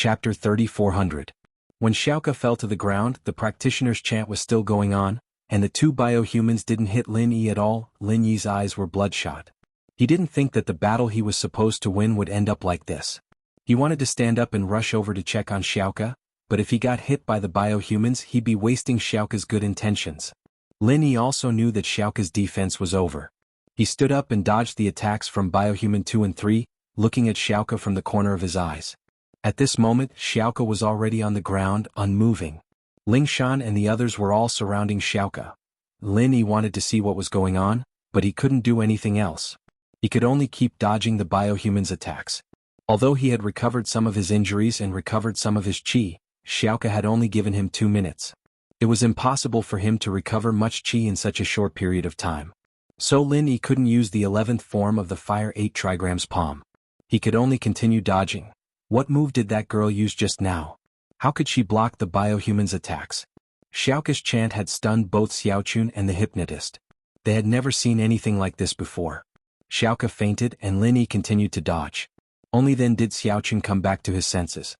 Chapter 3400. When Xiaoka fell to the ground, the practitioner's chant was still going on, and the two biohumans didn't hit Lin Yi at all. Lin Yi's eyes were bloodshot. He didn't think that the battle he was supposed to win would end up like this. He wanted to stand up and rush over to check on Xiaoka, but if he got hit by the biohumans, he'd be wasting Xiaoka's good intentions. Lin Yi also knew that Xiaoka's defense was over. He stood up and dodged the attacks from biohuman 2 and 3, looking at Xiaoka from the corner of his eyes. At this moment, Xiaoka was already on the ground, unmoving. Lingshan and the others were all surrounding Xiaoka. Lin Yi wanted to see what was going on, but he couldn't do anything else. He could only keep dodging the biohumans' attacks. Although he had recovered some of his injuries and recovered some of his chi, Xiaoka had only given him 2 minutes. It was impossible for him to recover much chi in such a short period of time. So Lin Yi couldn't use the 11th form of the Fire 8 Trigrams Palm. He could only continue dodging. What move did that girl use just now? How could she block the biohumans' attacks? Xiaoka's chant had stunned both Xiaochun and the hypnotist. They had never seen anything like this before. Xiaoka fainted and Lin Yi continued to dodge. Only then did Xiaochun come back to his senses.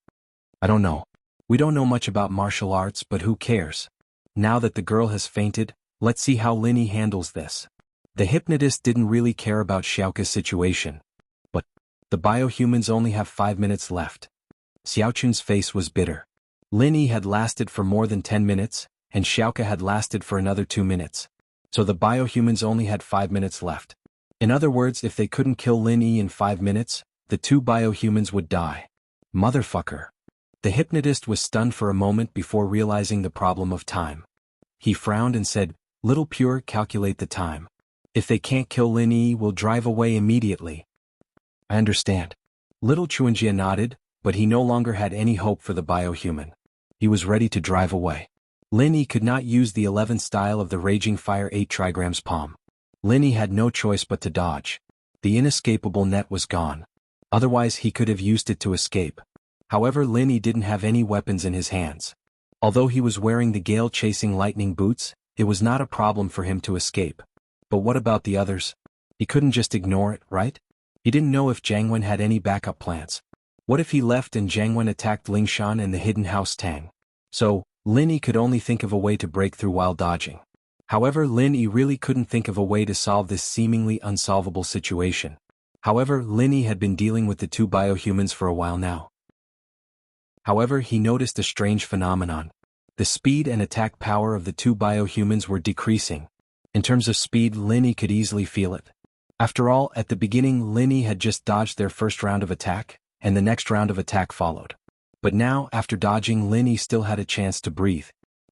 I don't know. We don't know much about martial arts, but who cares? Now that the girl has fainted, let's see how Lin Yi handles this. The hypnotist didn't really care about Xiaoka's situation. But the biohumans only have 5 minutes left. Xiaochun's face was bitter. Lin Yi had lasted for more than 10 minutes, and Xiaoka had lasted for another 2 minutes. So the biohumans only had 5 minutes left. In other words, if they couldn't kill Lin Yi in 5 minutes, the two biohumans would die. Motherfucker. The hypnotist was stunned for a moment before realizing the problem of time. He frowned and said, "Little Pure, calculate the time. If they can't kill Lin Yi, we'll drive away immediately." I understand. Little Chuanjia nodded, but he no longer had any hope for the biohuman. He was ready to drive away. Lin Yi could not use the 11th style of the Raging Fire 8 Trigrams Palm. Lin Yi had no choice but to dodge. The inescapable net was gone. Otherwise he could have used it to escape. However, Lin Yi didn't have any weapons in his hands. Although he was wearing the gale-chasing lightning boots, it was not a problem for him to escape. But what about the others? He couldn't just ignore it, right? He didn't know if Jiang Wen had any backup plans. What if he left and Jiang Wen attacked Lingshan and the hidden house Tang? So, Lin Yi could only think of a way to break through while dodging. However, Lin Yi really couldn't think of a way to solve this seemingly unsolvable situation. However, Lin Yi had been dealing with the two biohumans for a while now. However, he noticed a strange phenomenon. The speed and attack power of the two biohumans were decreasing. In terms of speed, Lin Yi could easily feel it. After all, at the beginning Lin Yi had just dodged their first round of attack, and the next round of attack followed. But now, after dodging, Lin Yi still had a chance to breathe.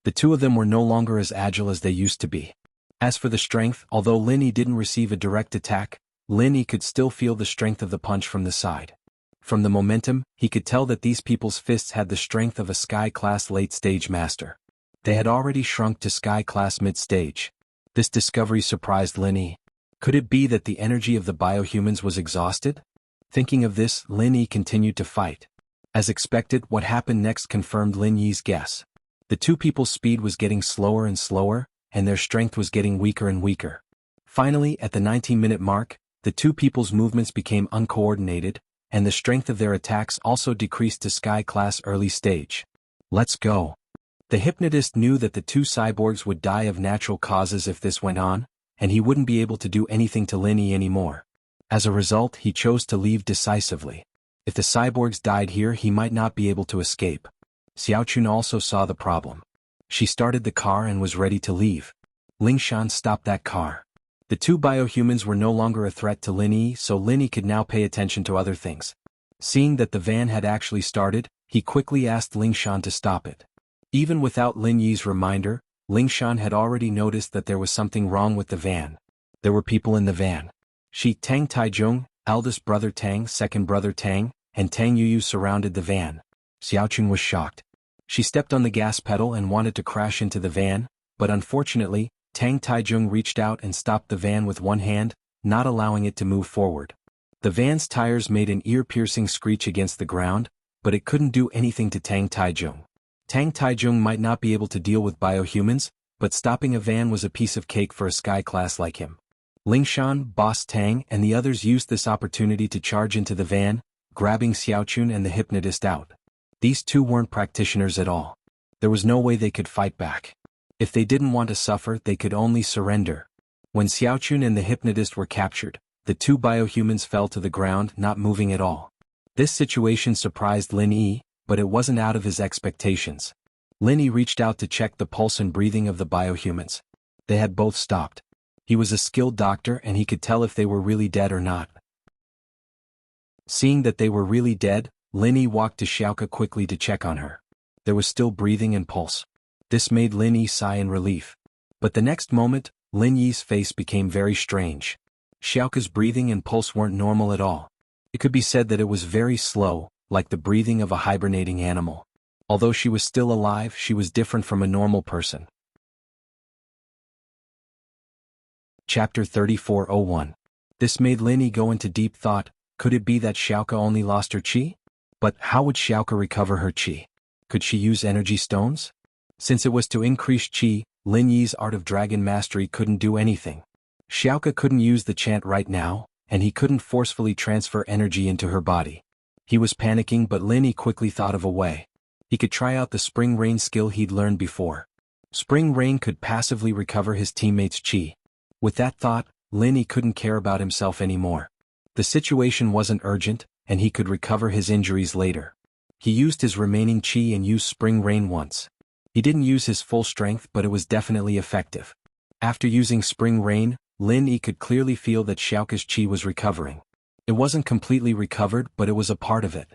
The two of them were no longer as agile as they used to be. As for the strength, although Lin Yi didn't receive a direct attack, Lin Yi could still feel the strength of the punch from the side. From the momentum, he could tell that these people's fists had the strength of a Sky-class late-stage master. They had already shrunk to Sky-class mid-stage. This discovery surprised Lin Yi. Could it be that the energy of the biohumans was exhausted? Thinking of this, Lin Yi continued to fight. As expected, what happened next confirmed Lin Yi's guess. The two people's speed was getting slower and slower, and their strength was getting weaker and weaker. Finally, at the 19-minute mark, the two people's movements became uncoordinated, and the strength of their attacks also decreased to Sky-class early stage. Let's go. The hypnotist knew that the two cyborgs would die of natural causes if this went on, and he wouldn't be able to do anything to Lin Yi anymore. As a result, he chose to leave decisively. If the cyborgs died here, he might not be able to escape. Xiaochun also saw the problem. She started the car and was ready to leave. Lingshan stopped that car. The two biohumans were no longer a threat to Lin Yi, so Lin Yi could now pay attention to other things. Seeing that the van had actually started, he quickly asked Lingshan to stop it. Even without Lin Yi's reminder, Lingshan had already noticed that there was something wrong with the van. There were people in the van. Tang Taizhong, eldest brother Tang, second brother Tang, and Tang Yuyu surrounded the van. Xiaochun was shocked. She stepped on the gas pedal and wanted to crash into the van, but unfortunately, Tang Taizhong reached out and stopped the van with one hand, not allowing it to move forward. The van's tires made an ear-piercing screech against the ground, but it couldn't do anything to Tang Taizhong. Tang Taizhong might not be able to deal with biohumans, but stopping a van was a piece of cake for a Sky-class like him. Lingshan, Boss Tang, and the others used this opportunity to charge into the van, grabbing Xiaochun and the hypnotist out. These two weren't practitioners at all. There was no way they could fight back. If they didn't want to suffer, they could only surrender. When Xiaochun and the hypnotist were captured, the two biohumans fell to the ground, not moving at all. This situation surprised Lin Yi, but it wasn't out of his expectations. Lin Yi reached out to check the pulse and breathing of the biohumans. They had both stopped. He was a skilled doctor and he could tell if they were really dead or not. Seeing that they were really dead, Lin Yi walked to Xiaoka quickly to check on her. There was still breathing and pulse. This made Lin Yi sigh in relief. But the next moment, Lin Yi's face became very strange. Xiaoka's breathing and pulse weren't normal at all. It could be said that it was very slow, like the breathing of a hibernating animal. Although she was still alive, she was different from a normal person. Chapter 34:01. This made Lin Yi go into deep thought. Could it be that Xiaoka only lost her qi? But how would Xiaoka recover her qi? Could she use energy stones? Since it was to increase qi, Lin Yi's art of dragon mastery couldn't do anything. Xiaoka couldn't use the chant right now, and he couldn't forcefully transfer energy into her body. He was panicking, but Lin Yi quickly thought of a way. He could try out the Spring Rain skill he'd learned before. Spring Rain could passively recover his teammates' qi. With that thought, Lin Yi couldn't care about himself anymore. The situation wasn't urgent, and he could recover his injuries later. He used his remaining qi and used Spring Rain once. He didn't use his full strength, but it was definitely effective. After using Spring Rain, Lin Yi could clearly feel that Xiaoka's qi was recovering. It wasn't completely recovered, but it was a part of it.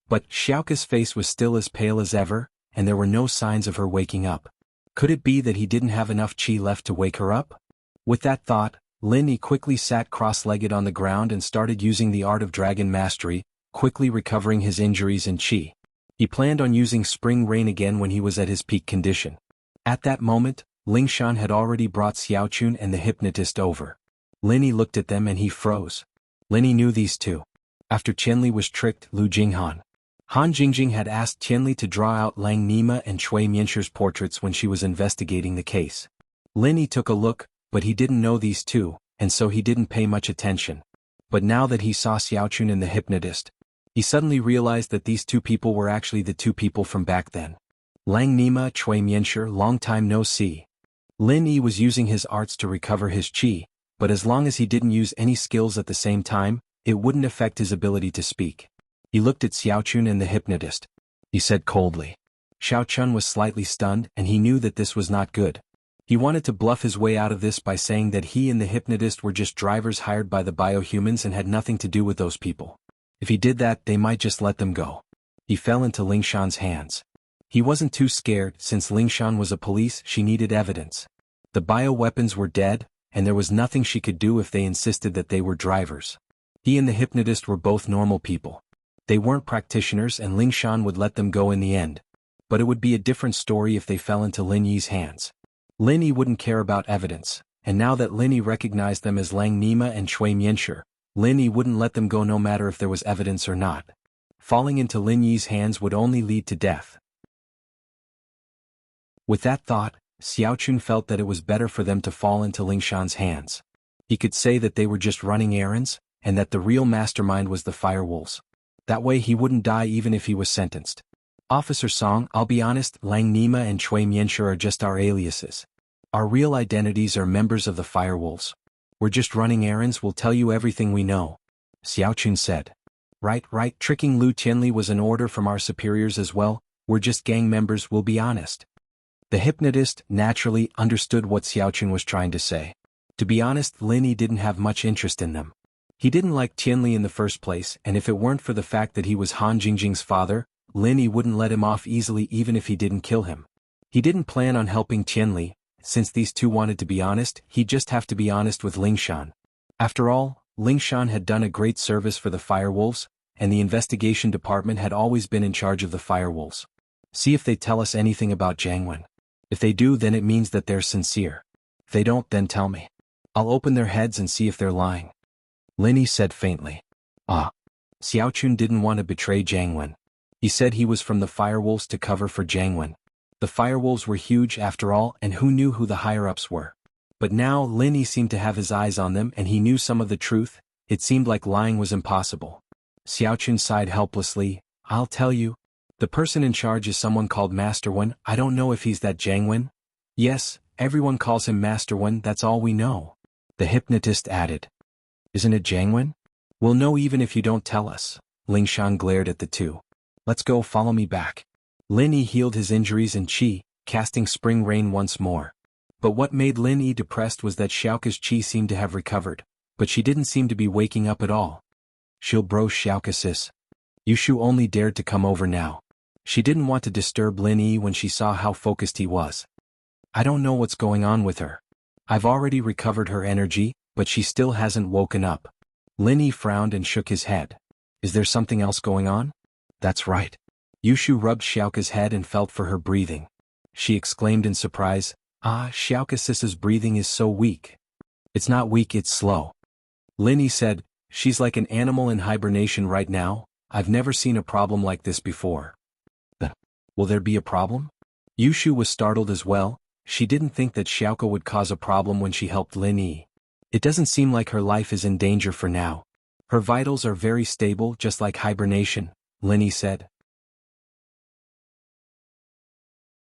But Xiaoka's face was still as pale as ever, and there were no signs of her waking up. Could it be that he didn't have enough qi left to wake her up? With that thought, Lin Yi quickly sat cross-legged on the ground and started using the art of dragon mastery, quickly recovering his injuries and qi. He planned on using Spring Rain again when he was at his peak condition. At that moment, Lingshan had already brought Xiaochun and the hypnotist over. Lin Yi looked at them and he froze. Lin Yi knew these two. After Qianli was tricked, Lu Jinghan. Han Jingjing had asked Qianli to draw out Lang Nima and Cui Mianshir's portraits when she was investigating the case. Lin Yi took a look, but he didn't know these two, and so he didn't pay much attention. But now that he saw Xiaochun and the hypnotist, he suddenly realized that these two people were actually the two people from back then. Lang Nima, Cui Mianshir, long time no see. Lin Yi was using his arts to recover his qi, but as long as he didn't use any skills at the same time, it wouldn't affect his ability to speak. He looked at Xiaochun and the hypnotist. He said coldly. Xiaochun was slightly stunned, and he knew that this was not good. He wanted to bluff his way out of this by saying that he and the hypnotist were just drivers hired by the biohumans and had nothing to do with those people. If he did that, they might just let them go. He fell into Lingshan's hands. He wasn't too scared, since Lingshan was a police, she needed evidence. The bioweapons were dead, and there was nothing she could do if they insisted that they were drivers. He and the hypnotist were both normal people. They weren't practitioners and Lingshan would let them go in the end. But it would be a different story if they fell into Lin Yi's hands. Lin Yi wouldn't care about evidence, and now that Lin Yi recognized them as Lang Nima and Cui Mianshir, Lin Yi wouldn't let them go no matter if there was evidence or not. Falling into Lin Yi's hands would only lead to death. With that thought, Xiaochun felt that it was better for them to fall into Lingshan's hands. He could say that they were just running errands, and that the real mastermind was the firewolves. That way he wouldn't die even if he was sentenced. Officer Song, I'll be honest, Lang Nima and Cui Mianshir are just our aliases. Our real identities are members of the firewolves. We're just running errands, we'll tell you everything we know. Xiaochun said. Right, tricking Lu Qianli was an order from our superiors as well, we're just gang members, we'll be honest. The hypnotist, naturally, understood what Xiaochun was trying to say. To be honest, Lin Yi didn't have much interest in them. He didn't like Qianli in the first place, and if it weren't for the fact that he was Han Jingjing's father, Lin Yi wouldn't let him off easily even if he didn't kill him. He didn't plan on helping Qianli. Since these two wanted to be honest, he'd just have to be honest with Lingshan. After all, Lingshan had done a great service for the firewolves, and the investigation department had always been in charge of the firewolves. See if they tell us anything about Jiangwen. If they do, then it means that they're sincere. If they don't, then tell me. I'll open their heads and see if they're lying. Lin Yi said faintly. Xiaochun didn't want to betray Jiangwen. He said he was from the firewolves to cover for Jiangwen. The firewolves were huge after all, and who knew who the higher-ups were? But now Lin Yi seemed to have his eyes on them and he knew some of the truth. It seemed like lying was impossible. Xiaochun sighed helplessly. I'll tell you. The person in charge is someone called Master Wen. I don't know if he's that Jiang Wen. Yes, everyone calls him Master Wen, that's all we know. The hypnotist added. Isn't it Jiang Wen? We'll know even if you don't tell us. Ling Shan glared at the two. Let's go, follow me back. Lin Yi healed his injuries and qi, casting spring rain once more. But what made Lin Yi depressed was that Xiaoka's qi seemed to have recovered, but she didn't seem to be waking up at all. She'll bro Xiaoka sis. Yushu only dared to come over now. She didn't want to disturb Lin Yi when she saw how focused he was. I don't know what's going on with her. I've already recovered her energy, but she still hasn't woken up. Lin Yi frowned and shook his head. Is there something else going on? That's right. Yushu rubbed Xiaoka's head and felt for her breathing. She exclaimed in surprise, Xiaoka sis's breathing is so weak. It's not weak, it's slow. Lin Yi said, she's like an animal in hibernation right now. I've never seen a problem like this before. Will there be a problem? Yushu was startled as well. She didn't think that Xiaoka would cause a problem when she helped Lin Yi. It doesn't seem like her life is in danger for now. Her vitals are very stable, just like hibernation, Lin Yi said.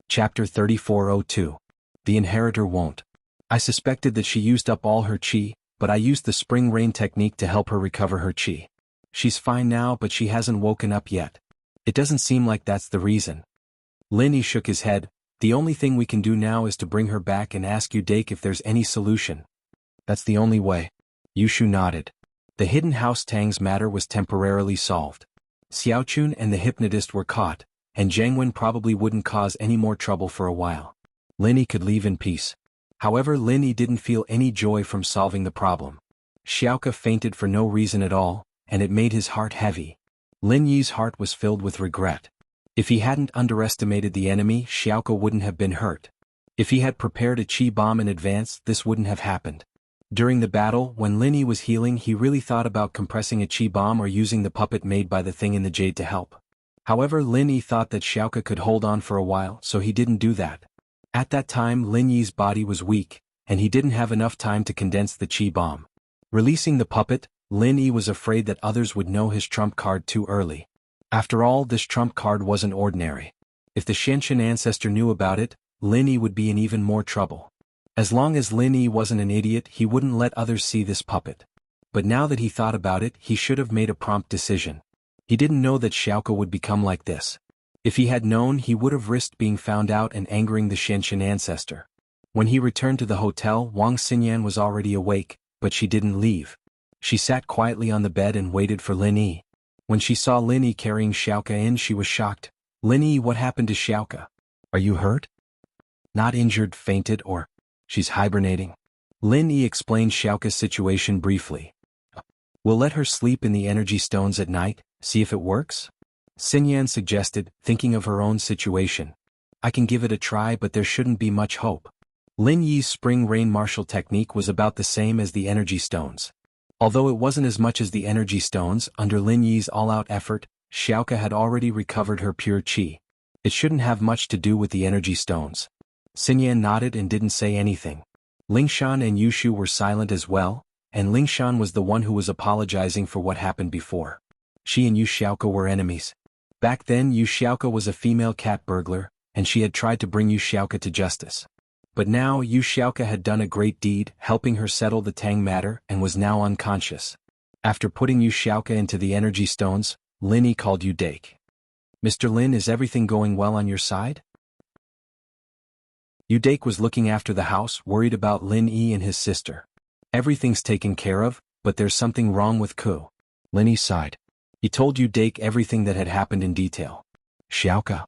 Chapter 3402. The Inheritor Won't. I suspected that she used up all her qi, but I used the spring rain technique to help her recover her qi. She's fine now, but she hasn't woken up yet. It doesn't seem like that's the reason. Lin Yi shook his head. The only thing we can do now is to bring her back and ask Udake if there's any solution. That's the only way. Yushu nodded. The hidden house Tang's matter was temporarily solved. Xiaochun and the hypnotist were caught, and Jiang Wen probably wouldn't cause any more trouble for a while. Lin Yi could leave in peace. However, Lin Yi didn't feel any joy from solving the problem. Xiaoka fainted for no reason at all, and it made his heart heavy. Lin Yi's heart was filled with regret. If he hadn't underestimated the enemy, Xiaoka wouldn't have been hurt. If he had prepared a qi bomb in advance, this wouldn't have happened. During the battle, when Lin Yi was healing, he really thought about compressing a qi bomb or using the puppet made by the thing in the jade to help. However, Lin Yi thought that Xiaoka could hold on for a while, so he didn't do that. At that time, Lin Yi's body was weak, and he didn't have enough time to condense the qi bomb. Releasing the puppet, Lin Yi was afraid that others would know his trump card too early. After all, this trump card wasn't ordinary. If the Shenshin ancestor knew about it, Lin Yi would be in even more trouble. As long as Lin Yi wasn't an idiot, he wouldn't let others see this puppet. But now that he thought about it, he should have made a prompt decision. He didn't know that Xiaoka would become like this. If he had known, he would have risked being found out and angering the Shenshin ancestor. When he returned to the hotel, Wang Xinyan was already awake, but she didn't leave. She sat quietly on the bed and waited for Lin Yi. When she saw Lin Yi carrying Xiaoka in, she was shocked. Lin Yi, what happened to Xiaoka? Are you hurt? Not injured, fainted, or... She's hibernating. Lin Yi explained Xiaoka's situation briefly. We'll let her sleep in the energy stones at night, see if it works? Xinyan suggested, thinking of her own situation. I can give it a try, but there shouldn't be much hope. Lin Yi's spring rain martial technique was about the same as the energy stones. Although it wasn't as much as the energy stones, under Lin Yi's all-out effort, Xiaoka had already recovered her pure qi. It shouldn't have much to do with the energy stones. Xinyan nodded and didn't say anything. Lingshan and Yushu were silent as well, and Lingshan was the one who was apologizing for what happened before. She and Yu Xiaoka were enemies. Back then, Yu Xiaoka was a female cat burglar, and she had tried to bring Yu Xiaoka to justice. But now Yu Xiaoka had done a great deed, helping her settle the Tang matter, and was now unconscious. After putting Yu Xiaoka into the energy stones, Lin Yi called Udake. Mr. Lin, is everything going well on your side? Udake was looking after the house, worried about Lin Yi and his sister. Everything's taken care of, but there's something wrong with Ku. Lin Yi sighed. He told Udake everything that had happened in detail. Xiaoka.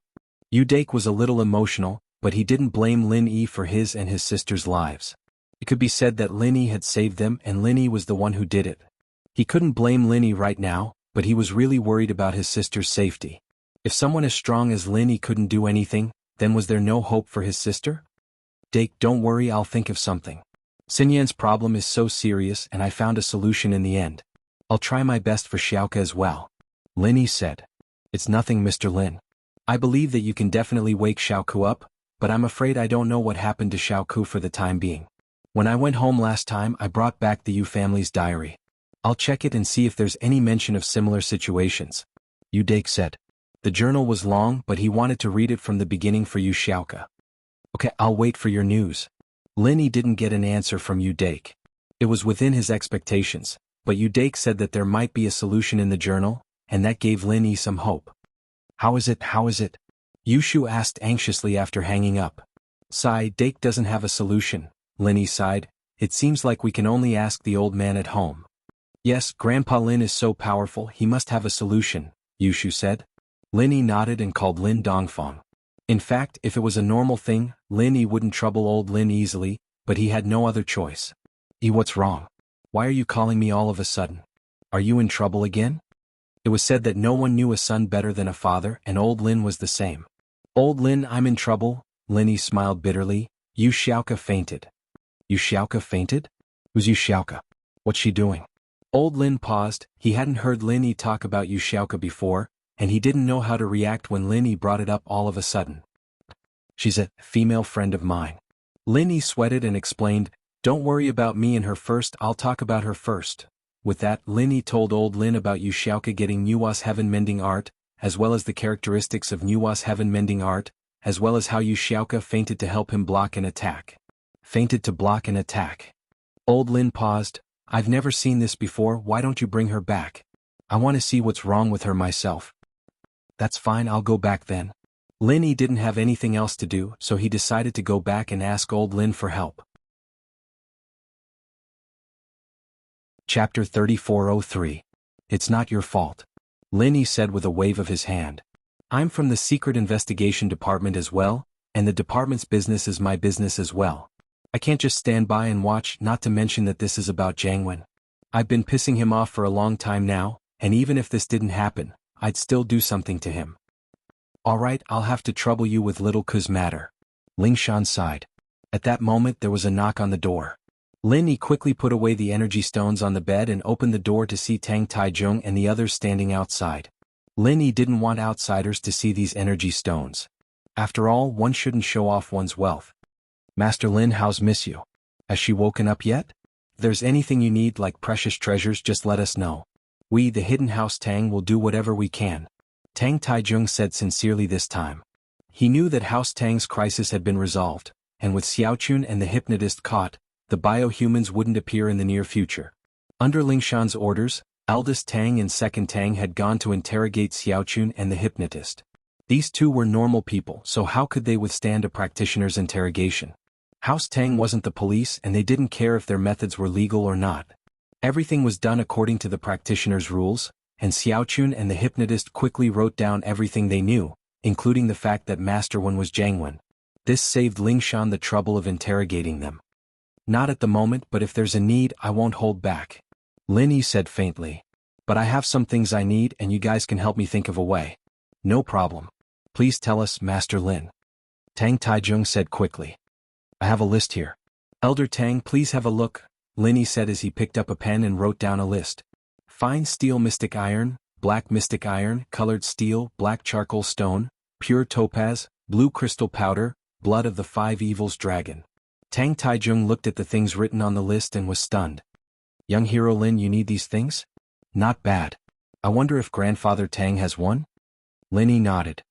Udake was a little emotional, but he didn't blame Lin Yi for his and his sister's lives. It could be said that Lin Yi had saved them and Lin Yi was the one who did it. He couldn't blame Lin Yi right now, but he was really worried about his sister's safety. If someone as strong as Lin Yi couldn't do anything, then was there no hope for his sister? Dake, don't worry, I'll think of something. Xinyan's problem is so serious and I found a solution in the end. I'll try my best for Xiaoka as well. Lin Yi said. It's nothing, Mr. Lin. I believe that you can definitely wake Xiaoku up, but I'm afraid I don't know what happened to Xiaoku for the time being. When I went home last time, I brought back the Yu family's diary. I'll check it and see if there's any mention of similar situations. Udake said. The journal was long, but he wanted to read it from the beginning for Yu Xiaoke. Okay, I'll wait for your news. Lin Yi didn't get an answer from Yu Dake. It was within his expectations, but Yu Dake said that there might be a solution in the journal, and that gave Lin Yi some hope. How is it? Yu Shu asked anxiously after hanging up. Sigh, Dake doesn't have a solution, Lin Yi sighed. It seems like we can only ask the old man at home. Yes, Grandpa Lin is so powerful, he must have a solution, Yu Shu said. Lin Yi nodded and called Lin Dongfang. In fact, if it was a normal thing, Lin Yi wouldn't trouble old Lin easily, but he had no other choice. What's wrong? Why are you calling me all of a sudden? Are you in trouble again? It was said that no one knew a son better than a father, and old Lin was the same. Old Lin, I'm in trouble, Lin Yi smiled bitterly. Yu Xiaoke fainted. Yu Xiaoke fainted? Who's Yu Xiaoke? What's she doing? Old Lin paused. He hadn't heard Lin Yi talk about Yu Xiaoke before, and he didn't know how to react when Lin Yi brought it up all of a sudden. She's a female friend of mine. Lin Yi sweated and explained, don't worry about me and her first, I'll talk about her first. With that, Lin Yi told old Lin about Yu Xiaoke getting Nua's heaven mending art, as well as the characteristics of Nua's heaven mending art, as well as how Yu Xiaoke fainted to help him block an attack. Fainted to block an attack. Old Lin paused. I've never seen this before, why don't you bring her back? I want to see what's wrong with her myself. That's fine, I'll go back then. Lin Yi didn't have anything else to do, so he decided to go back and ask old Lin for help. Chapter 3403. It's not your fault. Lin Yi said with a wave of his hand. I'm from the Secret Investigation Department as well, and the department's business is my business as well. I can't just stand by and watch, not to mention that this is about Jiangwen. I've been pissing him off for a long time now, and even if this didn't happen, I'd still do something to him. Alright, I'll have to trouble you with little cuz matter. Lingshan sighed. At that moment there was a knock on the door. Lin Yi quickly put away the energy stones on the bed and opened the door to see Tang Taizhong and the others standing outside. Lin Yi didn't want outsiders to see these energy stones. After all, one shouldn't show off one's wealth. Master Lin, how's Miss Yu? Has she woken up yet? If there's anything you need like precious treasures, just let us know. We, the Hidden House Tang, will do whatever we can. Tang Taizhong said sincerely this time. He knew that House Tang's crisis had been resolved, and with Xiaochun and the hypnotist caught, the biohumans wouldn't appear in the near future. Under Lingshan's orders, eldest Tang and second Tang had gone to interrogate Xiaochun and the hypnotist. These two were normal people, so how could they withstand a practitioner's interrogation? House Tang wasn't the police and they didn't care if their methods were legal or not. Everything was done according to the practitioner's rules, and Xiaochun and the hypnotist quickly wrote down everything they knew, including the fact that Master Wen was Jiangwen. This saved Lingshan the trouble of interrogating them. Not at the moment, but if there's a need, I won't hold back. Lin Yi said faintly. But I have some things I need and you guys can help me think of a way. No problem. Please tell us, Master Lin. Tang Taizhong said quickly. I have a list here. Elder Tang, please have a look, Lin Yi said as he picked up a pen and wrote down a list. Fine steel mystic iron, black mystic iron, colored steel, black charcoal stone, pure topaz, blue crystal powder, blood of the five evils dragon. Tang Taizhong looked at the things written on the list and was stunned. Young hero Lin, you need these things? Not bad. I wonder if Grandfather Tang has one? Lin Yi nodded.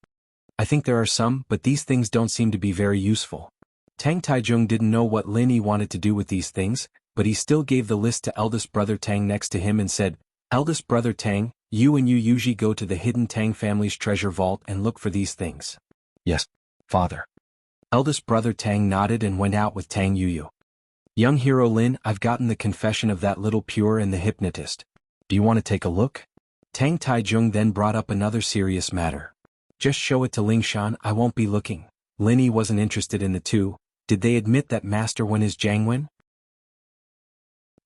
I think there are some, but these things don't seem to be very useful. Tang Taizhong didn't know what Lin Yi wanted to do with these things, but he still gave the list to eldest brother Tang next to him and said, Eldest brother Tang, you and Yu usually go to the hidden Tang family's treasure vault and look for these things. Yes, father. Eldest brother Tang nodded and went out with Tang Yuyu. Young hero Lin, I've gotten the confession of that little pure and the hypnotist. Do you want to take a look? Tang Taizhong then brought up another serious matter. Just show it to Lingshan, I won't be looking. Lin Yi wasn't interested in the two. Did they admit that Master Wen is Jiangwen?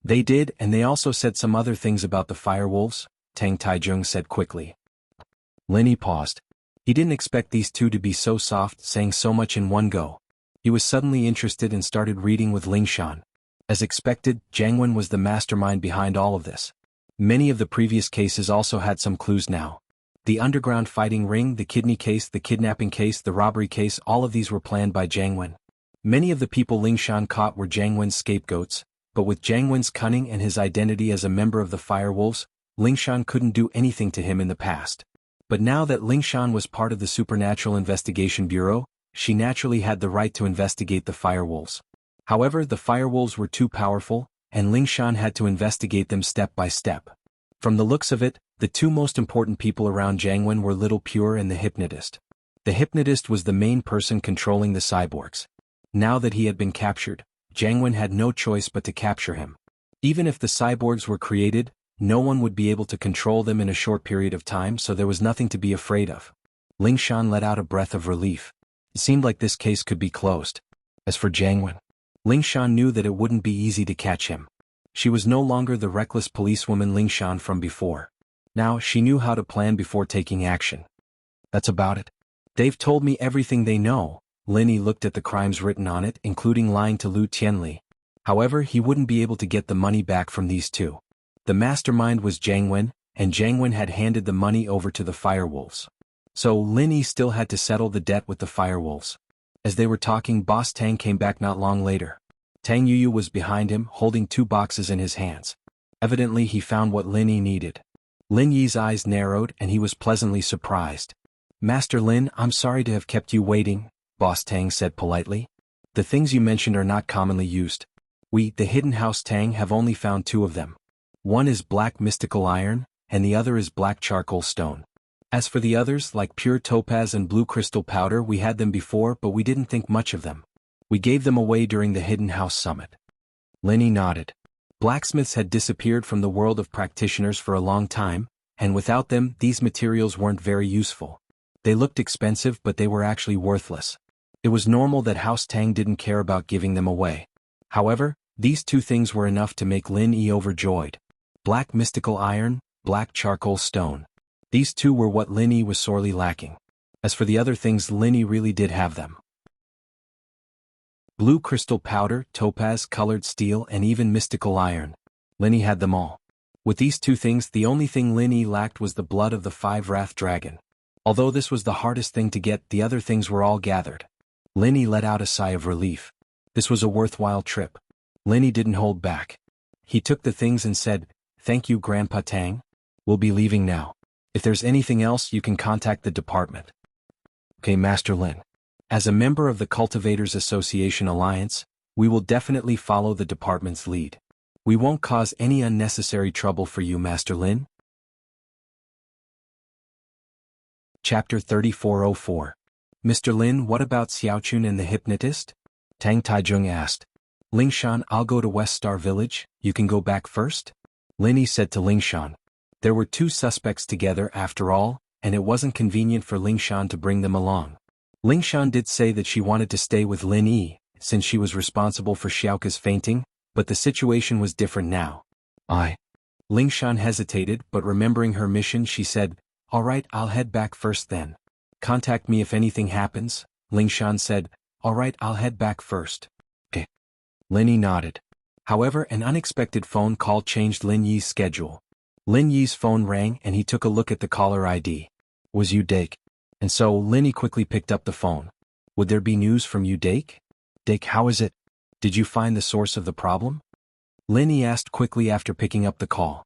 They did, and they also said some other things about the firewolves, Tang Taizhong said quickly. Lin Yi paused. He didn't expect these two to be so soft, saying so much in one go. He was suddenly interested and started reading with Lingshan. As expected, Jiangwen was the mastermind behind all of this. Many of the previous cases also had some clues now. The underground fighting ring, the kidney case, the kidnapping case, the robbery case, all of these were planned by Jiangwen. Many of the people Lingshan caught were Jiangwen's scapegoats, but with Jiangwen's cunning and his identity as a member of the Firewolves, Lingshan couldn't do anything to him in the past. But now that Lingshan was part of the Supernatural Investigation Bureau, she naturally had the right to investigate the firewolves. However, the firewolves were too powerful, and Lingshan had to investigate them step by step. From the looks of it, the two most important people around Jiangwen were Little Pure and the hypnotist. The hypnotist was the main person controlling the cyborgs. Now that he had been captured, Jiangwen had no choice but to capture him. Even if the cyborgs were created, no one would be able to control them in a short period of time, so there was nothing to be afraid of. Lingshan let out a breath of relief. It seemed like this case could be closed. As for Jiangwen, Lingshan knew that it wouldn't be easy to catch him. She was no longer the reckless policewoman Lingshan from before. Now she knew how to plan before taking action. That's about it. They've told me everything they know. Linny looked at the crimes written on it, including lying to Liu Tianli. However, he wouldn't be able to get the money back from these two. The mastermind was Jiangwen, and Jiangwen had handed the money over to the firewolves. So Linny still had to settle the debt with the firewolves. As they were talking, Boss Tang came back not long later. Tang Yuyu was behind him, holding 2 boxes in his hands. Evidently he found what Lin Yi needed. Lin Yi's eyes narrowed and he was pleasantly surprised. Master Lin, I'm sorry to have kept you waiting, Boss Tang said politely. The things you mentioned are not commonly used. We, the Hidden House Tang, have only found 2 of them. One is black mystical iron, and the other is black charcoal stone. As for the others, like pure topaz and blue crystal powder, we had them before, but we didn't think much of them. We gave them away during the Hidden House Summit. Linny nodded. Blacksmiths had disappeared from the world of practitioners for a long time, and without them, these materials weren't very useful. They looked expensive, but they were actually worthless. It was normal that House Tang didn't care about giving them away. However, these 2 things were enough to make Lin Yi overjoyed. Black mystical iron, black charcoal stone. These 2 were what Lin Yi was sorely lacking. As for the other things, Lin Yi really did have them. Blue crystal powder, topaz-colored steel, and even mystical iron. Lin Yi had them all. With these 2 things, the only thing Lin Yi lacked was the blood of the 5 Wrath Dragon. Although this was the hardest thing to get, the other things were all gathered. Lin Yi let out a sigh of relief. This was a worthwhile trip. Lin Yi didn't hold back. He took the things and said, "Thank you, Grandpa Tang. We'll be leaving now. If there's anything else, you can contact the department." Okay, Master Lin. As a member of the Cultivators Association Alliance, we will definitely follow the department's lead. We won't cause any unnecessary trouble for you, Master Lin. Chapter 3404. Mr. Lin, what about Xiaochun and the hypnotist? Tang Taijung asked. Lingshan, I'll go to West Star Village, you can go back first? Lin Yi said to Lingshan. There were 2 suspects together after all, and it wasn't convenient for Lingshan to bring them along. Lingshan did say that she wanted to stay with Lin Yi, since she was responsible for Xiaoka's fainting, but the situation was different now. Lingshan hesitated, but remembering her mission she said, "All right, I'll head back first then. Contact me if anything happens." Lingshan said, "All right, I'll head back first." Okay. Lin Yi nodded. However, an unexpected phone call changed Lin Yi's schedule. Lin Yi's phone rang and he took a look at the caller ID. Was you Dake? And so Lin Yi quickly picked up the phone. Would there be news from you, Dake? Dake, how is it? Did you find the source of the problem? Lin Yi asked quickly after picking up the call.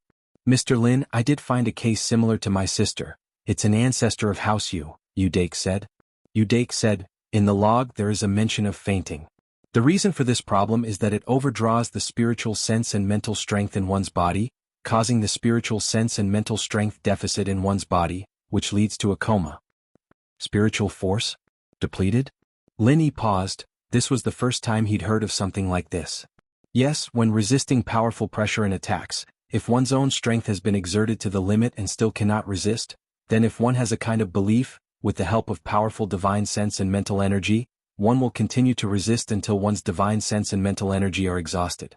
Mr. Lin, I did find a case similar to my sister. It's an ancestor of House Yu, Dake said. Dake said, in the log there is a mention of fainting. The reason for this problem is that it overdraws the spiritual sense and mental strength in one's body, causing the spiritual sense and mental strength deficit in one's body, which leads to a coma. Spiritual force? Depleted? Lin Yi paused. This was the first time he'd heard of something like this. Yes, when resisting powerful pressure and attacks, if one's own strength has been exerted to the limit and still cannot resist, then if one has a kind of belief, with the help of powerful divine sense and mental energy, one will continue to resist until one's divine sense and mental energy are exhausted.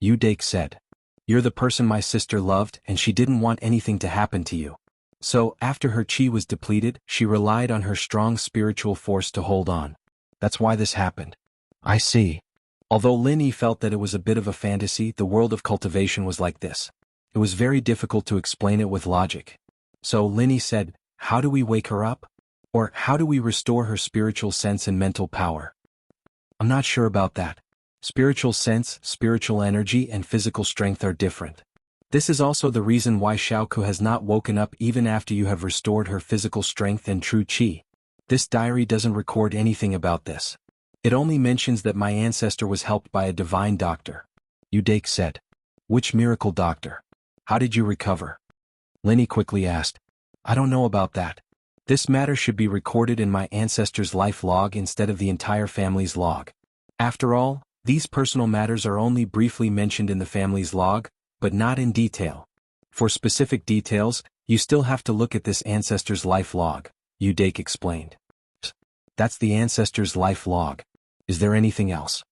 Dake said. You're the person my sister loved and she didn't want anything to happen to you. So, after her chi was depleted, she relied on her strong spiritual force to hold on. That's why this happened. I see. Although Lin Yi felt that it was a bit of a fantasy, the world of cultivation was like this. It was very difficult to explain it with logic. So Lin Yi said, how do we wake her up? Or how do we restore her spiritual sense and mental power? I'm not sure about that. Spiritual sense, spiritual energy, and physical strength are different. This is also the reason why Xiaoku has not woken up even after you have restored her physical strength and true qi. This diary doesn't record anything about this. It only mentions that my ancestor was helped by a divine doctor. Udake said. Which miracle doctor? How did you recover? Linny quickly asked. I don't know about that. This matter should be recorded in my ancestor's life log instead of the entire family's log. After all, these personal matters are only briefly mentioned in the family's log, but not in detail. For specific details, you still have to look at this ancestor's life log, Udake explained. That's the ancestor's life log. Is there anything else?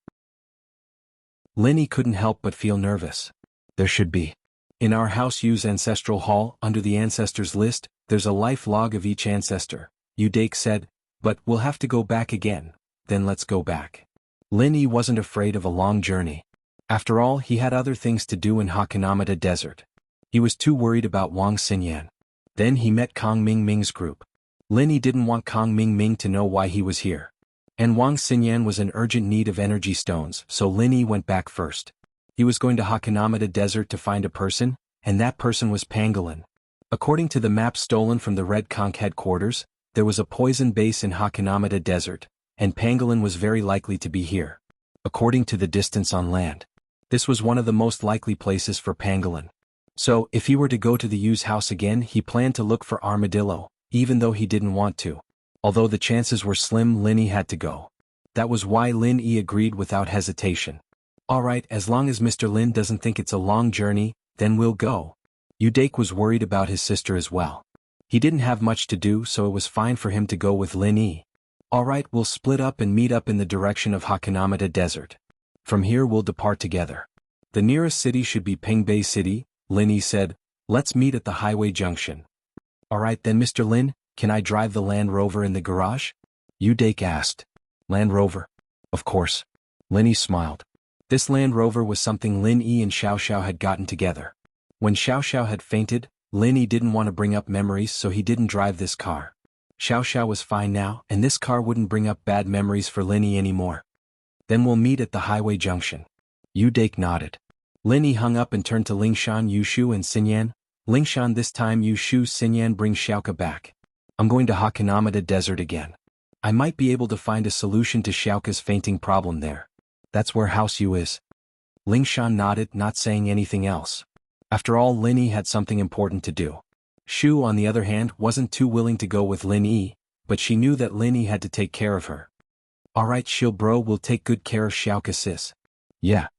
Linny couldn't help but feel nervous. There should be. In our house Yu's ancestral hall, under the ancestors list, there's a life log of each ancestor, Udake said, but we'll have to go back again. Then let's go back. Linny wasn't afraid of a long journey. After all, he had other things to do in Hakanamata Desert. He was too worried about Wang Xinyan. Then he met Kong Ming Ming's group. Linny didn't want Kong Ming Ming to know why he was here. And Wang Xinyan was in urgent need of energy stones, so Linny went back first. He was going to Hakanamata Desert to find a person, and that person was Pangolin. According to the map stolen from the Red Conch headquarters, there was a poison base in Hakanamata Desert, and Pangolin was very likely to be here. According to the distance on land, this was one of the most likely places for Pangolin. So, if he were to go to the Yu's house again, he planned to look for Armadillo, even though he didn't want to. Although the chances were slim, Linny had to go. That was why Lin Yi agreed without hesitation. Alright, as long as Mr. Lin doesn't think it's a long journey, then we'll go. Udake was worried about his sister as well. He didn't have much to do, so it was fine for him to go with Lin Yi. Alright, we'll split up and meet up in the direction of Hakanamata Desert. From here we'll depart together. The nearest city should be Pingbei City, Lin Yi said. Let's meet at the highway junction. Alright then Mr. Lin, can I drive the Land Rover in the garage? Udake asked. Land Rover? Of course. Lin Yi smiled. This Land Rover was something Lin Yi and Xiao Xiao had gotten together. When Xiao Xiao had fainted, Lin Yi didn't want to bring up memories, so he didn't drive this car. Xiao Xiao was fine now, and this car wouldn't bring up bad memories for Lin Yi anymore. Then we'll meet at the highway junction. Udake nodded. Lin Yi hung up and turned to Lingshan, Yushu and Xinyan. Lingshan, this time Yushu, Xinyan, bring Xiaoka back. I'm going to Hakanamata Desert again. I might be able to find a solution to Xiaoka's fainting problem there. That's where House Yu is. Lingshan nodded, not saying anything else. After all, Lin Yi had something important to do. Shu, on the other hand, wasn't too willing to go with Lin Yi, but she knew that Lin Yi had to take care of her. Alright Shil bro, we'll take good care of Xiaoka sis. Yeah.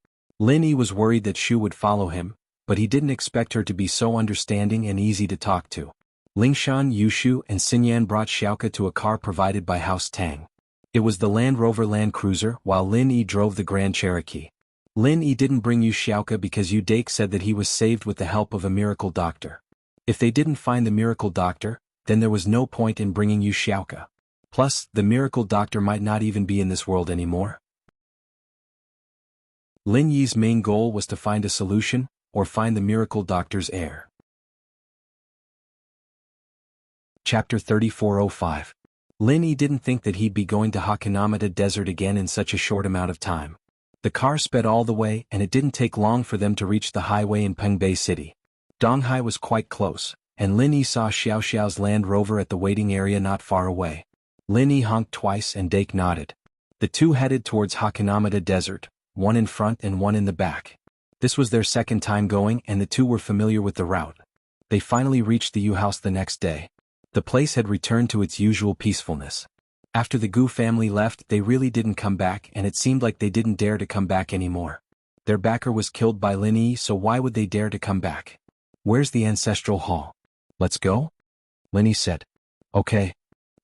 Lin Yi was worried that Shu would follow him, but he didn't expect her to be so understanding and easy to talk to. Lingshan, Yushu and Xinyan brought Xiaoka to a car provided by House Tang. It was the Land Rover Land Cruiser, while Lin Yi drove the Grand Cherokee. Lin Yi didn't bring Yu Xiaoka because Udake said that he was saved with the help of a miracle doctor. If they didn't find the miracle doctor, then there was no point in bringing Yu Xiaoka. Plus, the miracle doctor might not even be in this world anymore. Lin Yi's main goal was to find a solution, or find the miracle doctor's heir. Chapter 3405. Lin Yi didn't think that he'd be going to Hakanamata Desert again in such a short amount of time. The car sped all the way, and it didn't take long for them to reach the highway in Pingbei City. Donghai was quite close, and Lin Yi saw Xiao Xiao's Land Rover at the waiting area not far away. Lin Yi honked twice and Dake nodded. The two headed towards Hakanamata Desert, one in front and one in the back. This was their second time going, and the two were familiar with the route. They finally reached the Yu house the next day. The place had returned to its usual peacefulness. After the Gu family left, they really didn't come back, and it seemed like they didn't dare to come back anymore. Their backer was killed by Lin Yi, so why would they dare to come back? Where's the ancestral hall? Let's go? Lin Yi said. Okay.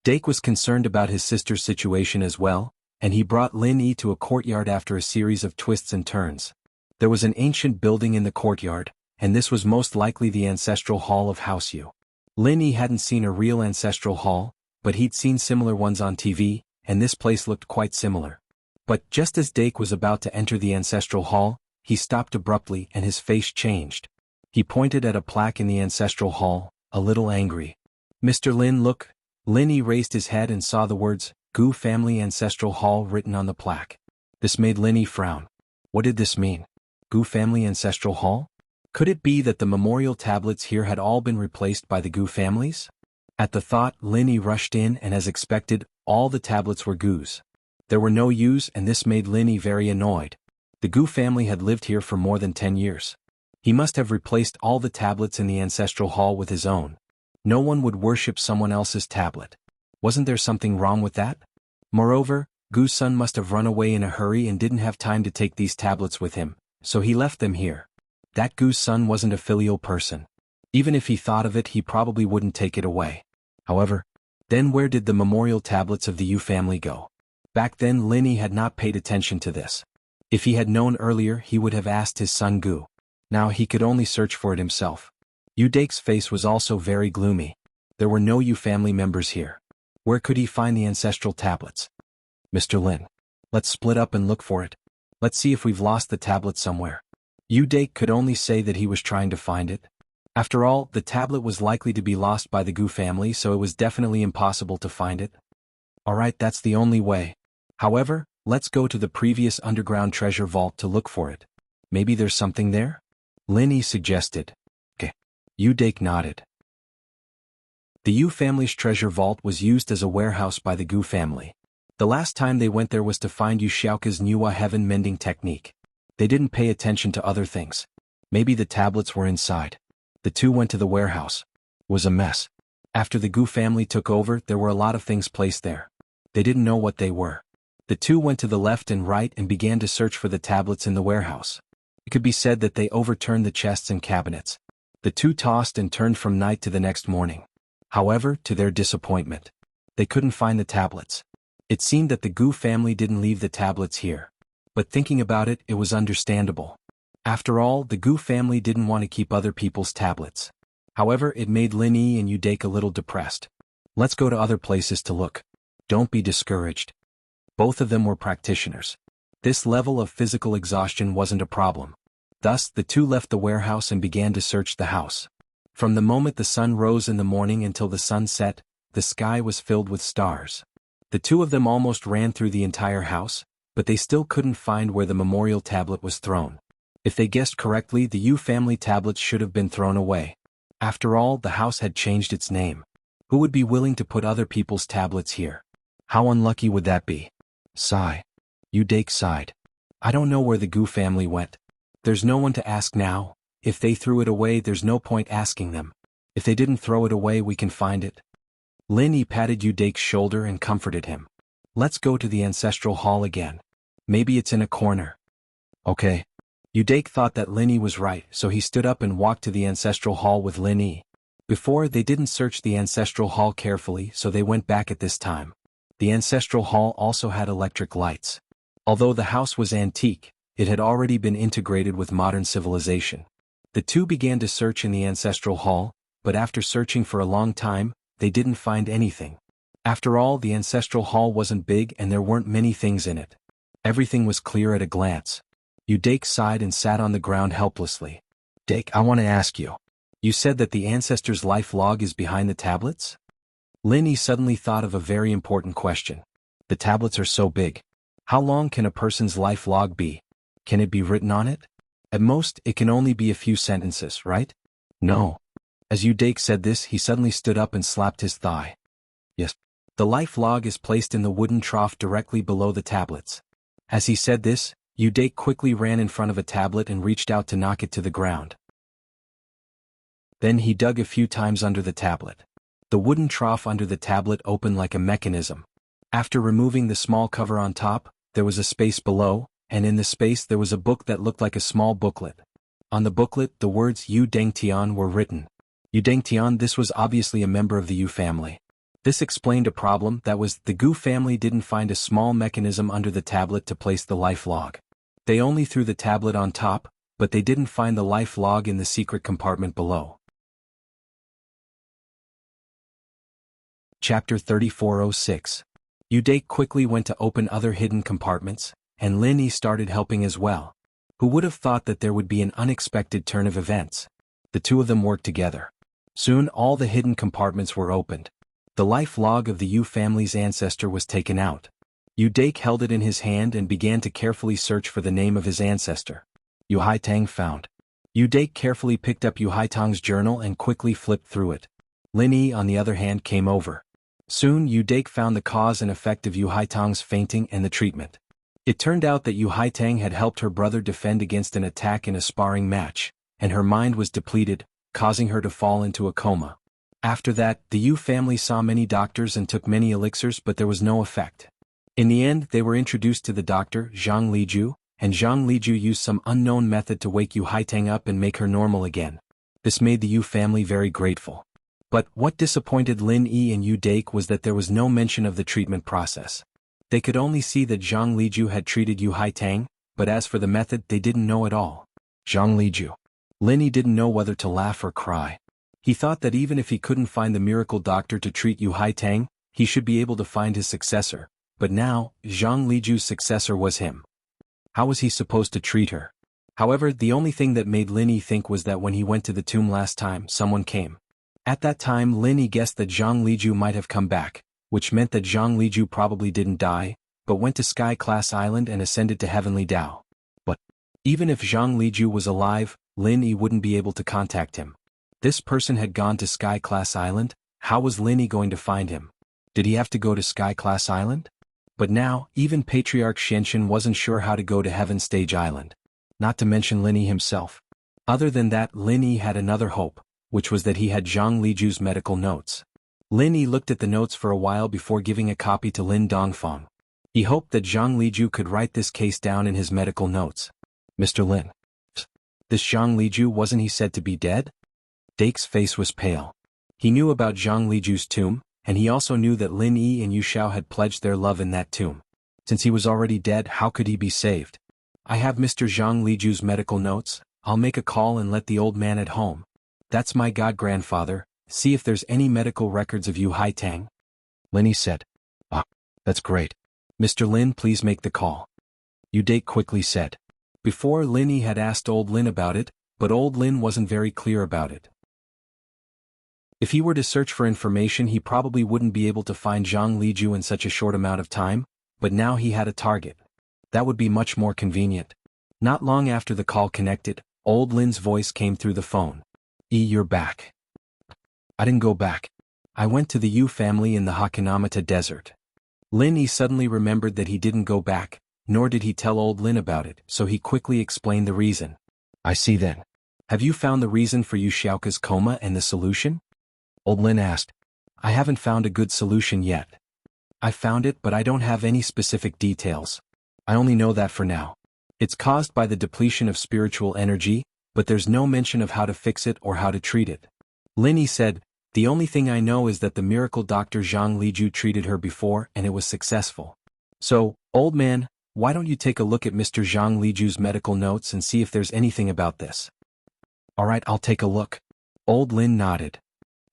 Dake was concerned about his sister's situation as well, and he brought Lin Yi to a courtyard after a series of twists and turns. There was an ancient building in the courtyard, and this was most likely the ancestral hall of House Yu. Lin Yi hadn't seen a real ancestral hall, but he'd seen similar ones on TV, and this place looked quite similar. But just as Dake was about to enter the ancestral hall, he stopped abruptly and his face changed. He pointed at a plaque in the ancestral hall, a little angry. Mr. Lin, look. Lin Yi raised his head and saw the words, Gu Family Ancestral Hall written on the plaque. This made Lin Yi frown. What did this mean? Gu Family Ancestral Hall? Could it be that the memorial tablets here had all been replaced by the Gu families? At the thought, Linny rushed in and as expected, all the tablets were Gu's. There were no U's and this made Linny very annoyed. The Gu family had lived here for more than 10 years. He must have replaced all the tablets in the ancestral hall with his own. No one would worship someone else's tablet. Wasn't there something wrong with that? Moreover, Gu's son must have run away in a hurry and didn't have time to take these tablets with him, so he left them here. That Gu's son wasn't a filial person. Even if he thought of it, he probably wouldn't take it away. However, then where did the memorial tablets of the Yu family go? Back then Linny had not paid attention to this. If he had known earlier, he would have asked his son Gu. Now he could only search for it himself. Yu Dake's face was also very gloomy. There were no Yu family members here. Where could he find the ancestral tablets? Mr. Lin. Let's split up and look for it. Let's see if we've lost the tablet somewhere. Yu Dake could only say that he was trying to find it. After all, the tablet was likely to be lost by the Gu family, so it was definitely impossible to find it. Alright, that's the only way. However, let's go to the previous underground treasure vault to look for it. Maybe there's something there? Linny suggested. Okay. Yu Dake nodded. The Yu family's treasure vault was used as a warehouse by the Gu family. The last time they went there was to find Yu Xiaoka's Nuwa heaven mending technique. They didn't pay attention to other things. Maybe the tablets were inside. The two went to the warehouse. It was a mess. After the Gu family took over, there were a lot of things placed there. They didn't know what they were. The two went to the left and right and began to search for the tablets in the warehouse. It could be said that they overturned the chests and cabinets. The two tossed and turned from night to the next morning. However, to their disappointment, they couldn't find the tablets. It seemed that the Gu family didn't leave the tablets here. But thinking about it, it was understandable. After all, the Gu family didn't want to keep other people's tablets. However, it made Linny and Yu Dake a little depressed. Let's go to other places to look. Don't be discouraged. Both of them were practitioners. This level of physical exhaustion wasn't a problem. Thus, the two left the warehouse and began to search the house. From the moment the sun rose in the morning until the sun set, the sky was filled with stars. The two of them almost ran through the entire house, but they still couldn't find where the memorial tablet was thrown. If they guessed correctly, the Yu family tablets should have been thrown away. After all, the house had changed its name. Who would be willing to put other people's tablets here? How unlucky would that be? Sigh. Yu Dake sighed. I don't know where the Gu family went. There's no one to ask now. If they threw it away, there's no point asking them. If they didn't throw it away, we can find it. Linny patted Yu Dake's shoulder and comforted him. Let's go to the ancestral hall again. Maybe it's in a corner. Okay. Yu Dake thought that Linny was right, so he stood up and walked to the ancestral hall with Linny. Before, they didn't search the ancestral hall carefully, so they went back at this time. The ancestral hall also had electric lights. Although the house was antique, it had already been integrated with modern civilization. The two began to search in the ancestral hall, but after searching for a long time, they didn't find anything. After all, the ancestral hall wasn't big and there weren't many things in it. Everything was clear at a glance. Yu Dake sighed and sat on the ground helplessly. Dake, I want to ask you. You said that the ancestor's life log is behind the tablets? Linny suddenly thought of a very important question. The tablets are so big. How long can a person's life log be? Can it be written on it? At most, it can only be a few sentences, right? No. As Yu Dake said this, he suddenly stood up and slapped his thigh. Yes. The life log is placed in the wooden trough directly below the tablets. As he said this, Yu Dake quickly ran in front of a tablet and reached out to knock it to the ground. Then he dug a few times under the tablet. The wooden trough under the tablet opened like a mechanism. After removing the small cover on top, there was a space below, and in the space there was a book that looked like a small booklet. On the booklet, the words Yu Dengtian were written. Yu Dengtian, this was obviously a member of the Yu family. This explained a problem, that was, the Gu family didn't find a small mechanism under the tablet to place the life log. They only threw the tablet on top, but they didn't find the life log in the secret compartment below. Chapter 3406. Yu Dake quickly went to open other hidden compartments, and Linny started helping as well. Who would have thought that there would be an unexpected turn of events? The two of them worked together. Soon all the hidden compartments were opened. The life log of the Yu family's ancestor was taken out. Yu Dake held it in his hand and began to carefully search for the name of his ancestor. Yu Haitang found. Dake carefully picked up Yu Haitang's journal and quickly flipped through it. Lin Yi, on the other hand, came over. Soon Dake found the cause and effect of Yu Haitang's fainting and the treatment. It turned out that Yu Haitang had helped her brother defend against an attack in a sparring match, and her mind was depleted, causing her to fall into a coma. After that, the Yu family saw many doctors and took many elixirs, but there was no effect. In the end, they were introduced to the doctor, Zhang Liju, and Zhang Liju used some unknown method to wake Yu Haitang up and make her normal again. This made the Yu family very grateful. But what disappointed Lin Yi and Dake was that there was no mention of the treatment process. They could only see that Zhang Liju had treated Yu Haitang, but as for the method, they didn't know at all. Zhang Liju. Lin Yi didn't know whether to laugh or cry. He thought that even if he couldn't find the miracle doctor to treat Yu Haitang, he should be able to find his successor. But now, Zhang Liju's successor was him. How was he supposed to treat her? However, the only thing that made Lin Yi think was that when he went to the tomb last time, someone came. At that time, Lin Yi guessed that Zhang Liju might have come back, which meant that Zhang Liju probably didn't die, but went to Sky Class Island and ascended to Heavenly Dao. But even if Zhang Liju was alive, Lin Yi wouldn't be able to contact him. This person had gone to Sky Class Island. How was Lin Yi going to find him? Did he have to go to Sky Class Island? But now, even Patriarch Xianxin wasn't sure how to go to Heaven Stage Island. Not to mention Lin Yi himself. Other than that, Lin Yi had another hope, which was that he had Zhang Liju's medical notes. Lin Yi looked at the notes for a while before giving a copy to Lin Dongfeng. He hoped that Zhang Liju could write this case down in his medical notes. Mr. Lin. This Zhang Liju, wasn't he said to be dead? Dake's face was pale. He knew about Zhang Liju's tomb, and he also knew that Lin Yi and Yu Xiao had pledged their love in that tomb. Since he was already dead, how could he be saved? I have Mr. Zhang Liju's medical notes. I'll make a call and let the old man at home. That's my god-grandfather. See if there's any medical records of Yu Haitang. Lin Yi said. Ah, that's great. Mr. Lin, please make the call. Dake quickly said. Before, Lin Yi had asked old Lin about it, but old Lin wasn't very clear about it. If he were to search for information, he probably wouldn't be able to find Zhang Liju in such a short amount of time, but now he had a target. That would be much more convenient. Not long after the call connected, old Lin's voice came through the phone. You're back. I didn't go back. I went to the Yu family in the Hakanamata desert. Lin Yi suddenly remembered that he didn't go back, nor did he tell old Lin about it, so he quickly explained the reason. I see then. Have you found the reason for Yu Xiaoka's coma and the solution? Old Lin asked. I haven't found a good solution yet. I found it, but I don't have any specific details. I only know that for now. It's caused by the depletion of spiritual energy, but there's no mention of how to fix it or how to treat it. Lin Yi said, the only thing I know is that the miracle doctor Zhang Liju treated her before and it was successful. So, old man, why don't you take a look at Mr. Zhang Liju's medical notes and see if there's anything about this? Alright, I'll take a look. Old Lin nodded.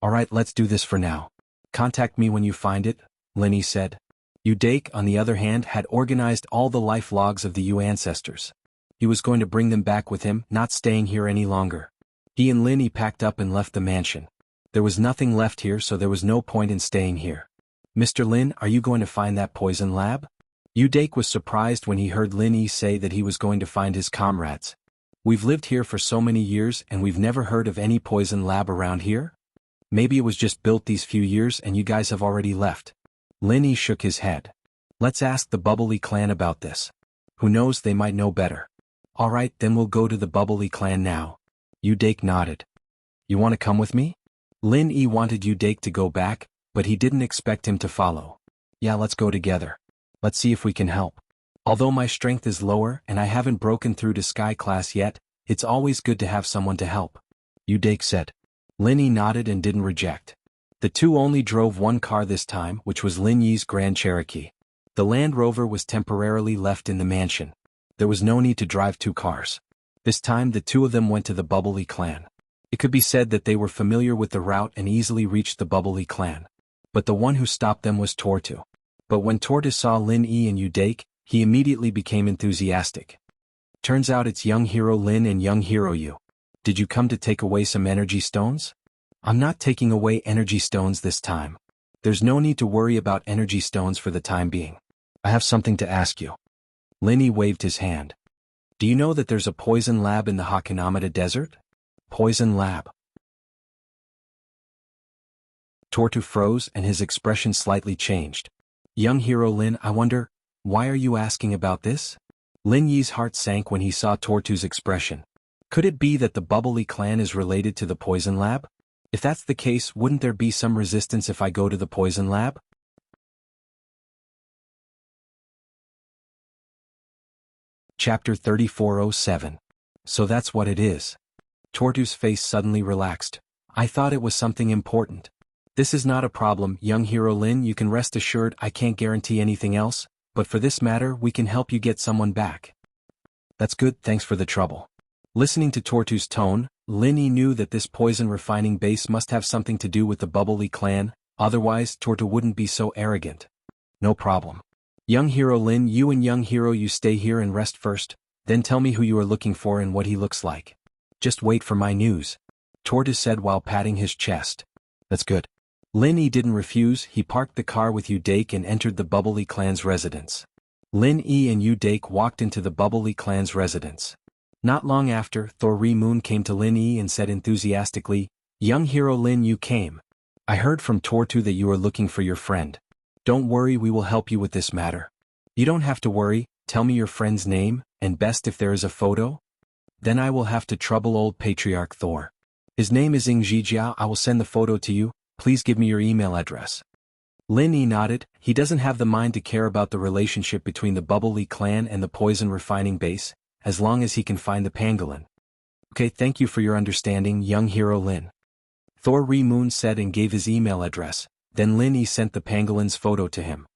Alright, let's do this for now. Contact me when you find it, Lin Yi said. Dake, on the other hand, had organized all the life logs of the Yu ancestors. He was going to bring them back with him, not staying here any longer. He and Lin Yi packed up and left the mansion. There was nothing left here, so there was no point in staying here. Mr. Lin, are you going to find that poison lab? Dake was surprised when he heard Lin Yi say that he was going to find his comrades. We've lived here for so many years and we've never heard of any poison lab around here? Maybe it was just built these few years and you guys have already left. Lin Yi shook his head. Let's ask the Bubbly clan about this. Who knows, they might know better. Alright, then we'll go to the Bubbly clan now. Dake nodded. You want to come with me? Lin Yi wanted Dake to go back, but he didn't expect him to follow. Yeah, let's go together. Let's see if we can help. Although my strength is lower and I haven't broken through to Sky Class yet, it's always good to have someone to help. Dake said. Lin Yi nodded and didn't reject. The two only drove one car this time, which was Lin Yi's Grand Cherokee. The Land Rover was temporarily left in the mansion. There was no need to drive two cars. This time the two of them went to the Bubbly clan. It could be said that they were familiar with the route and easily reached the Bubbly clan. But the one who stopped them was Tortu. But when Tortu saw Lin Yi and Dake, he immediately became enthusiastic. Turns out it's young hero Lin and young hero Yu. Did you come to take away some energy stones? I'm not taking away energy stones this time. There's no need to worry about energy stones for the time being. I have something to ask you. Lin Yi waved his hand. Do you know that there's a poison lab in the Hakanamata Desert? Poison lab. Tortu froze and his expression slightly changed. Young hero Lin, I wonder, why are you asking about this? Lin Yi's heart sank when he saw Tortu's expression. Could it be that the Bubbly clan is related to the poison lab? If that's the case, wouldn't there be some resistance if I go to the poison lab? Chapter 3407. So that's what it is. Tortu's face suddenly relaxed. I thought it was something important. This is not a problem, young hero Lin, you can rest assured I can't guarantee anything else, but for this matter we can help you get someone back. That's good, thanks for the trouble. Listening to Tortu's tone, Lin Yi knew that this poison refining base must have something to do with the Bubbly clan, otherwise Tortu wouldn't be so arrogant. No problem. Young hero Lin, you and young hero you stay here and rest first, then tell me who you are looking for and what he looks like. Just wait for my news. Tortu said while patting his chest. That's good. Lin Yi didn't refuse, he parked the car with Udake and entered the Bubbly clan's residence. Lin Yi and Udake walked into the Bubbly clan's residence. Not long after, Thori Moon came to Lin Yi and said enthusiastically, Young hero Lin, you came. I heard from Tortu that you are looking for your friend. Don't worry, we will help you with this matter. You don't have to worry, tell me your friend's name, and best if there is a photo. Then I will have to trouble old Patriarch Thor. His name is Jia, I will send the photo to you, please give me your email address. Lin Yi nodded, he doesn't have the mind to care about the relationship between the Bubbly clan and the poison refining base, as long as he can find the pangolin. Okay, thank you for your understanding, young hero Lin. Thori Moon said and gave his email address, then Lin Yi sent the pangolin's photo to him.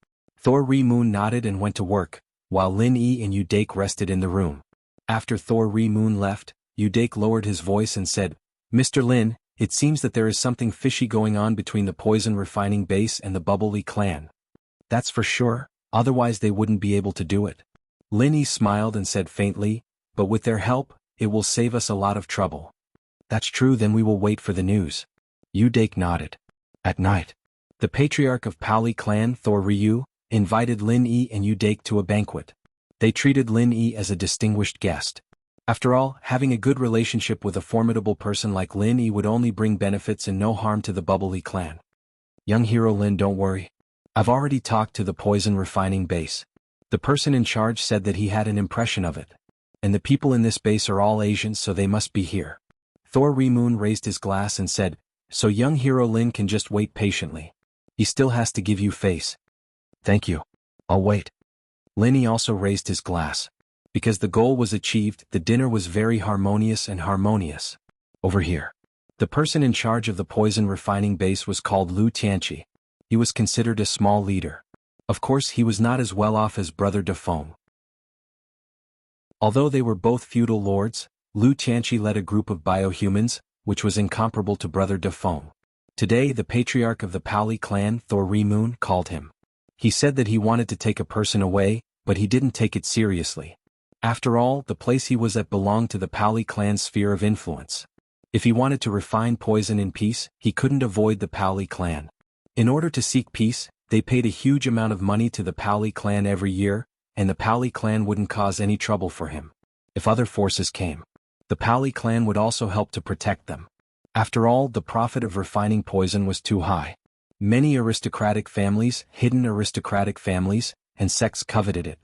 Thori Moon nodded and went to work, while Lin Yi and Udake rested in the room. After Thori Moon left, Udake lowered his voice and said, Mr. Lin, it seems that there is something fishy going on between the poison refining base and the Bubbly clan. That's for sure, otherwise they wouldn't be able to do it. Lin Yi smiled and said faintly, but with their help, it will save us a lot of trouble. That's true, then we will wait for the news. Udake nodded. At night, the patriarch of Pauli clan, Thor Ryu, invited Lin Yi and Udake to a banquet. They treated Lin Yi as a distinguished guest. After all, having a good relationship with a formidable person like Lin Yi would only bring benefits and no harm to the Bubbly clan. Young hero Lin, don't worry. I've already talked to the poison refining base. The person in charge said that he had an impression of it. And the people in this base are all Asians, so they must be here. Thor Moon raised his glass and said, so young hero Lin can just wait patiently. He still has to give you face. Thank you. I'll wait. Lin Yi also raised his glass. Because the goal was achieved, the dinner was very harmonious and harmonious. Over here. The person in charge of the poison refining base was called Lu Tianqi. He was considered a small leader. Of course, he was not as well off as Brother Dafeng. Although they were both feudal lords, Lu Tianqi led a group of biohumans, which was incomparable to Brother Dafeng. Today, the patriarch of the Pauli clan, Thor Moon, called him. He said that he wanted to take a person away, but he didn't take it seriously. After all, the place he was at belonged to the Pauli clan's sphere of influence. If he wanted to refine poison in peace, he couldn't avoid the Pauli clan. In order to seek peace, they paid a huge amount of money to the Pauli clan every year, and the Pauli clan wouldn't cause any trouble for him. If other forces came, the Pauli clan would also help to protect them. After all, the profit of refining poison was too high. Many aristocratic families, hidden aristocratic families, and sects coveted it.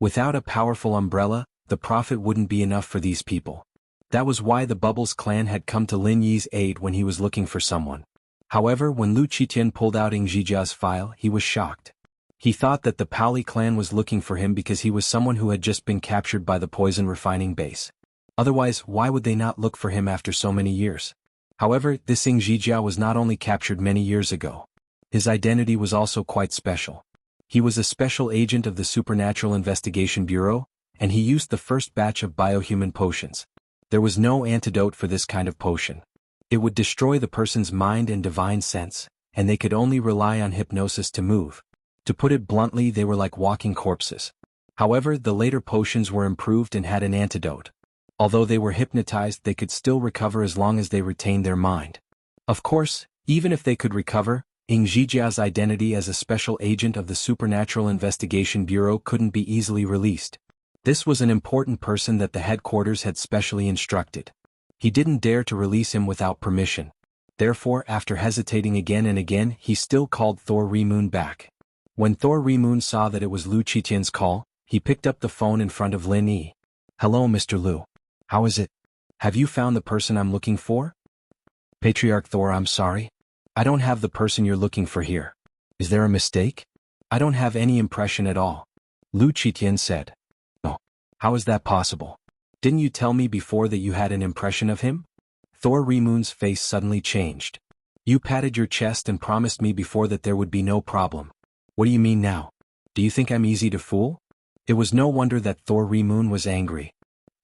Without a powerful umbrella, the profit wouldn't be enough for these people. That was why the Bubbles clan had come to Lin Yi's aid when he was looking for someone. However, when Lu Qitian pulled out Jijia's file, he was shocked. He thought that the Pauli clan was looking for him because he was someone who had just been captured by the poison refining base. Otherwise, why would they not look for him after so many years? However, this Jijia was not only captured many years ago. His identity was also quite special. He was a special agent of the Supernatural Investigation Bureau, and he used the first batch of biohuman potions. There was no antidote for this kind of potion. It would destroy the person's mind and divine sense, and they could only rely on hypnosis to move. To put it bluntly, they were like walking corpses. However, the later potions were improved and had an antidote. Although they were hypnotized, they could still recover as long as they retained their mind. Of course, even if they could recover, Jijia's identity as a special agent of the Supernatural Investigation Bureau couldn't be easily released. This was an important person that the headquarters had specially instructed. He didn't dare to release him without permission. Therefore, after hesitating again and again, he still called Thor Remoon back. When Thor Remoon saw that it was Lu Qitian's call, he picked up the phone in front of Lin Yi. "Hello, Mr. Lu. How is it? Have you found the person I'm looking for?" "Patriarch Thor, I'm sorry. I don't have the person you're looking for here. Is there a mistake?" "I don't have any impression at all," Lu Qitian said. "Oh, how is that possible? Didn't you tell me before that you had an impression of him?" Thor Remoon's face suddenly changed. "You patted your chest and promised me before that there would be no problem. What do you mean now? Do you think I'm easy to fool?" It was no wonder that Thor Remoon was angry.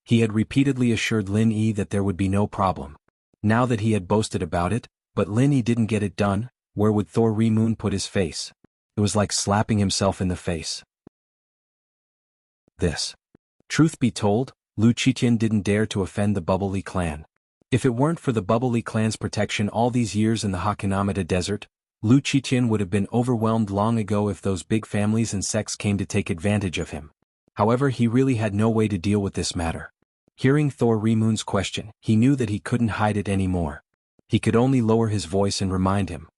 He had repeatedly assured Lin Yi that there would be no problem. Now that he had boasted about it, but Lin Yi didn't get it done, where would Thor Remoon put his face? It was like slapping himself in the face. Truth be told, Lu Qitian didn't dare to offend the Bubbly clan. If it weren't for the Bubbly clan's protection all these years in the Hakanamata desert, Lu Qitian would have been overwhelmed long ago if those big families and sects came to take advantage of him. However, he really had no way to deal with this matter. Hearing Thor Remoon's question, he knew that he couldn't hide it anymore. He could only lower his voice and remind him.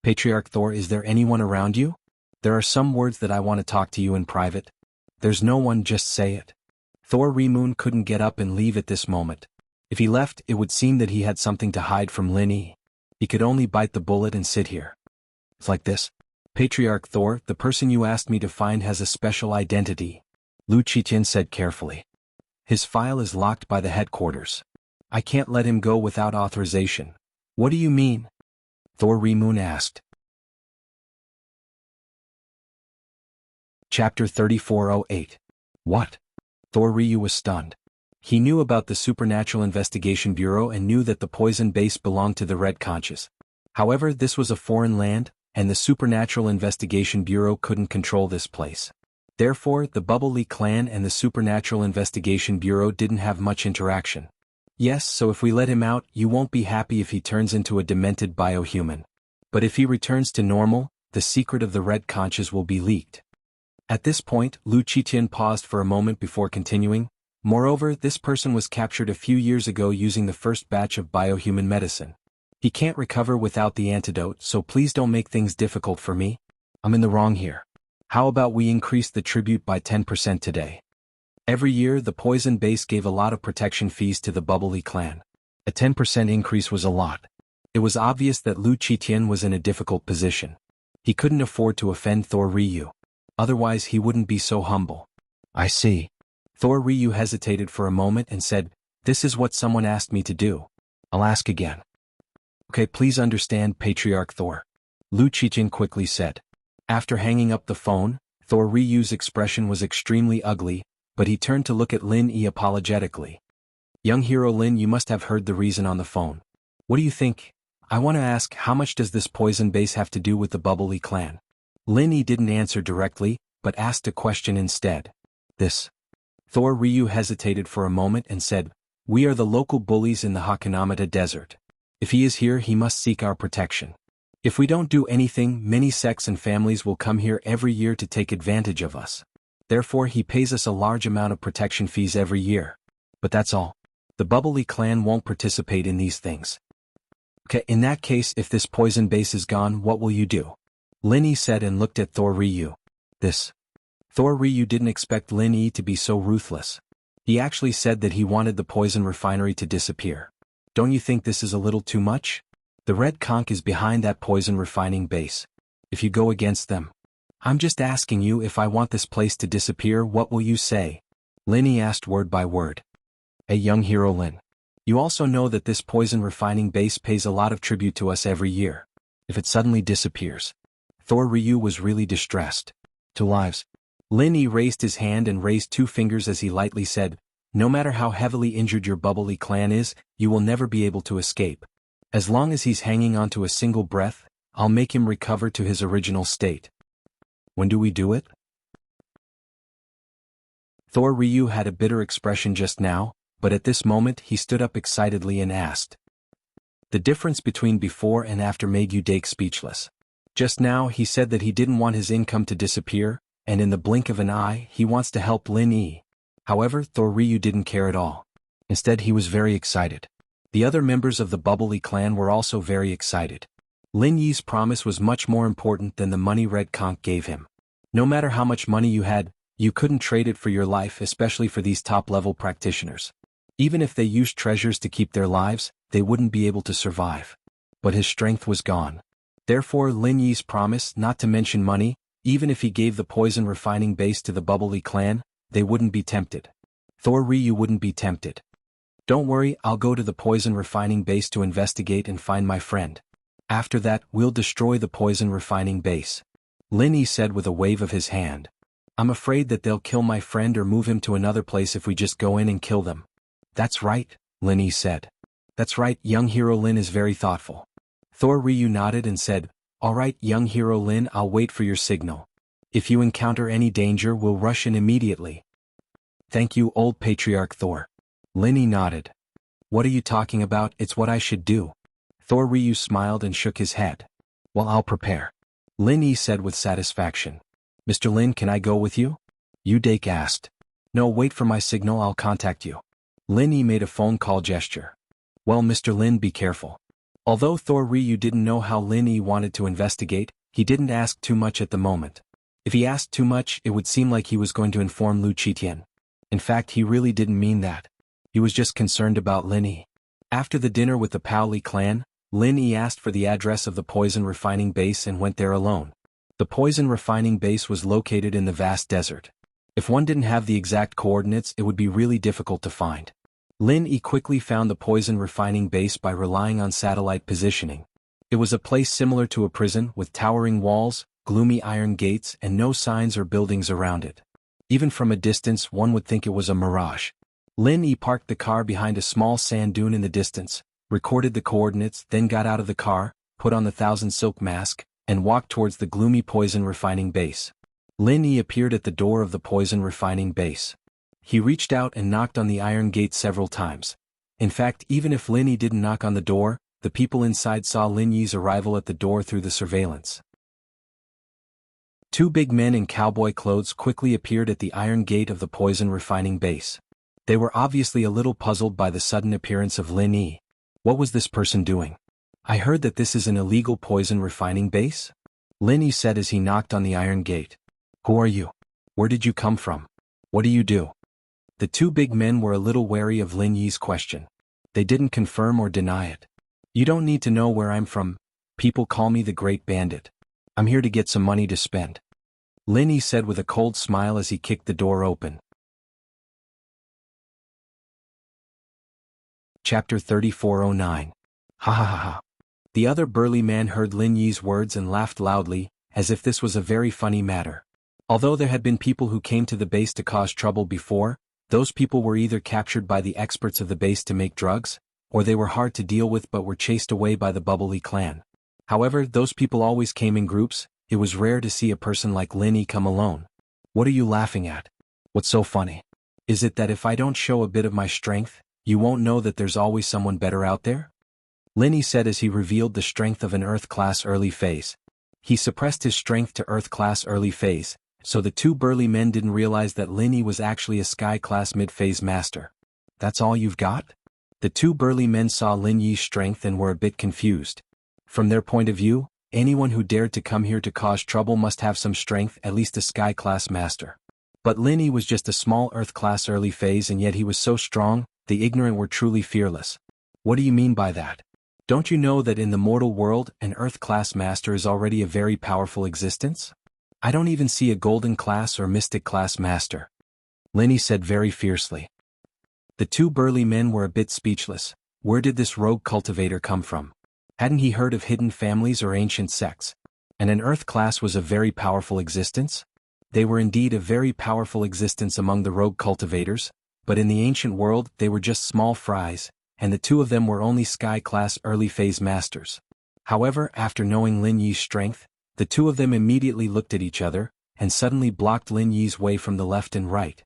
"Patriarch Thor, is there anyone around you? There are some words that I want to talk to you in private." "There's no one, just say it." Thor Remoon couldn't get up and leave at this moment. If he left, it would seem that he had something to hide from Lin Yi. He could only bite the bullet and sit here. "It's like this. Patriarch Thor, the person you asked me to find has a special identity," Lu Qitian said carefully. "His file is locked by the headquarters. I can't let him go without authorization." "What do you mean?" Thor Remoon asked. Chapter 3408. What? Thor Ryu was stunned. He knew about the Supernatural Investigation Bureau and knew that the poison base belonged to the Red Conches. However, this was a foreign land, and the Supernatural Investigation Bureau couldn't control this place. Therefore, the Bubbly clan and the Supernatural Investigation Bureau didn't have much interaction. "Yes, so if we let him out, you won't be happy if he turns into a demented biohuman. But if he returns to normal, the secret of the Red Conches will be leaked." At this point, Lu Qitian paused for a moment before continuing. "Moreover, this person was captured a few years ago using the first batch of biohuman medicine. He can't recover without the antidote, so please don't make things difficult for me. I'm in the wrong here. How about we increase the tribute by 10% today?" Every year, the poison base gave a lot of protection fees to the Bubbly clan. A 10% increase was a lot. It was obvious that Lu Qitian was in a difficult position. He couldn't afford to offend Thor Ryu. Otherwise, he wouldn't be so humble. "I see." Thor Ryu hesitated for a moment and said, "This is what someone asked me to do. I'll ask again." "Okay, please understand, Patriarch Thor," Lu Qitian quickly said. After hanging up the phone, Thor Ryu's expression was extremely ugly, but he turned to look at Lin Yi apologetically. "Young hero Lin, you must have heard the reason on the phone. What do you think? I want to ask, how much does this poison base have to do with the Bubbly clan?" Lin Yi didn't answer directly, but asked a question instead. Thor Ryu hesitated for a moment and said, "We are the local bullies in the Hakanamata desert. If he is here, he must seek our protection. If we don't do anything, many sects and families will come here every year to take advantage of us. Therefore, he pays us a large amount of protection fees every year. But that's all. The Bubbly clan won't participate in these things." "Okay, in that case, if this poison base is gone, what will you do?" Lin Yi said and looked at Thor Ryu. Thor Ryu didn't expect Lin Yi to be so ruthless. He actually said that he wanted the poison refinery to disappear. "Don't you think this is a little too much? The Red Conch is behind that poison refining base. If you go against them, I'm just asking you, if I want this place to disappear, what will you say?" Lin Yi asked word by word. "Hey, young hero Lin. You also know that this poison refining base pays a lot of tribute to us every year. If it suddenly disappears..." Thor Ryu was really distressed. "Two lives." Lin Yi raised his hand and raised two fingers as he lightly said, "No matter how heavily injured your Bubbly clan is, you will never be able to escape. As long as he's hanging on to a single breath, I'll make him recover to his original state." "When do we do it?" Thor Ryu had a bitter expression just now, but at this moment he stood up excitedly and asked. The difference between before and after made Udake speechless. Just now he said that he didn't want his income to disappear, and in the blink of an eye he wants to help Lin Yi. However, Thor Ryu didn't care at all. Instead, he was very excited. The other members of the Bubbly clan were also very excited. Lin Yi's promise was much more important than the money Red Conch gave him. No matter how much money you had, you couldn't trade it for your life, especially for these top-level practitioners. Even if they used treasures to keep their lives, they wouldn't be able to survive. But his strength was gone. Therefore, Lin Yi's promise, not to mention money, even if he gave the poison refining base to the Bubbly clan, they wouldn't be tempted. Thor Ryu wouldn't be tempted. Don't worry, I'll go to the poison refining base to investigate and find my friend. After that, we'll destroy the poison refining base. Lin Yi said with a wave of his hand. I'm afraid that they'll kill my friend or move him to another place if we just go in and kill them. That's right, Lin Yi said. That's right, young hero Lin is very thoughtful. Thor Ryu nodded and said, all right, young hero Lin, I'll wait for your signal. If you encounter any danger, we'll rush in immediately. Thank you, old patriarch Thor. Lin Yi nodded. What are you talking about? It's what I should do. Thor Ryu smiled and shook his head. Well, I'll prepare. Lin Yi said with satisfaction. Mr. Lin, can I go with you? Yu Dake asked. No, wait for my signal, I'll contact you. Lin Yi made a phone call gesture. Well, Mr. Lin, be careful. Although Thor Ryu didn't know how Lin Yi wanted to investigate, he didn't ask too much at the moment. If he asked too much, it would seem like he was going to inform Lu Qitian. In fact, he really didn't mean that. He was just concerned about Lin Yi. After the dinner with the Paoli clan, Lin Yi asked for the address of the poison refining base and went there alone. The poison refining base was located in the vast desert. If one didn't have the exact coordinates, it would be really difficult to find. Lin Yi quickly found the poison refining base by relying on satellite positioning. It was a place similar to a prison with towering walls, gloomy iron gates, and no signs or buildings around it. Even from a distance, one would think it was a mirage. Lin Yi parked the car behind a small sand dune in the distance, recorded the coordinates, then got out of the car, put on the Thousand Silk mask, and walked towards the gloomy poison refining base. Lin Yi appeared at the door of the poison refining base. He reached out and knocked on the iron gate several times. In fact, even if Lin Yi didn't knock on the door, the people inside saw Lin Yi's arrival at the door through the surveillance. Two big men in cowboy clothes quickly appeared at the iron gate of the poison refining base. They were obviously a little puzzled by the sudden appearance of Lin Yi. What was this person doing? I heard that this is an illegal poison refining base? Lin Yi said as he knocked on the iron gate. Who are you? Where did you come from? What do you do? The two big men were a little wary of Lin Yi's question. They didn't confirm or deny it. You don't need to know where I'm from. People call me the Great Bandit. I'm here to get some money to spend. Lin Yi said with a cold smile as he kicked the door open. Chapter 3409. Ha ha ha ha. The other burly man heard Lin Yi's words and laughed loudly, as if this was a very funny matter. Although there had been people who came to the base to cause trouble before, those people were either captured by the experts of the base to make drugs, or they were hard to deal with but were chased away by the Bubbly clan. However, those people always came in groups. It was rare to see a person like Lin Yi come alone. What are you laughing at? What's so funny? Is it that if I don't show a bit of my strength, you won't know that there's always someone better out there? Lin Yi said as he revealed the strength of an Earth-class early phase. He suppressed his strength to Earth-class early phase, so the two burly men didn't realize that Lin Yi was actually a Sky-class mid-phase master. That's all you've got? The two burly men saw Lin Yi's strength and were a bit confused. From their point of view, anyone who dared to come here to cause trouble must have some strength, at least a Sky-class master. But Lin Yi was just a small Earth-class early phase, and yet he was so strong, the ignorant were truly fearless. What do you mean by that? Don't you know that in the mortal world, an Earth-class master is already a very powerful existence? I don't even see a golden-class or mystic-class master. Lin Yi said very fiercely. The two burly men were a bit speechless. Where did this rogue cultivator come from? Hadn't he heard of hidden families or ancient sects? And an Earth-class was a very powerful existence? They were indeed a very powerful existence among the rogue cultivators, but in the ancient world they were just small fries, and the two of them were only Sky-class early-phase masters. However, after knowing Lin Yi's strength, the two of them immediately looked at each other, and suddenly blocked Lin Yi's way from the left and right.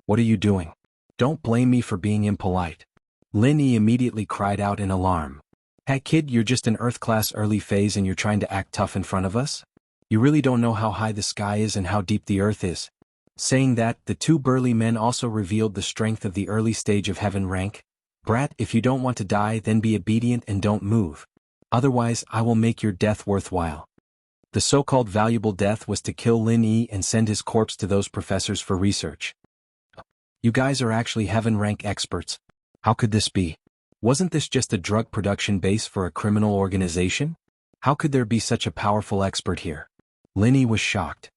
What are you doing? Don't blame me for being impolite. Lin Yi immediately cried out in alarm. Hey kid, you're just an Earth-class early phase and you're trying to act tough in front of us? You really don't know how high the sky is and how deep the earth is. Saying that, the two burly men also revealed the strength of the early stage of heaven rank. Brat, if you don't want to die, then be obedient and don't move. Otherwise, I will make your death worthwhile. The so-called valuable death was to kill Lin Yi and send his corpse to those professors for research. You guys are actually heaven rank experts. How could this be? Wasn't this just a drug production base for a criminal organization? How could there be such a powerful expert here? Lin Yi was shocked.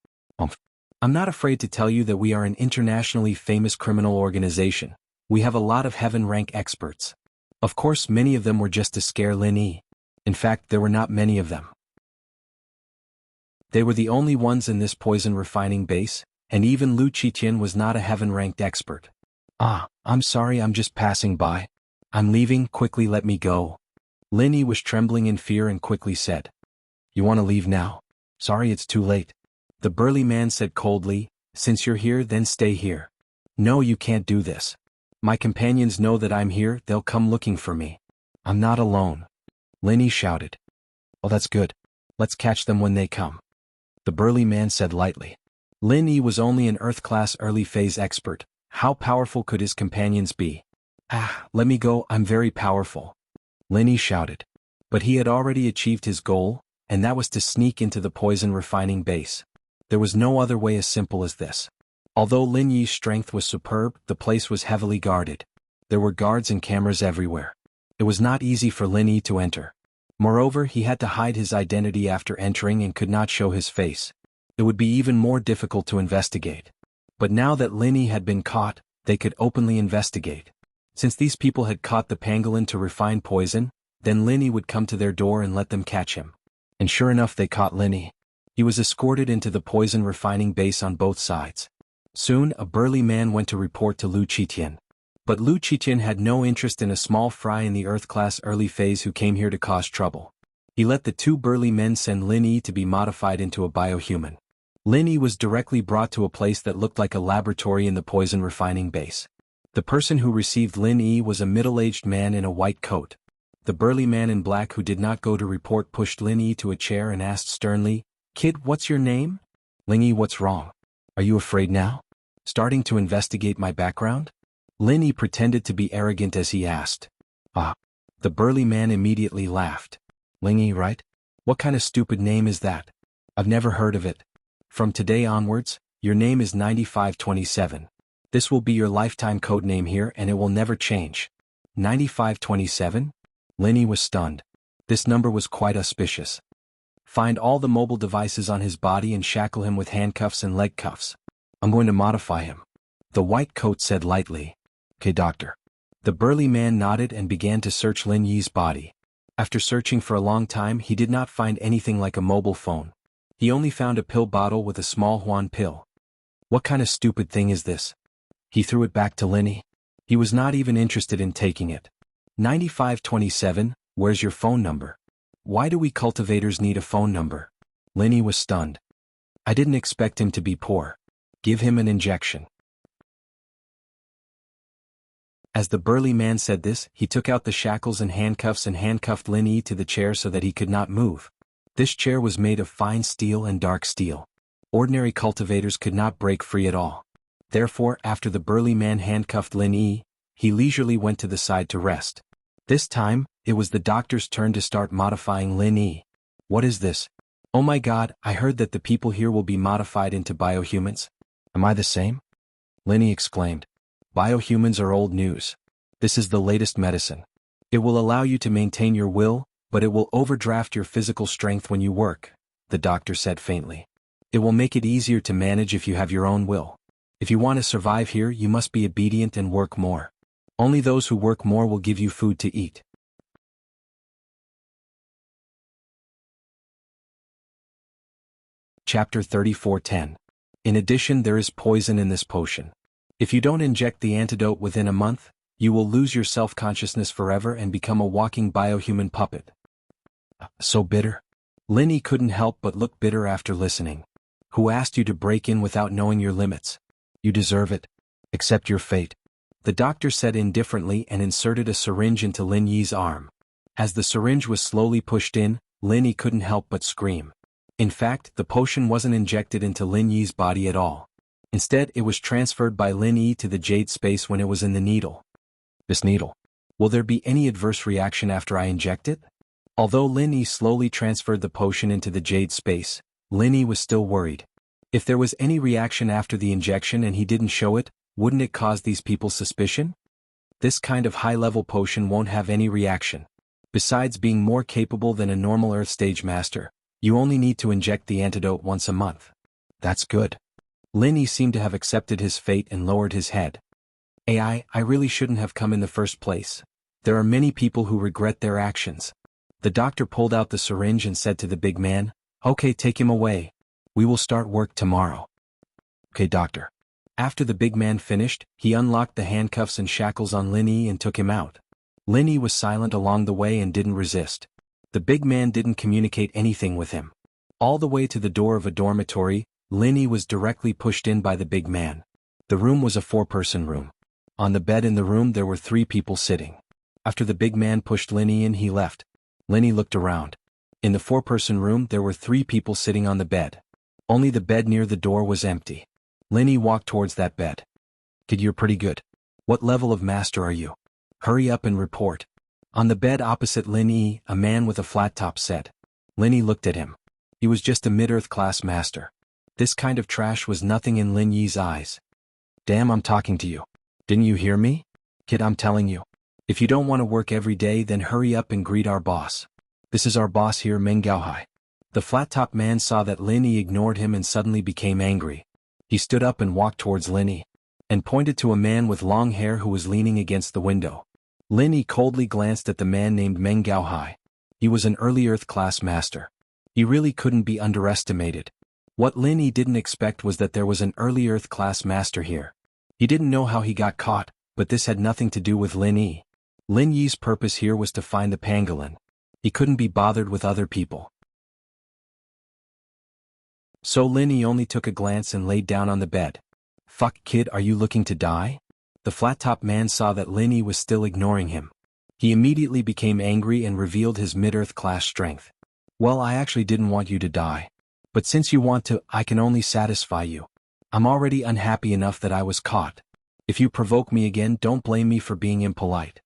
I'm not afraid to tell you that we are an internationally famous criminal organization. We have a lot of heaven rank experts. Of course, many of them were just to scare Lin Yi. In fact, there were not many of them. They were the only ones in this poison refining base, and even Lu Qitian was not a heaven-ranked expert. I'm sorry, I'm just passing by. I'm leaving, quickly let me go. Lin Yi was trembling in fear and quickly said. You want to leave now? Sorry, it's too late. The burly man said coldly, since you're here, then stay here. No, you can't do this. My companions know that I'm here, they'll come looking for me. I'm not alone. Lin Yi shouted. Oh, that's good. Let's catch them when they come. The burly man said lightly. Lin Yi was only an Earth-class early-phase expert. How powerful could his companions be? Let me go, I'm very powerful. Lin Yi shouted. But he had already achieved his goal, and that was to sneak into the poison refining base. There was no other way as simple as this. Although Lin Yi's strength was superb, the place was heavily guarded. There were guards and cameras everywhere. It was not easy for Lin Yi to enter. Moreover, he had to hide his identity after entering and could not show his face. It would be even more difficult to investigate. But now that Lin Yi had been caught, they could openly investigate. Since these people had caught the pangolin to refine poison, then Lin Yi would come to their door and let them catch him. And sure enough, they caught Lin Yi. He was escorted into the poison refining base on both sides. Soon, a burly man went to report to Lu Qitian. But Lu Qitian had no interest in a small fry in the Earth-class early phase who came here to cause trouble. He let the two burly men send Lin Yi to be modified into a biohuman. Lin Yi was directly brought to a place that looked like a laboratory in the poison refining base. The person who received Lin Yi was a middle-aged man in a white coat. The burly man in black who did not go to report pushed Lin Yi to a chair and asked sternly, "Kid, what's your name?" "Lin Yi, what's wrong? Are you afraid now? Starting to investigate my background?" Lin Yi pretended to be arrogant as he asked. The burly man immediately laughed. "Lin Yi, right? What kind of stupid name is that? I've never heard of it. From today onwards, your name is 9527. This will be your lifetime code name here and it will never change." 9527? Lin Yi was stunned. This number was quite auspicious. Find all the mobile devices on his body and shackle him with handcuffs and leg cuffs. I'm going to modify him. The white coat said lightly. "Okay, doctor." The burly man nodded and began to search Lin Yi's body. After searching for a long time, he did not find anything like a mobile phone. He only found a pill bottle with a small Huan pill. What kind of stupid thing is this? He threw it back to Lin Yi. He was not even interested in taking it. 9527, where's your phone number? Why do we cultivators need a phone number? Lin Yi was stunned. I didn't expect him to be poor. Give him an injection. As the burly man said this, he took out the shackles and handcuffed Lin Yi to the chair so that he could not move. This chair was made of fine steel and dark steel. Ordinary cultivators could not break free at all. Therefore, after the burly man handcuffed Lin Yi, he leisurely went to the side to rest. This time, it was the doctor's turn to start modifying Lin Yi. What is this? Oh my god, I heard that the people here will be modified into biohumans. Am I the same? Lin Yi exclaimed. Biohumans are old news. This is the latest medicine. It will allow you to maintain your will, but it will overdraft your physical strength when you work, the doctor said faintly. It will make it easier to manage if you have your own will. If you want to survive here, you must be obedient and work more. Only those who work more will give you food to eat. Chapter 34:10. In addition, there is poison in this potion. If you don't inject the antidote within a month, you will lose your self-consciousness forever and become a walking biohuman puppet. So bitter? Lin Yi couldn't help but look bitter after listening. Who asked you to break in without knowing your limits? You deserve it. Accept your fate. The doctor said indifferently and inserted a syringe into Lin Yi's arm. As the syringe was slowly pushed in, Lin Yi couldn't help but scream. In fact, the potion wasn't injected into Lin Yi's body at all. Instead, it was transferred by Lin Yi to the jade space when it was in the needle. This needle. Will there be any adverse reaction after I inject it? Although Lin Yi slowly transferred the potion into the jade space, Lin Yi was still worried. If there was any reaction after the injection and he didn't show it, wouldn't it cause these people suspicion? This kind of high-level potion won't have any reaction. Besides being more capable than a normal Earth stage master, you only need to inject the antidote once a month. That's good. Lin Yi seemed to have accepted his fate and lowered his head. I really shouldn't have come in the first place. There are many people who regret their actions. The doctor pulled out the syringe and said to the big man, "Okay, take him away. We will start work tomorrow." "Okay, doctor." After the big man finished, he unlocked the handcuffs and shackles on Lin Yi and took him out. Lin Yi was silent along the way and didn't resist. The big man didn't communicate anything with him. All the way to the door of a dormitory, Lin Yi was directly pushed in by the big man. The room was a 4-person room. On the bed in the room there were 3 people sitting. After the big man pushed Lin Yi in, he left. Lin Yi looked around. In the 4-person room there were 3 people sitting on the bed. Only the bed near the door was empty. Lin Yi walked towards that bed. "Kid, you're pretty good. What level of master are you? Hurry up and report." On the bed opposite Lin Yi, a man with a flat top said. Lin Yi looked at him. He was just a mid-earth class master. This kind of trash was nothing in Lin Yi's eyes. "Damn, I'm talking to you. Didn't you hear me? Kid, I'm telling you. If you don't want to work every day, then hurry up and greet our boss. This is our boss here, Meng Gaohai." The flat-top man saw that Lin Yi ignored him and suddenly became angry. He stood up and walked towards Lin Yi, and pointed to a man with long hair who was leaning against the window. Lin Yi coldly glanced at the man named Meng Gaohai. He was an early Earth class master. He really couldn't be underestimated. What Lin Yi didn't expect was that there was an early Earth class master here. He didn't know how he got caught, but this had nothing to do with Lin Yi. Lin Yi's purpose here was to find the pangolin. He couldn't be bothered with other people. So Lin Yi only took a glance and laid down on the bed. "Fuck, kid, are you looking to die?" The flat-top man saw that Lin Yi was still ignoring him. He immediately became angry and revealed his mid-earth class strength. "Well, I actually didn't want you to die. But since you want to, I can only satisfy you. I'm already unhappy enough that I was caught. If you provoke me again, don't blame me for being impolite."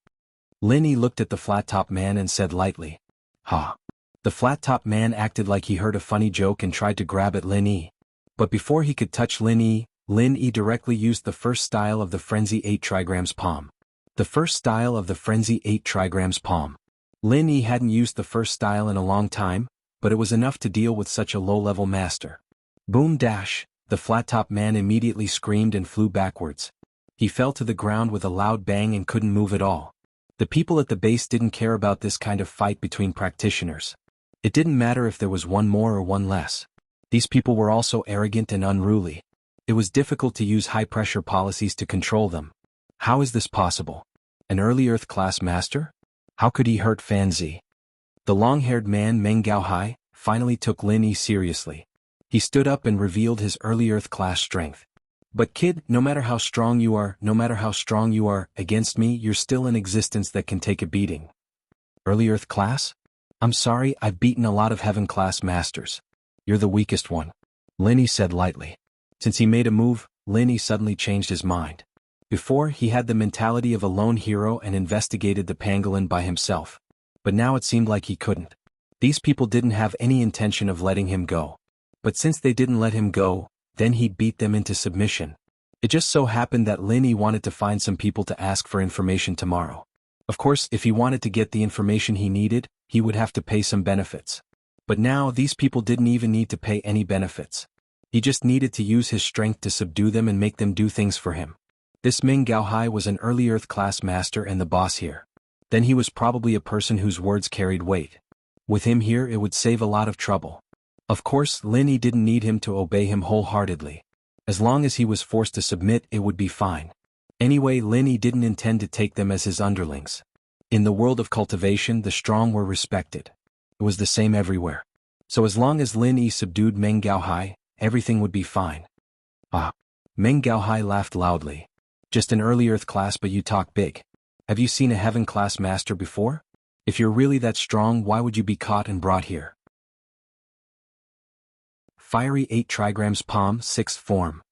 Lin Yi looked at the flat-top man and said lightly, "Ha." The flat-top man acted like he heard a funny joke and tried to grab at Lin Yi. But before he could touch Lin Yi directly used the first style of the Frenzy 8 trigrams palm. The first style of the Frenzy 8 trigrams palm. Lin Yi hadn't used the first style in a long time, but it was enough to deal with such a low-level master. Boom dash, the flat-top man immediately screamed and flew backwards. He fell to the ground with a loud bang and couldn't move at all. The people at the base didn't care about this kind of fight between practitioners. It didn't matter if there was one more or one less. These people were also arrogant and unruly. It was difficult to use high-pressure policies to control them. How is this possible? An early Earth class master? How could he hurt Fan Zi? The long-haired man Meng Gaohai finally took Lin Yi seriously. He stood up and revealed his early Earth class strength. "But kid, no matter how strong you are against me, you're still an existence that can take a beating." "Early Earth class? I'm sorry, I've beaten a lot of Heaven class masters. You're the weakest one," Lin Yi said lightly. Since he made a move, Lin Yi suddenly changed his mind. Before, he had the mentality of a lone hero and investigated the pangolin by himself. But now it seemed like he couldn't. These people didn't have any intention of letting him go. But since they didn't let him go, then he'd beat them into submission. It just so happened that Lin Yi wanted to find some people to ask for information tomorrow. Of course, if he wanted to get the information he needed, he would have to pay some benefits. But now these people didn't even need to pay any benefits. He just needed to use his strength to subdue them and make them do things for him. This Meng Gaohai was an early Earth class master and the boss here. Then he was probably a person whose words carried weight. With him here, it would save a lot of trouble. Of course, Lin Yi didn't need him to obey him wholeheartedly. As long as he was forced to submit, it would be fine. Anyway, Lin Yi didn't intend to take them as his underlings. In the world of cultivation, the strong were respected. It was the same everywhere. So as long as Lin Yi subdued Meng Gaohai, everything would be fine. "Ah." Meng Gaohai laughed loudly. "Just an early Earth class, but you talk big. Have you seen a Heaven class master before? If you're really that strong, why would you be caught and brought here?" Fiery 8 trigrams palm, 6th form.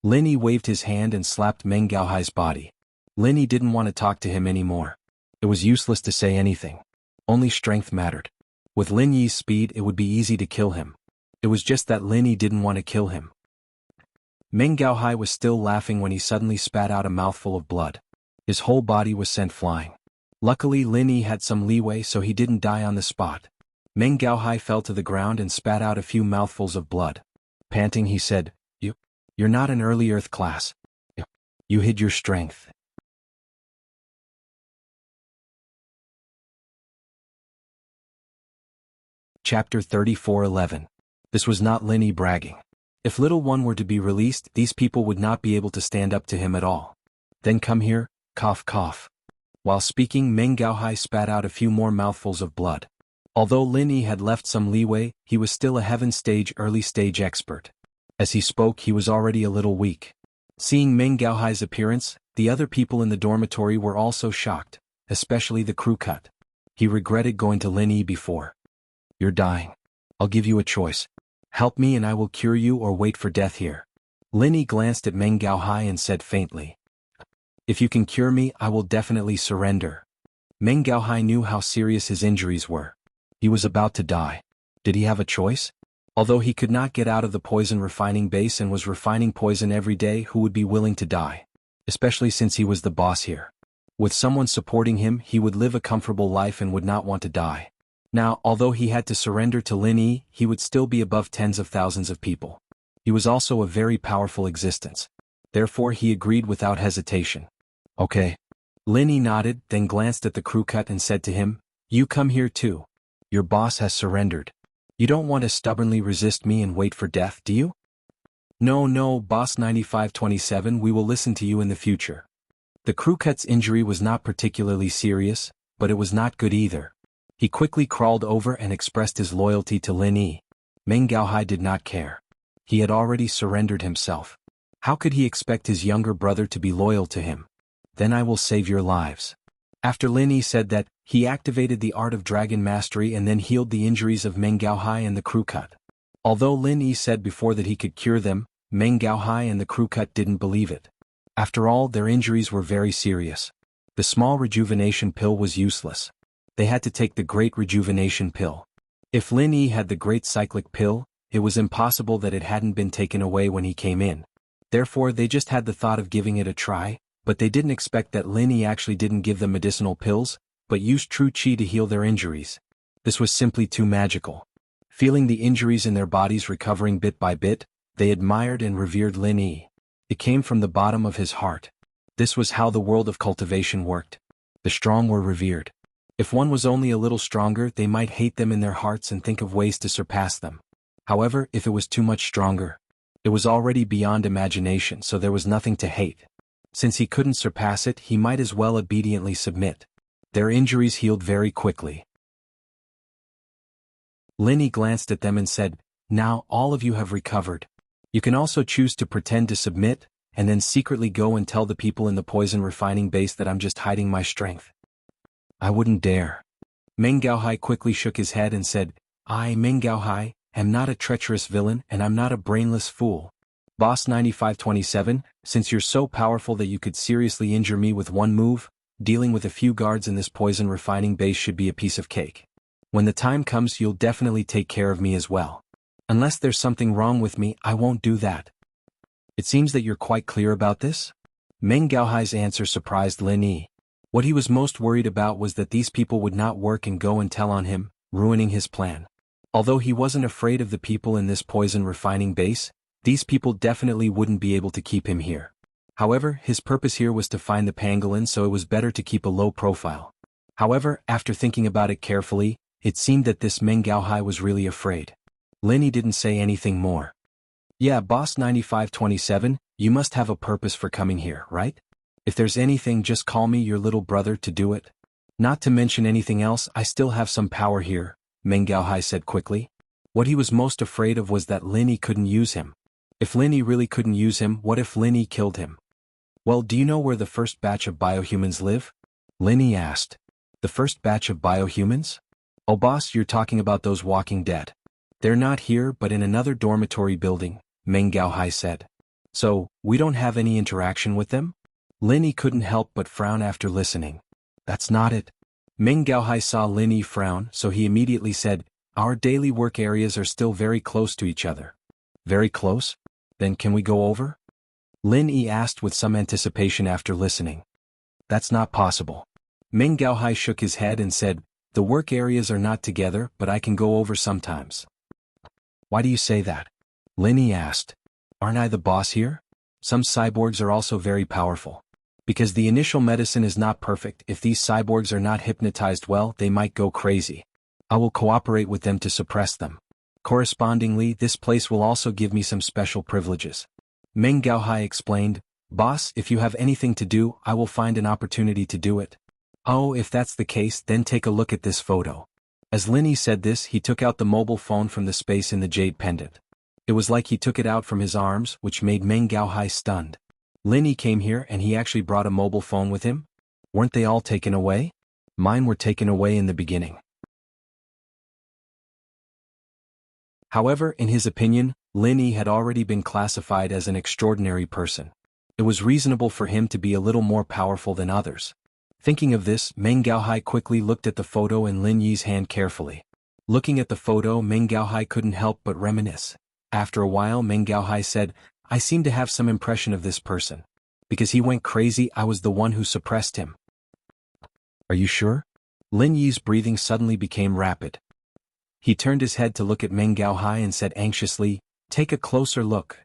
Lin Yi waved his hand and slapped Meng Gaohai's body. Lin Yi didn't want to talk to him anymore. It was useless to say anything. Only strength mattered. With Lin Yi's speed it would be easy to kill him. It was just that Lin Yi didn't want to kill him. Meng Gaohai was still laughing when he suddenly spat out a mouthful of blood. His whole body was sent flying. Luckily Lin Yi had some leeway so he didn't die on the spot. Meng Gaohai fell to the ground and spat out a few mouthfuls of blood. Panting he said, You're not an early earth class. You hid your strength. Chapter 34:11. This was not Lin Yi bragging. If little one were to be released, these people would not be able to stand up to him at all. Then come here, cough cough. While speaking, Meng Gaohai spat out a few more mouthfuls of blood. Although Lin Yi had left some leeway, he was still a early stage expert. As he spoke he was already a little weak. Seeing Meng Gaohai's appearance, the other people in the dormitory were also shocked, especially the crew cut. He regretted going to Lin Yi before. You're dying. I'll give you a choice. Help me and I will cure you or wait for death here. Lin Yi glanced at Meng Gaohai and said faintly. If you can cure me, I will definitely surrender. Meng Gaohai knew how serious his injuries were. He was about to die. Did he have a choice? Although he could not get out of the poison refining base and was refining poison every day, who would be willing to die? Especially since he was the boss here. With someone supporting him, he would live a comfortable life and would not want to die. Now, although he had to surrender to Lin Yi, he would still be above tens of thousands of people. He was also a very powerful existence. Therefore he agreed without hesitation. Okay. Lin Yi nodded, then glanced at the crew cut and said to him, You come here too. Your boss has surrendered. You don't want to stubbornly resist me and wait for death, do you? No, Boss 9527, we will listen to you in the future. The crew cut's injury was not particularly serious, but it was not good either. He quickly crawled over and expressed his loyalty to Lin Yi. Meng Gaohai did not care. He had already surrendered himself. How could he expect his younger brother to be loyal to him? Then I will save your lives. After Lin Yi said that, he activated the art of dragon mastery and then healed the injuries of Meng Gaohai and the crew cut. Although Lin Yi said before that he could cure them, Meng Gaohai and the crew cut didn't believe it. After all, their injuries were very serious. The small rejuvenation pill was useless. They had to take the great rejuvenation pill. If Lin Yi had the great cyclic pill, it was impossible that it hadn't been taken away when he came in. Therefore they just had the thought of giving it a try, but they didn't expect that Lin Yi actually didn't give them medicinal pills, but used true qi to heal their injuries. This was simply too magical. Feeling the injuries in their bodies recovering bit by bit, they admired and revered Lin Yi. It came from the bottom of his heart. This was how the world of cultivation worked. The strong were revered. If one was only a little stronger, they might hate them in their hearts and think of ways to surpass them. However, if it was too much stronger, it was already beyond imagination, so there was nothing to hate. Since he couldn't surpass it, he might as well obediently submit. Their injuries healed very quickly. Lin Yi glanced at them and said, Now, all of you have recovered. You can also choose to pretend to submit, and then secretly go and tell the people in the poison refining base that I'm just hiding my strength. I wouldn't dare. Meng Gaohai quickly shook his head and said, I, Meng Gaohai, am not a treacherous villain and I'm not a brainless fool. Boss 9527, since you're so powerful that you could seriously injure me with one move, dealing with a few guards in this poison refining base should be a piece of cake. When the time comes, you'll definitely take care of me as well. Unless there's something wrong with me, I won't do that. It seems that you're quite clear about this? Meng Gaohai's answer surprised Lin Yi. What he was most worried about was that these people would not work and go and tell on him, ruining his plan. Although he wasn't afraid of the people in this poison refining base, these people definitely wouldn't be able to keep him here. However, his purpose here was to find the pangolin, so it was better to keep a low profile. However, after thinking about it carefully, it seemed that this Meng Gaohai was really afraid. Lin Yi didn't say anything more. Yeah, Boss 9527, you must have a purpose for coming here, right? If there's anything, just call me your little brother to do it. Not to mention anything else, I still have some power here, Meng Gaohai said quickly. What he was most afraid of was that Lin Yi couldn't use him. If Lin Yi really couldn't use him, what if Lin Yi killed him? Well, do you know where the first batch of biohumans live? Lin Yi asked. The first batch of biohumans? Oh boss, you're talking about those walking dead. They're not here but in another dormitory building, Meng Gaohai said. So, we don't have any interaction with them? Lin Yi couldn't help but frown after listening. That's not it. Meng Gaohai saw Lin Yi frown, so he immediately said, our daily work areas are still very close to each other. Very close? Then can we go over? Lin Yi asked with some anticipation after listening. That's not possible. Meng Gaohai shook his head and said, the work areas are not together, but I can go over sometimes. Why do you say that? Lin Yi asked. Aren't I the boss here? Some cyborgs are also very powerful. Because the initial medicine is not perfect, if these cyborgs are not hypnotized well, they might go crazy. I will cooperate with them to suppress them. Correspondingly, this place will also give me some special privileges. Meng Gaohai explained, Boss, if you have anything to do, I will find an opportunity to do it. Oh, if that's the case, then take a look at this photo. As Lin Yi said this, he took out the mobile phone from the space in the jade pendant. It was like he took it out from his arms, which made Meng Gaohai stunned. Lin Yi came here and he actually brought a mobile phone with him? Weren't they all taken away? Mine were taken away in the beginning. However, in his opinion, Lin Yi had already been classified as an extraordinary person. It was reasonable for him to be a little more powerful than others. Thinking of this, Meng Gaohai quickly looked at the photo in Lin Yi's hand carefully. Looking at the photo, Meng Gaohai couldn't help but reminisce. After a while, Meng Gaohai said, I seem to have some impression of this person. Because he went crazy, I was the one who suppressed him. Are you sure? Lin Yi's breathing suddenly became rapid. He turned his head to look at Meng Gaohai and said anxiously, take a closer look.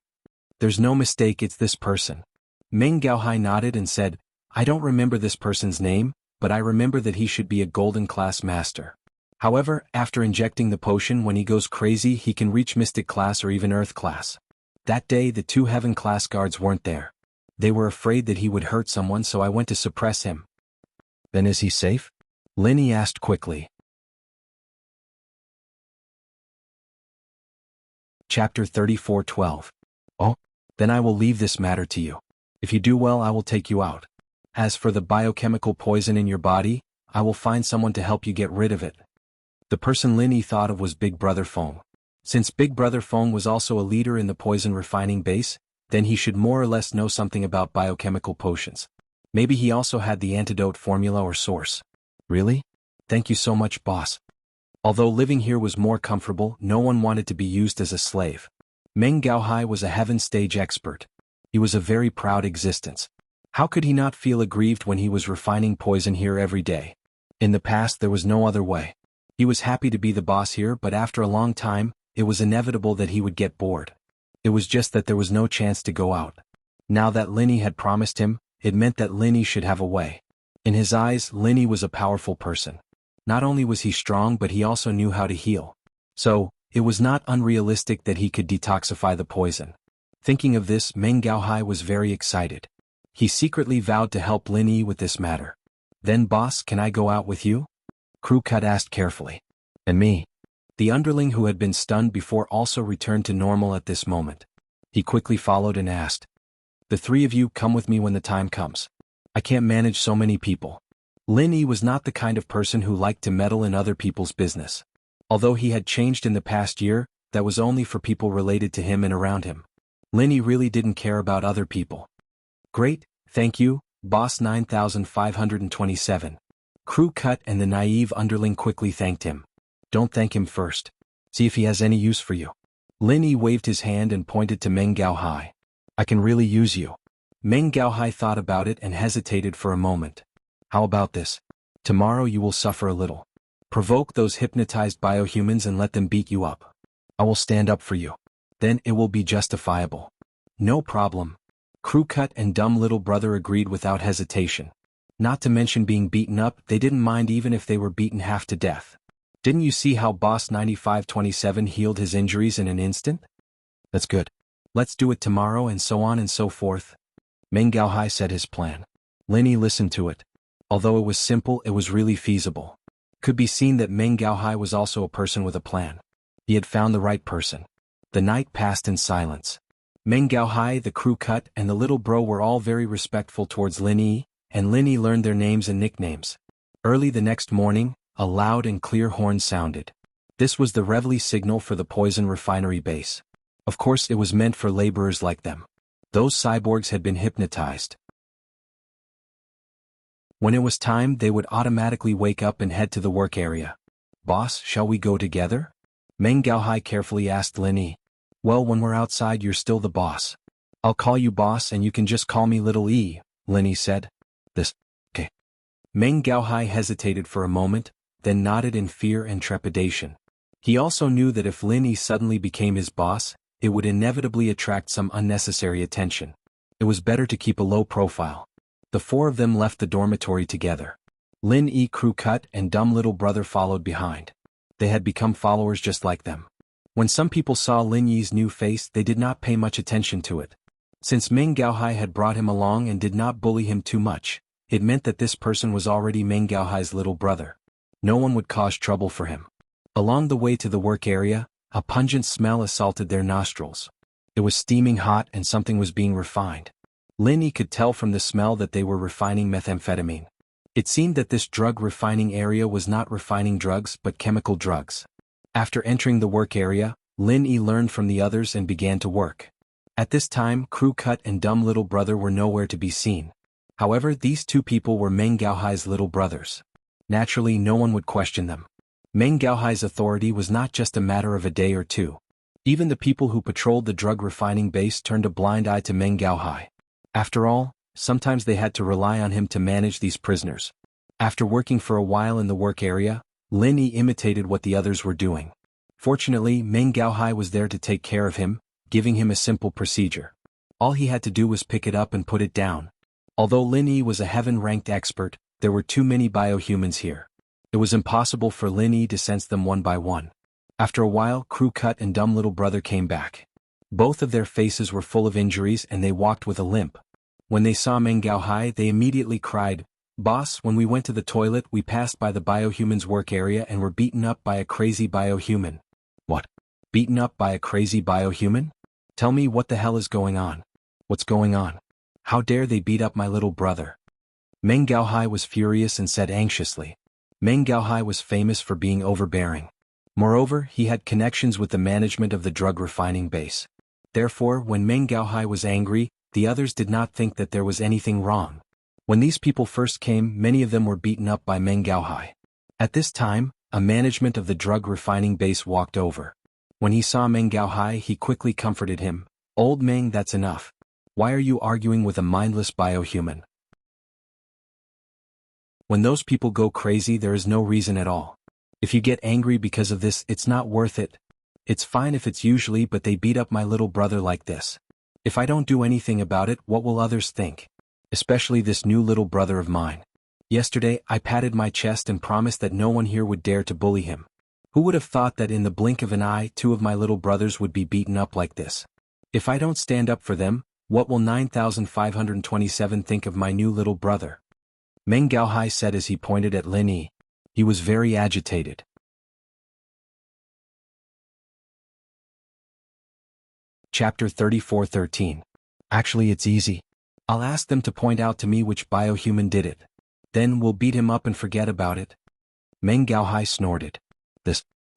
There's no mistake, it's this person. Meng Gaohai nodded and said, I don't remember this person's name, but I remember that he should be a golden class master. However, after injecting the potion, when he goes crazy, he can reach mystic class or even earth class. That day, the 2 heaven class guards weren't there. They were afraid that he would hurt someone, so I went to suppress him. Then is he safe? Lin Yi asked quickly. Chapter 34:12. Oh, then I will leave this matter to you. If you do well, I will take you out. As for the biochemical poison in your body, I will find someone to help you get rid of it. The person Lin Yi thought of was Big Brother Feng. Since Big Brother Feng was also a leader in the poison refining base, then he should more or less know something about biochemical potions. Maybe he also had the antidote formula or source. Really? Thank you so much, boss. Although living here was more comfortable, no one wanted to be used as a slave. Meng Gaohai was a heaven stage expert. He was a very proud existence. How could he not feel aggrieved when he was refining poison here every day? In the past, there was no other way. He was happy to be the boss here, but after a long time, it was inevitable that he would get bored. It was just that there was no chance to go out. Now that Lin Yi had promised him, it meant that Lin Yi should have a way. In his eyes, Lin Yi was a powerful person. Not only was he strong, but he also knew how to heal. So, it was not unrealistic that he could detoxify the poison. Thinking of this, Meng Gaohai was very excited. He secretly vowed to help Lin Yi with this matter. Then boss, can I go out with you? Crew Cut asked carefully. And me? The underling who had been stunned before also returned to normal at this moment. He quickly followed and asked. The 3 of you come with me when the time comes. I can't manage so many people. Lin Yi was not the kind of person who liked to meddle in other people's business. Although he had changed in the past year, that was only for people related to him and around him. Lin Yi really didn't care about other people. Great, thank you, Boss 9527. Crew Cut and the naive underling quickly thanked him. Don't thank him first. See if he has any use for you. Lin Yi waved his hand and pointed to Meng Gaohai. I can really use you. Meng Gaohai thought about it and hesitated for a moment. How about this? Tomorrow you will suffer a little. Provoke those hypnotized biohumans and let them beat you up. I will stand up for you. Then it will be justifiable. No problem. Crew Cut and Dumb Little Brother agreed without hesitation. Not to mention being beaten up, they didn't mind even if they were beaten half to death. Didn't you see how Boss 9527 healed his injuries in an instant? That's good. Let's do it tomorrow and so on and so forth. Meng Gaohai said his plan. Lin Yi listened to it. Although it was simple, it was really feasible. Could be seen that Meng Gaohai was also a person with a plan. He had found the right person. The night passed in silence. Meng Gaohai, the Crew Cut, and the little bro were all very respectful towards Lin Yi, and Lin Yi learned their names and nicknames. Early the next morning, a loud and clear horn sounded. This was the reveille signal for the poison refinery base. Of course, it was meant for laborers like them. Those cyborgs had been hypnotized. When it was time, they would automatically wake up and head to the work area. Boss, shall we go together? Meng Gaohai carefully asked Lin Yi. Well, when we're outside, you're still the boss. I'll call you boss and you can just call me Little E, Lin Yi said. Okay. Meng Gaohai hesitated for a moment, then nodded in fear and trepidation. He also knew that if Lin Yi suddenly became his boss, it would inevitably attract some unnecessary attention. It was better to keep a low profile. The four of them left the dormitory together. Lin Yi, Crew Cut, and dumb little brother followed behind. They had become followers just like them. When some people saw Lin Yi's new face, they did not pay much attention to it. Since Meng Gaohai had brought him along and did not bully him too much, it meant that this person was already Meng Gaohai's little brother. No one would cause trouble for him. Along the way to the work area, a pungent smell assaulted their nostrils. It was steaming hot and something was being refined. Lin Yi could tell from the smell that they were refining methamphetamine. It seemed that this drug refining area was not refining drugs but chemical drugs. After entering the work area, Lin Yi learned from the others and began to work. At this time, Crew Cut and dumb little brother were nowhere to be seen. However, these two people were Meng Gaohai's little brothers. Naturally, no one would question them. Meng Gaohai's authority was not just a matter of a day or two. Even the people who patrolled the drug refining base turned a blind eye to Meng Gaohai. After all, sometimes they had to rely on him to manage these prisoners. After working for a while in the work area, Lin Yi imitated what the others were doing. Fortunately, Meng Gaohai was there to take care of him, giving him a simple procedure. All he had to do was pick it up and put it down. Although Lin Yi was a heaven-ranked expert, there were too many biohumans here. It was impossible for Lin Yi to sense them one by one. After a while, Crew Cut and dumb little brother came back. Both of their faces were full of injuries and they walked with a limp. When they saw Meng Gaohai, they immediately cried, Boss, when we went to the toilet, we passed by the biohuman's work area and were beaten up by a crazy biohuman. What? Beaten up by a crazy biohuman? Tell me what the hell is going on. What's going on? How dare they beat up my little brother? Meng Gaohai was furious and said anxiously. Meng Gaohai was famous for being overbearing. Moreover, he had connections with the management of the drug refining base. Therefore, when Meng Gaohai was angry, the others did not think that there was anything wrong. When these people first came, many of them were beaten up by Meng Gaohai. At this time, a management of the drug refining base walked over. When he saw Meng Gaohai, he quickly comforted him. Old Meng, that's enough. Why are you arguing with a mindless biohuman? When those people go crazy, there is no reason at all. If you get angry because of this, it's not worth it. It's fine if it's usually, but they beat up my little brother like this. If I don't do anything about it, what will others think? Especially this new little brother of mine. Yesterday, I patted my chest and promised that no one here would dare to bully him. Who would have thought that in the blink of an eye, two of my little brothers would be beaten up like this? If I don't stand up for them, what will 9,527 think of my new little brother? Meng Gaohai said as he pointed at Lin Yi. He was very agitated. Chapter 34:13. Actually, it's easy. I'll ask them to point out to me which biohuman did it. Then we'll beat him up and forget about it. Meng Gaohai snorted.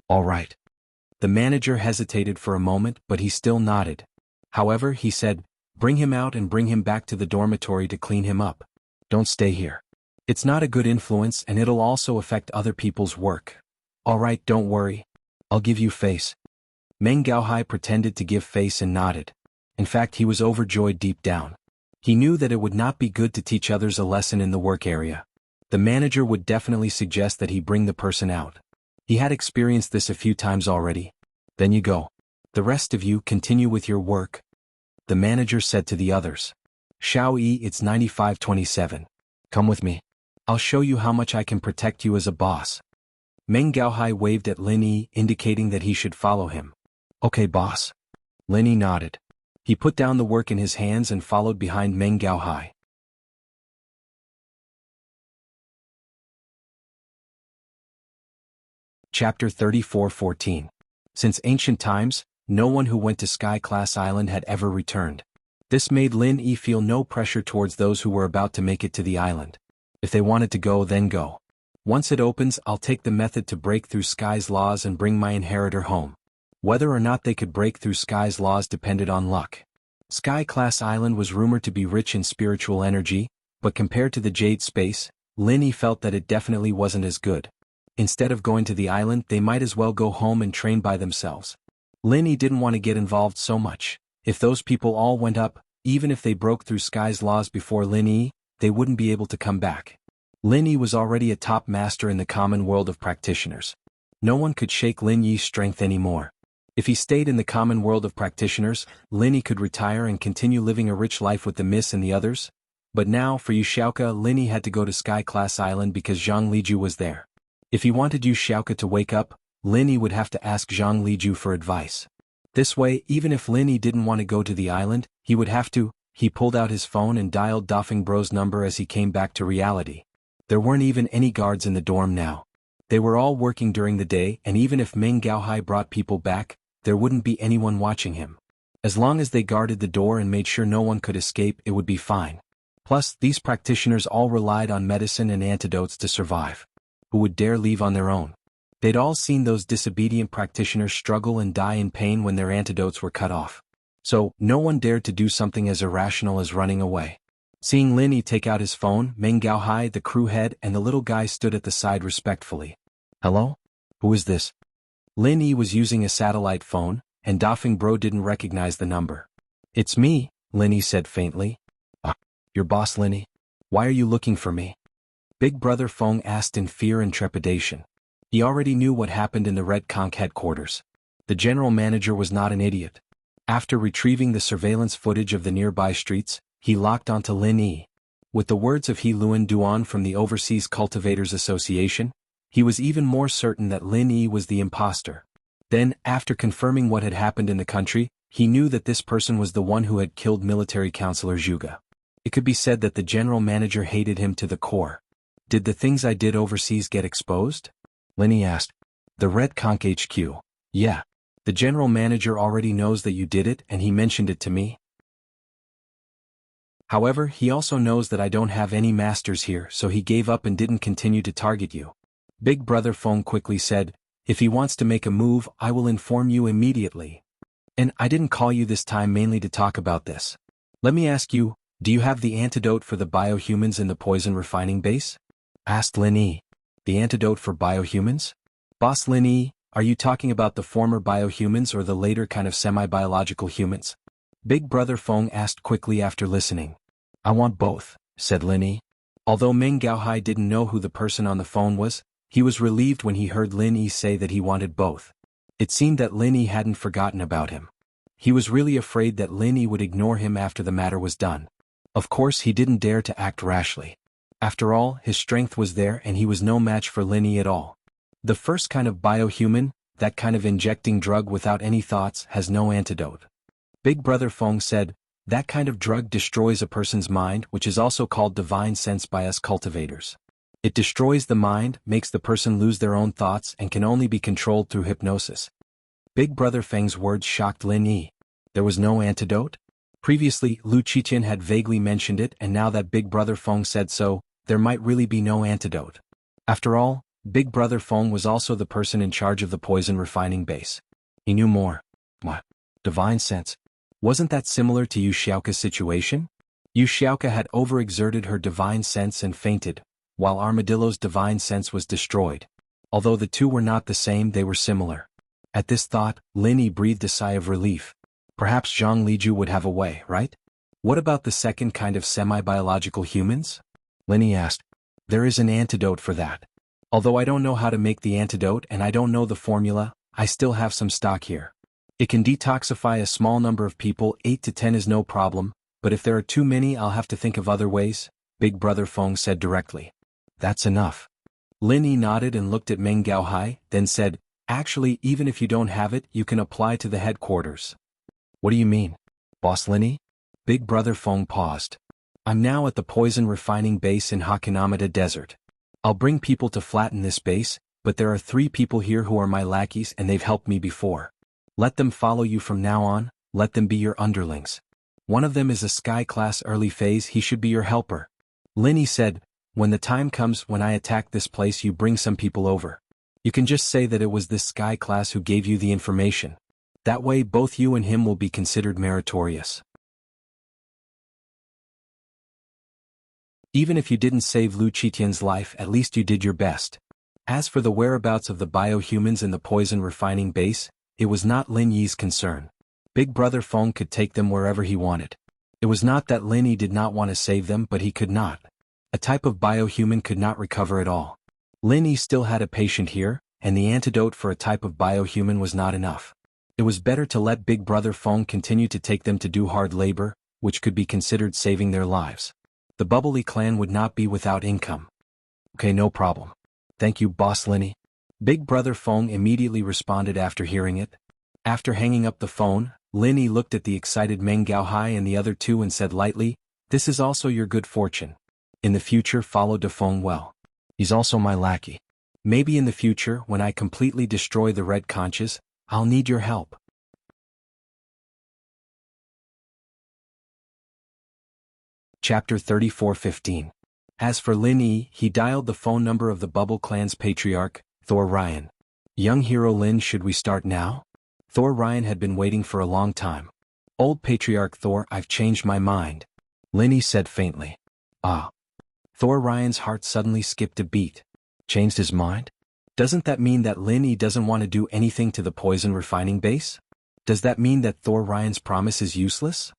All right. The manager hesitated for a moment, but he still nodded. However, he said, bring him out and bring him back to the dormitory to clean him up. Don't stay here. It's not a good influence and it'll also affect other people's work. All right, don't worry. I'll give you face. Meng Gaohai pretended to give face and nodded. In fact, he was overjoyed deep down. He knew that it would not be good to teach others a lesson in the work area. The manager would definitely suggest that he bring the person out. He had experienced this a few times already. Then you go. The rest of you continue with your work. The manager said to the others. Xiao Yi, it's 9527. Come with me. I'll show you how much I can protect you as a boss. Meng Gaohai waved at Lin Yi, indicating that he should follow him. Okay, boss. Lin Yi nodded. He put down the work in his hands and followed behind Meng Gaohai. Chapter 34:14. Since ancient times, no one who went to Sky Class Island had ever returned. This made Lin Yi feel no pressure towards those who were about to make it to the island. If they wanted to go, then go. Once it opens, I'll take the method to break through Sky's laws and bring my inheritor home. Whether or not they could break through Sky's laws depended on luck. Sky-class island was rumored to be rich in spiritual energy, but compared to the Jade space, Lin Yi felt that it definitely wasn't as good. Instead of going to the island, they might as well go home and train by themselves. Lin Yi didn't want to get involved so much. If those people all went up, even if they broke through Sky's laws before Lin Yi, they wouldn't be able to come back. Lin Yi was already a top master in the common world of practitioners. No one could shake Lin Yi's strength anymore. If he stayed in the common world of practitioners, Lin Yi could retire and continue living a rich life with the Miss and the others. But now, for Yu Xiaoke, Lin Yi had to go to Sky-class island because Zhang Liju was there. If he wanted Yu Xiaoke to wake up, Lin Yi would have to ask Zhang Liju for advice. This way, even if Lin Yi didn't want to go to the island, he would have to. He pulled out his phone and dialed Dafeng Bro's number as he came back to reality. There weren't even any guards in the dorm now. They were all working during the day, and even if Meng Gaohai brought people back, there wouldn't be anyone watching him. As long as they guarded the door and made sure no one could escape, it would be fine. Plus, these practitioners all relied on medicine and antidotes to survive. Who would dare leave on their own? They'd all seen those disobedient practitioners struggle and die in pain when their antidotes were cut off. So, no one dared to do something as irrational as running away. Seeing Lin Yi take out his phone, Meng Gaohai, the crew head, and the little guy stood at the side respectfully. Hello? Who is this? Lin Yi was using a satellite phone, and Dafeng Bro didn't recognize the number. It's me, Lin Yi said faintly. Your boss Lin Yi? Why are you looking for me? Big Brother Feng asked in fear and trepidation. He already knew what happened in the Red Conch headquarters. The general manager was not an idiot. After retrieving the surveillance footage of the nearby streets, he locked onto Lin Yi. With the words of He Luan Duan from the Overseas Cultivators Association, he was even more certain that Lin Yi was the imposter. Then, after confirming what had happened in the country, he knew that this person was the one who had killed military counselor Zhuge. It could be said that the general manager hated him to the core. Did the things I did overseas get exposed? Lin Yi asked. The Red Conch HQ. Yeah. The general manager already knows that you did it and he mentioned it to me. However, he also knows that I don't have any masters here, so he gave up and didn't continue to target you. Big Brother Feng quickly said, if he wants to make a move, I will inform you immediately. And I didn't call you this time mainly to talk about this. Let me ask you, do you have the antidote for the biohumans in the poison refining base? Asked Lin Yi. The antidote for biohumans? Boss Lin Yi, are you talking about the former biohumans or the later kind of semi-biological humans? Big Brother Feng asked quickly after listening. I want both, said Lin Yi. Although Meng Gaohai didn't know who the person on the phone was, he was relieved when he heard Lin Yi say that he wanted both. It seemed that Lin Yi hadn't forgotten about him. He was really afraid that Lin Yi would ignore him after the matter was done. Of course, he didn't dare to act rashly. After all, his strength was there and he was no match for Lin Yi at all. The first kind of biohuman, that kind of injecting drug without any thoughts, has no antidote. Big Brother Feng said, that kind of drug destroys a person's mind, which is also called divine sense by us cultivators. It destroys the mind, makes the person lose their own thoughts and can only be controlled through hypnosis. Big Brother Feng's words shocked Lin Yi. There was no antidote? Previously, Lu Qiqian had vaguely mentioned it, and now that Big Brother Feng said so, there might really be no antidote. After all, Big Brother Feng was also the person in charge of the poison refining base. He knew more. What? Divine sense? Wasn't that similar to Yu Xiaoke's situation? Yu Xiaoke had overexerted her divine sense and fainted, while Armadillo's divine sense was destroyed. Although the two were not the same, they were similar. At this thought, Lin Yi breathed a sigh of relief. Perhaps Zhang Liju would have a way, right? What about the second kind of semi-biological humans? Lin Yi asked. There is an antidote for that. Although I don't know how to make the antidote and I don't know the formula, I still have some stock here. It can detoxify a small number of people, 8 to 10 is no problem, but if there are too many I'll have to think of other ways, Big Brother Feng said directly. That's enough. Lin Yi nodded and looked at Meng Gaohai, then said, actually even if you don't have it, you can apply to the headquarters. What do you mean? Boss Lin Yi? Big Brother Feng paused. I'm now at the poison refining base in Hakanamata Desert. I'll bring people to flatten this base, but there are 3 people here who are my lackeys and they've helped me before. Let them follow you from now on, let them be your underlings. One of them is a Sky-class early phase, he should be your helper. Lin Yi said, when the time comes when I attack this place you bring some people over. You can just say that it was this Sky-class who gave you the information. That way both you and him will be considered meritorious. Even if you didn't save Lu Qitian's life, at least you did your best. As for the whereabouts of the biohumans in the poison refining base, it was not Lin Yi's concern. Big Brother Feng could take them wherever he wanted. It was not that Lin Yi did not want to save them, but he could not. A type of biohuman could not recover at all. Lin Yi still had a patient here, and the antidote for a type of biohuman was not enough. It was better to let Big Brother Feng continue to take them to do hard labor, which could be considered saving their lives. The Bubbly clan would not be without income. Okay, no problem. Thank you, Boss Lin Yi. Big Brother Feng immediately responded after hearing it. After hanging up the phone, Lin Yi looked at the excited Meng Gaohai and the other two and said lightly, "This is also your good fortune. In the future, follow De Feng well. He's also my lackey. Maybe in the future, when I completely destroy the Red Conches, I'll need your help." Chapter 34:15. As for Lin Yi, he dialed the phone number of the Bubble Clan's patriarch, Thor Ryan. "Young hero Lin, should we start now?" Thor Ryan had been waiting for a long time. "Old Patriarch Thor, I've changed my mind," Lin Yi said faintly. "Ah." Thor Ryan's heart suddenly skipped a beat. Changed his mind? Doesn't that mean that Lin Yi doesn't want to do anything to the poison refining base? Does that mean that Thor Ryan's promise is useless?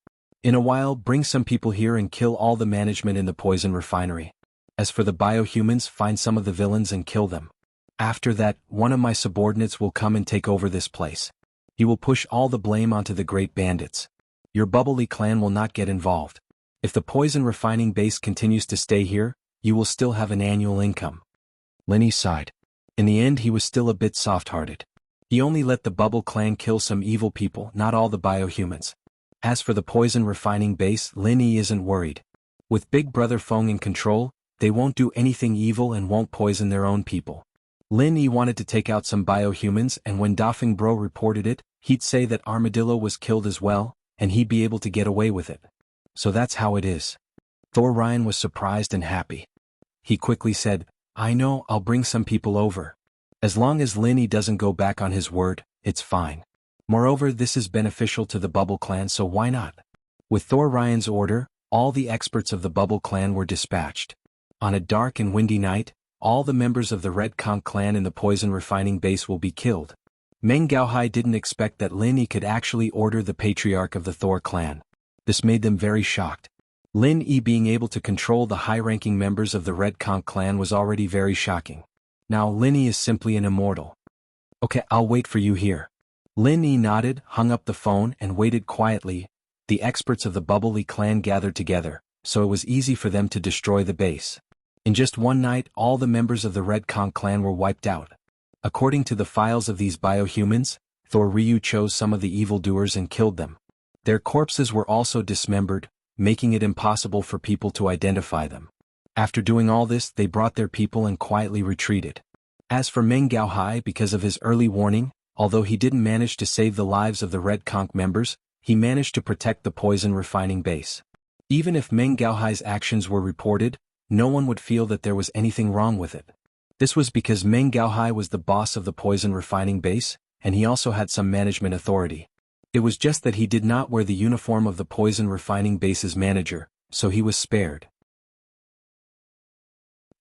In a while, bring some people here and kill all the management in the poison refinery. As for the biohumans, find some of the villains and kill them. After that, one of my subordinates will come and take over this place. He will push all the blame onto the great bandits. Your Bubbly clan will not get involved. If the poison refining base continues to stay here, you will still have an annual income. Lin Yi sighed. In the end, he was still a bit soft-hearted. He only let the Bubble clan kill some evil people, not all the biohumans. As for the poison refining base, Lin Yi isn't worried. With Big Brother Feng in control, they won't do anything evil and won't poison their own people. Lin Yi wanted to take out some biohumans, and when Dafeng Bro reported it, he'd say that Armadillo was killed as well, and he'd be able to get away with it. So that's how it is. Thor Ryan was surprised and happy. He quickly said, "I know, I'll bring some people over. As long as Lin Yi doesn't go back on his word, it's fine. Moreover, this is beneficial to the Bubble clan, so why not?" With Thor Ryan's order, all the experts of the Bubble clan were dispatched. On a dark and windy night, all the members of the Red Conch clan in the poison refining base will be killed. Meng Gaohai didn't expect that Lin Yi could actually order the patriarch of the Thor clan. This made them very shocked. Lin Yi being able to control the high-ranking members of the Red Conch clan was already very shocking. Now Lin Yi is simply an immortal. "Okay, I'll wait for you here." Lin Yi nodded, hung up the phone, and waited quietly. The experts of the Bubbly clan gathered together, so it was easy for them to destroy the base. In just one night, all the members of the Red Conch clan were wiped out. According to the files of these biohumans, Thor Ryu chose some of the evildoers and killed them. Their corpses were also dismembered, making it impossible for people to identify them. After doing all this, they brought their people and quietly retreated. As for Meng Gaohai, because of his early warning, although he didn't manage to save the lives of the Red Conch members, he managed to protect the poison refining base. Even if Meng Gaohai's actions were reported, no one would feel that there was anything wrong with it. This was because Meng Gaohai was the boss of the poison refining base, and he also had some management authority. It was just that he did not wear the uniform of the poison refining base's manager, so he was spared.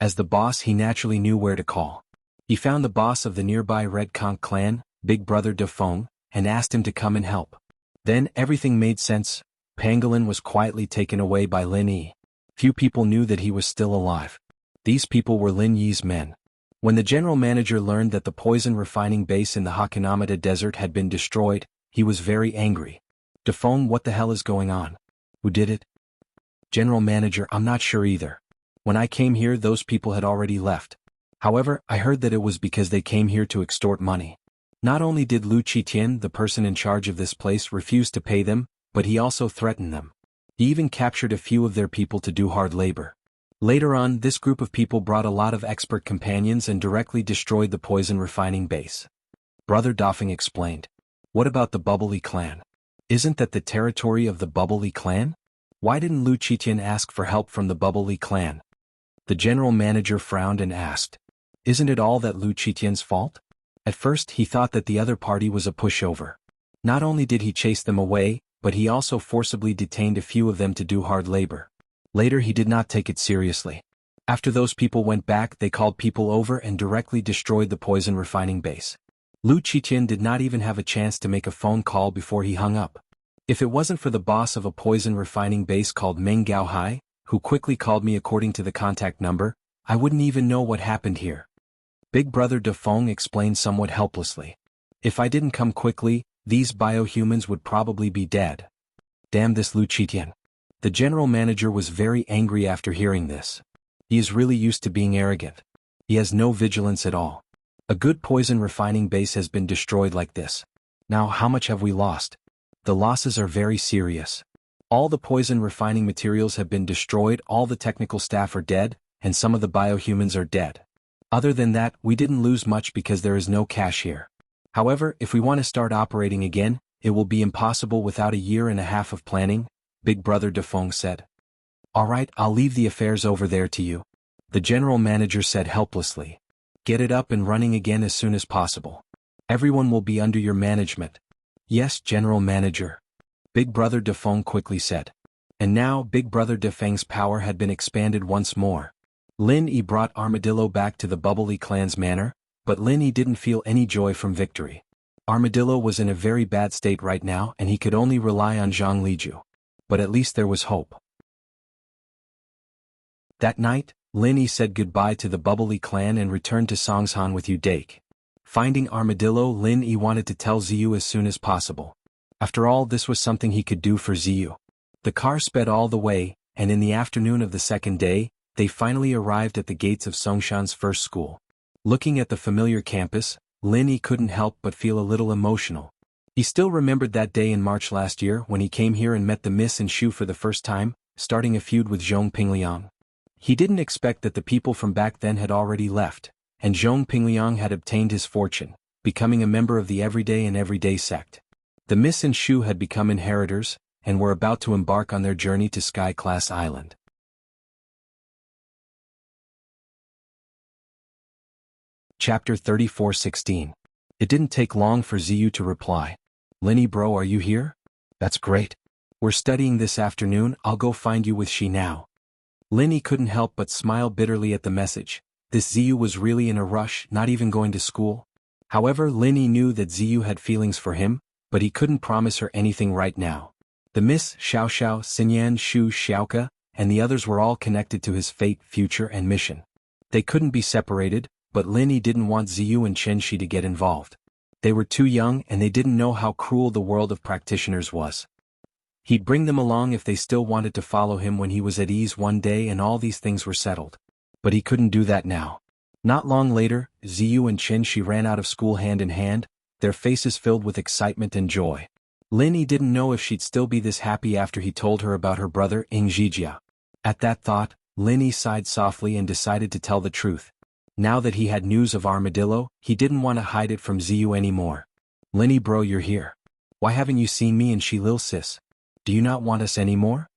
As the boss, he naturally knew where to call. He found the boss of the nearby Red Conch clan, Big Brother De Feng, and asked him to come and help. Then everything made sense. Pangolin was quietly taken away by Lin Yi. Few people knew that he was still alive. These people were Lin Yi's men. When the general manager learned that the poison refining base in the Hakanamata Desert had been destroyed, he was very angry. De Feng, what the hell is going on? Who did it? General manager, I'm not sure either. When I came here, those people had already left. However, I heard that it was because they came here to extort money. Not only did Lu Qitian, the person in charge of this place, refuse to pay them, but he also threatened them. He even captured a few of their people to do hard labor. Later on, this group of people brought a lot of expert companions and directly destroyed the poison refining base. Brother Dafeng explained. What about the Bubbly clan? Isn't that the territory of the Bubbly clan? Why didn't Lu Qitian ask for help from the Bubbly clan? The general manager frowned and asked. Isn't it all that Lu Qitian's fault? At first he thought that the other party was a pushover. Not only did he chase them away, but he also forcibly detained a few of them to do hard labor. Later he did not take it seriously. After those people went back, they called people over and directly destroyed the poison refining base. Lu Qiqian did not even have a chance to make a phone call before he hung up. If it wasn't for the boss of a poison refining base called Meng Gaohai, who quickly called me according to the contact number, I wouldn't even know what happened here. Big Brother De Feng explained somewhat helplessly. If I didn't come quickly, these biohumans would probably be dead. Damn this Lu Qiqian. The general manager was very angry after hearing this. He is really used to being arrogant. He has no vigilance at all. A good poison refining base has been destroyed like this. Now how much have we lost? The losses are very serious. All the poison refining materials have been destroyed, all the technical staff are dead, and some of the biohumans are dead. Other than that, we didn't lose much because there is no cash here. However, if we want to start operating again, it will be impossible without a year and a half of planning, Big Brother De Feng said. Alright, I'll leave the affairs over there to you. The general manager said helplessly. Get it up and running again as soon as possible. Everyone will be under your management. Yes, general manager. Big Brother De Feng quickly said. And now Big Brother De Feng's power had been expanded once more. Lin Yi brought Armadillo back to the Bubbly clan's manor, but Lin Yi didn't feel any joy from victory. Armadillo was in a very bad state right now and he could only rely on Zhang Liju. But at least there was hope. That night, Lin Yi said goodbye to the Bubbly clan and returned to Songshan with Yu Dake. Finding Armadillo, Lin Yi wanted to tell Ziyu as soon as possible. After all, this was something he could do for Ziyu. The car sped all the way, and in the afternoon of the second day, they finally arrived at the gates of Songshan's first school. Looking at the familiar campus, Lin Yi couldn't help but feel a little emotional. He still remembered that day in March last year when he came here and met the Miss and Shu for the first time, starting a feud with Zhong Pingliang. He didn't expect that the people from back then had already left, and Zhong Pingliang had obtained his fortune, becoming a member of the Everyday and Everyday sect. The Miss and Shu had become inheritors, and were about to embark on their journey to Sky Class Island. Chapter 34:16. It didn't take long for Ziyu to reply. Linny bro, are you here? That's great. We're studying this afternoon, I'll go find you with she now. Linny couldn't help but smile bitterly at the message. This Ziyu was really in a rush, not even going to school. However, Linny knew that Ziyu had feelings for him, but he couldn't promise her anything right now. The Miss, Xiao Xiao, Xinyan, Shu, Xiaoka, and the others were all connected to his fate, future and mission. They couldn't be separated, but Linny didn't want Ziyu and Chen Shi to get involved. They were too young and they didn't know how cruel the world of practitioners was. He'd bring them along if they still wanted to follow him when he was at ease one day and all these things were settled. But he couldn't do that now. Not long later, Ziyu and Chen Shi ran out of school hand in hand, their faces filled with excitement and joy. Linny didn't know if she'd still be this happy after he told her about her brother Ing Zhijia. At that thought, Linny sighed softly and decided to tell the truth. Now that he had news of Armadillo, he didn't want to hide it from Ziyu anymore. Linny bro, you're here. Why haven't you seen me and she lil sis? Do you not want us anymore?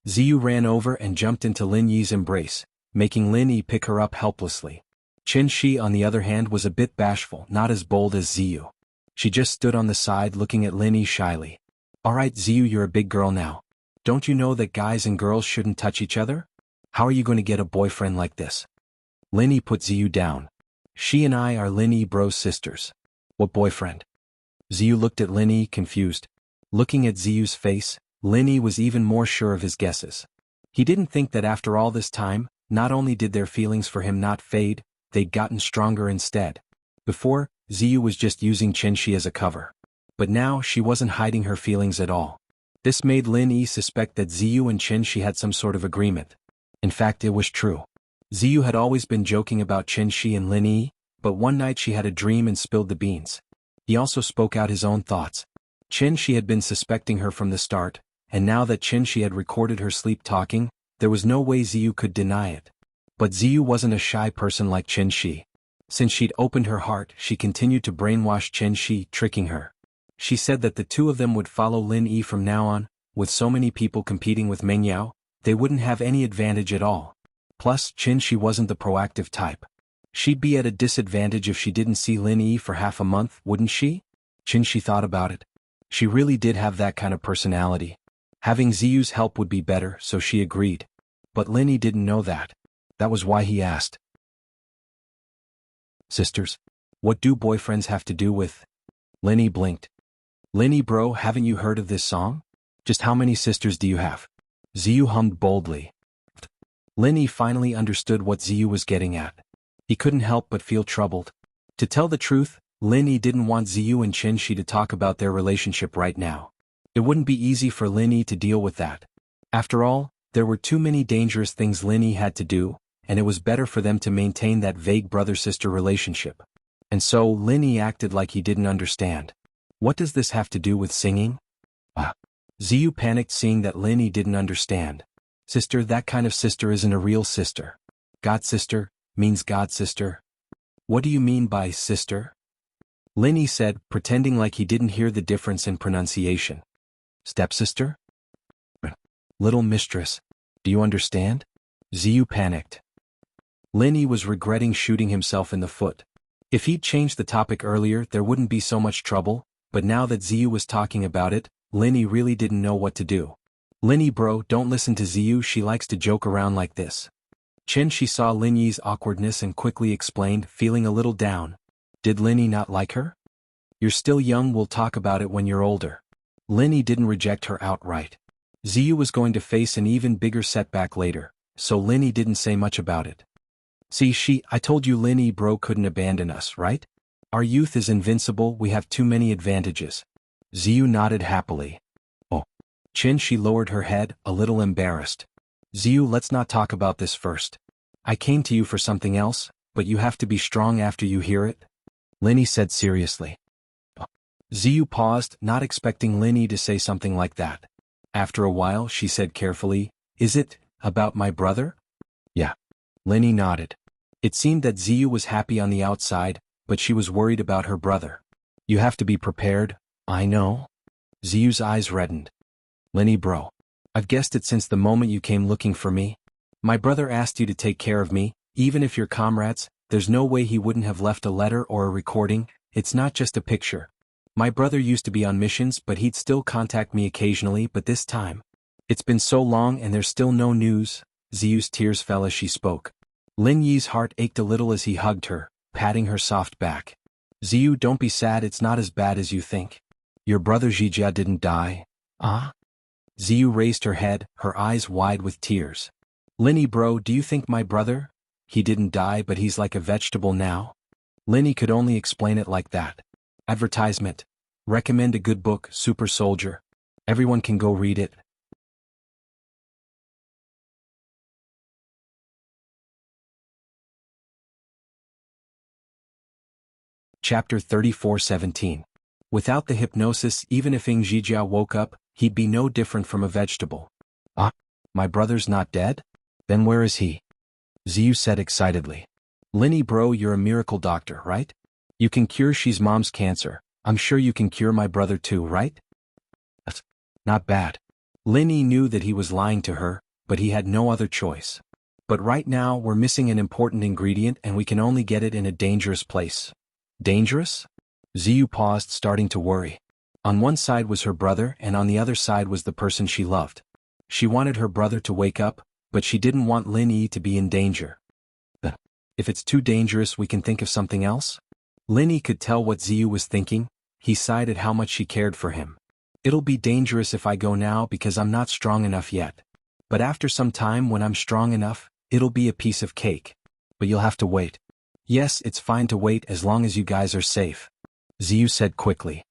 Ziyu ran over and jumped into Lin Yi's embrace, making Lin Yi pick her up helplessly. Chen Shi on the other hand was a bit bashful, not as bold as Ziyu. She just stood on the side looking at Lin Yi shyly. Alright Ziyu, you're a big girl now. Don't you know that guys and girls shouldn't touch each other? How are you going to get a boyfriend like this? Lin Yi put Ziyu down. She and I are Lin Yi bro's sisters. What boyfriend? Ziyu looked at Lin Yi, confused. Looking at Ziyu's face, Lin Yi was even more sure of his guesses. He didn't think that after all this time, not only did their feelings for him not fade, they'd gotten stronger instead. Before, Ziyu was just using Chen Shi as a cover. But now she wasn't hiding her feelings at all. This made Lin Yi suspect that Ziyu and Chen Shi had some sort of agreement. In fact, it was true. Ziyu had always been joking about Chen Shi and Lin Yi, but one night she had a dream and spilled the beans. He also spoke out his own thoughts. Chen Shi had been suspecting her from the start, and now that Chen Shi had recorded her sleep talking, there was no way Ziyu could deny it. But Ziyu wasn't a shy person like Chen Shi. Since she'd opened her heart, she continued to brainwash Chen Shi, tricking her. She said that the two of them would follow Lin Yi from now on. With so many people competing with Meng Yao, they wouldn't have any advantage at all. Plus, Chen Shi wasn't the proactive type. She'd be at a disadvantage if she didn't see Lin Yi for half a month, wouldn't she? Chen Shi thought about it. She really did have that kind of personality. Having Ziyu's help would be better, so she agreed. But Linny didn't know that. That was why he asked. Sisters? What do boyfriends have to do with? Linny blinked. Linny bro, haven't you heard of this song? Just how many sisters do you have? Ziyu hummed boldly. Linny finally understood what Ziyu was getting at. He couldn't help but feel troubled. To tell the truth, Linny didn't want Ziyu and Qinshi to talk about their relationship right now. It wouldn't be easy for Linny to deal with that. After all, there were too many dangerous things Linny had to do, and it was better for them to maintain that vague brother-sister relationship. And so Linny acted like he didn't understand. What does this have to do with singing? Ziyu panicked seeing that Linny didn't understand. Sister, that kind of sister isn't a real sister. God sister means God sister. What do you mean by sister? Linny said, pretending like he didn't hear the difference in pronunciation. Stepsister? Little mistress. Do you understand? Ziyu panicked. Linny was regretting shooting himself in the foot. If he'd changed the topic earlier, there wouldn't be so much trouble, but now that Ziyu was talking about it, Linny really didn't know what to do. Linny bro, don't listen to Ziyu, she likes to joke around like this. Qinshi saw Linny's awkwardness and quickly explained, feeling a little down. Did Linny not like her? You're still young, we'll talk about it when you're older. Linny didn't reject her outright. Ziyu was going to face an even bigger setback later, so Linny didn't say much about it. See, I told you Linny bro couldn't abandon us, right? Our youth is invincible, we have too many advantages. Ziyu nodded happily. Oh. Qinshi lowered her head, a little embarrassed. Ziyu, let's not talk about this first. I came to you for something else, but you have to be strong after you hear it. Linny said seriously. Ziyu paused, not expecting Linny to say something like that. After a while, she said carefully, Is it about my brother? Yeah. Linny nodded. It seemed that Ziyu was happy on the outside, but she was worried about her brother. You have to be prepared, I know. Ziyu's eyes reddened. Linny bro. I've guessed it since the moment you came looking for me. My brother asked you to take care of me, even if you're comrades, there's no way he wouldn't have left a letter or a recording, it's not just a picture. My brother used to be on missions, but he'd still contact me occasionally, but this time. It's been so long and there's still no news. Ziyu's tears fell as she spoke. Lin Yi's heart ached a little as he hugged her, patting her soft back. Ziyu, don't be sad, it's not as bad as you think. Your brother Zijia didn't die. Ah? Ziyu raised her head, her eyes wide with tears. Linny bro, do you think my brother? He didn't die but he's like a vegetable now? Linny could only explain it like that. Advertisement. Recommend a good book, Super Soldier. Everyone can go read it. Chapter 34:17. Without the hypnosis, even if Ing Zijia woke up, he'd be no different from a vegetable. Ah, my brother's not dead? Then where is he? Ziyu said excitedly. Linny bro, you're a miracle doctor, right? You can cure Shi's mom's cancer. I'm sure you can cure my brother too, right? That's not bad. Linny knew that he was lying to her, but he had no other choice. But right now we're missing an important ingredient and we can only get it in a dangerous place. Dangerous? Ziyu paused, starting to worry. On one side was her brother and on the other side was the person she loved. She wanted her brother to wake up, but she didn't want Lin Yi to be in danger. If it's too dangerous, we can think of something else? Lin Yi could tell what Ziyu was thinking. He sighed at how much she cared for him. It'll be dangerous if I go now because I'm not strong enough yet. But after some time when I'm strong enough, it'll be a piece of cake. But you'll have to wait. Yes, it's fine to wait as long as you guys are safe. Ziyu said quickly.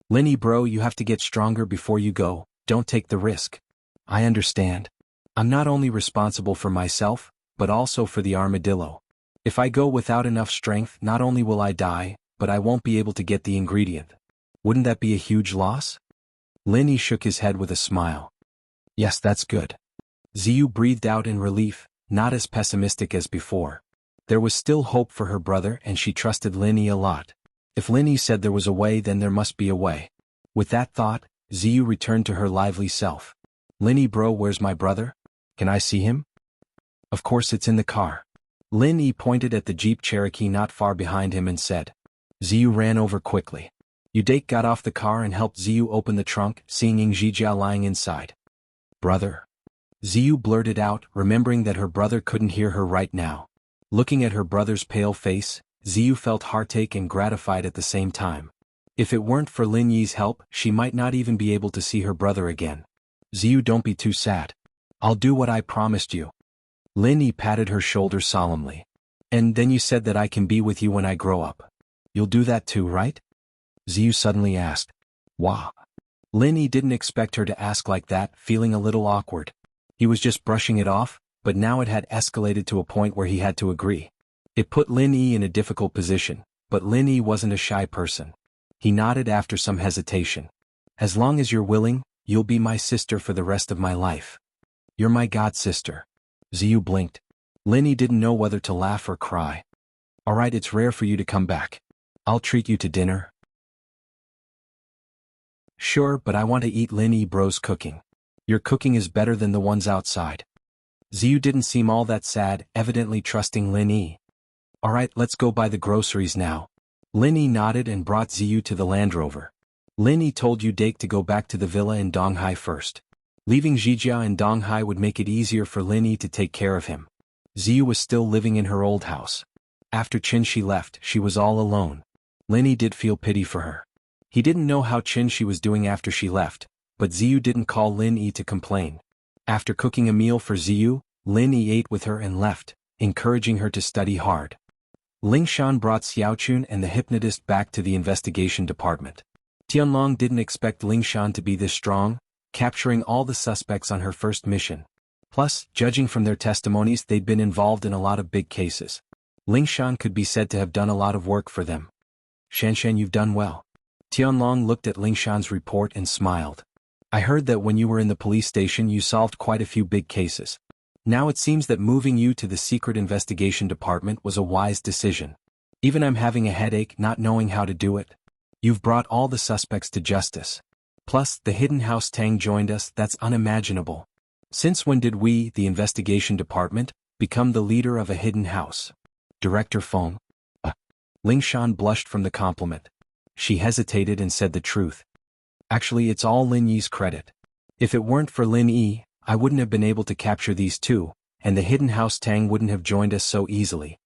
Lin Yi bro, you have to get stronger before you go, don't take the risk. I understand. I'm not only responsible for myself, but also for the armadillo. If I go without enough strength, not only will I die, but I won't be able to get the ingredient. Wouldn't that be a huge loss? Lin Yi shook his head with a smile. Yes, that's good. Ziyu breathed out in relief, not as pessimistic as before. There was still hope for her brother and she trusted Lin Yi a lot. If Lin Yi said there was a way, then there must be a way. With that thought, Ziyu returned to her lively self. Lin Yi bro, where's my brother? Can I see him? Of course, it's in the car. Lin Yi pointed at the Jeep Cherokee not far behind him and said. Ziyu ran over quickly. Udake got off the car and helped Ziyu open the trunk, seeing Ing Zijia lying inside. Brother. Ziyu blurted out, remembering that her brother couldn't hear her right now. Looking at her brother's pale face, Ziyu felt heartache and gratified at the same time. If it weren't for Lin Yi's help, she might not even be able to see her brother again. Ziyu, don't be too sad. I'll do what I promised you. Lin Yi patted her shoulder solemnly. And then you said that I can be with you when I grow up. You'll do that too, right? Ziyu suddenly asked. Wah. Lin Yi didn't expect her to ask like that, feeling a little awkward. He was just brushing it off, but now it had escalated to a point where he had to agree. It put Lin Yi in a difficult position, but Lin Yi wasn't a shy person. He nodded after some hesitation. As long as you're willing, you'll be my sister for the rest of my life. You're my god sister. Ziyu blinked. Lin Yi didn't know whether to laugh or cry. Alright, it's rare for you to come back. I'll treat you to dinner. Sure, but I want to eat Lin Yi bro's cooking. Your cooking is better than the ones outside. Ziyu didn't seem all that sad, evidently trusting Lin Yi. Alright, let's go buy the groceries now. Lin Yi nodded and brought Ziyu to the Land Rover. Lin Yi told Dake to go back to the villa in Donghai first. Leaving Zijia in Donghai would make it easier for Lin Yi to take care of him. Ziyu was still living in her old house. After Qin left, she was all alone. Lin Yi did feel pity for her. He didn't know how Qin was doing after she left, but Ziyu didn't call Lin Yi to complain. After cooking a meal for Ziyu, Lin Yi ate with her and left, encouraging her to study hard. Lingshan brought Xiaochun and the hypnotist back to the investigation department. Tianlong didn't expect Lingshan to be this strong, capturing all the suspects on her first mission. Plus, judging from their testimonies, they'd been involved in a lot of big cases. Lingshan could be said to have done a lot of work for them. Shanshan, you've done well. Tianlong looked at Lingshan's report and smiled. I heard that when you were in the police station you solved quite a few big cases. Now it seems that moving you to the secret investigation department was a wise decision. Even I'm having a headache not knowing how to do it. You've brought all the suspects to justice. Plus, the hidden house Tang joined us, that's unimaginable. Since when did we, the investigation department, become the leader of a hidden house? Director Feng? Lingshan blushed from the compliment. She hesitated and said the truth. Actually, it's all Lin Yi's credit. If it weren't for Lin Yi, I wouldn't have been able to capture these two, and the hidden house Tang wouldn't have joined us so easily.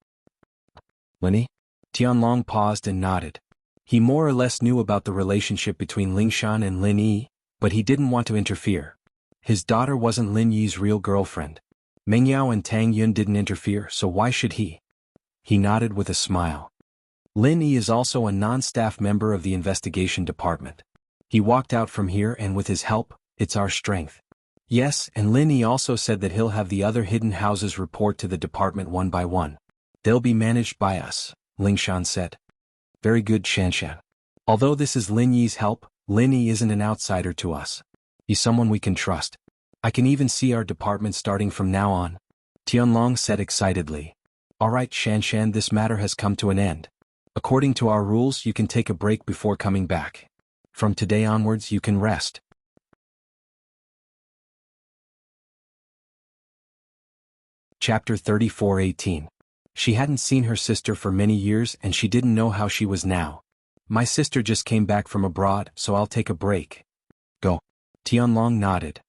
Lin Yi? Tianlong paused and nodded. He more or less knew about the relationship between Lingshan and Lin Yi, but he didn't want to interfere. His daughter wasn't Lin Yi's real girlfriend. Meng Yao and Tang Yun didn't interfere, so why should he? He nodded with a smile. Lin Yi is also a non-staff member of the investigation department. He walked out from here and with his help, it's our strength. Yes, and Lin Yi also said that he'll have the other hidden houses report to the department one by one. They'll be managed by us, Lingshan said. Very good, Shanshan. Although this is Lin Yi's help, Lin Yi isn't an outsider to us. He's someone we can trust. I can even see our department starting from now on. Tianlong said excitedly. Alright, Shanshan, this matter has come to an end. According to our rules, you can take a break before coming back. From today onwards, you can rest. Chapter 34:18. She hadn't seen her sister for many years and she didn't know how she was now. My sister just came back from abroad, so I'll take a break. Go. Tianlong nodded.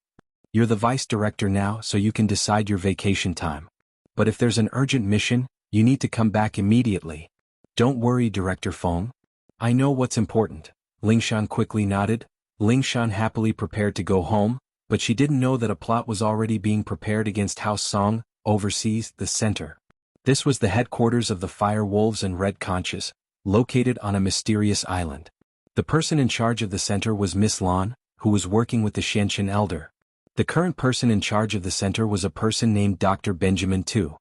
You're the vice director now, so you can decide your vacation time. But if there's an urgent mission, you need to come back immediately. Don't worry, Director Feng. I know what's important. Lingshan quickly nodded. Lingshan happily prepared to go home, but she didn't know that a plot was already being prepared against House Song, overseas, the center. This was the headquarters of the Fire Wolves and Red Conches, located on a mysterious island. The person in charge of the center was Miss Lan, who was working with the Xianqin Elder. The current person in charge of the center was a person named Dr. Benjamin Tu.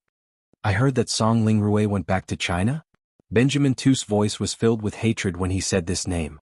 I heard that Song Lingrui went back to China? Benjamin Tu's voice was filled with hatred when he said this name.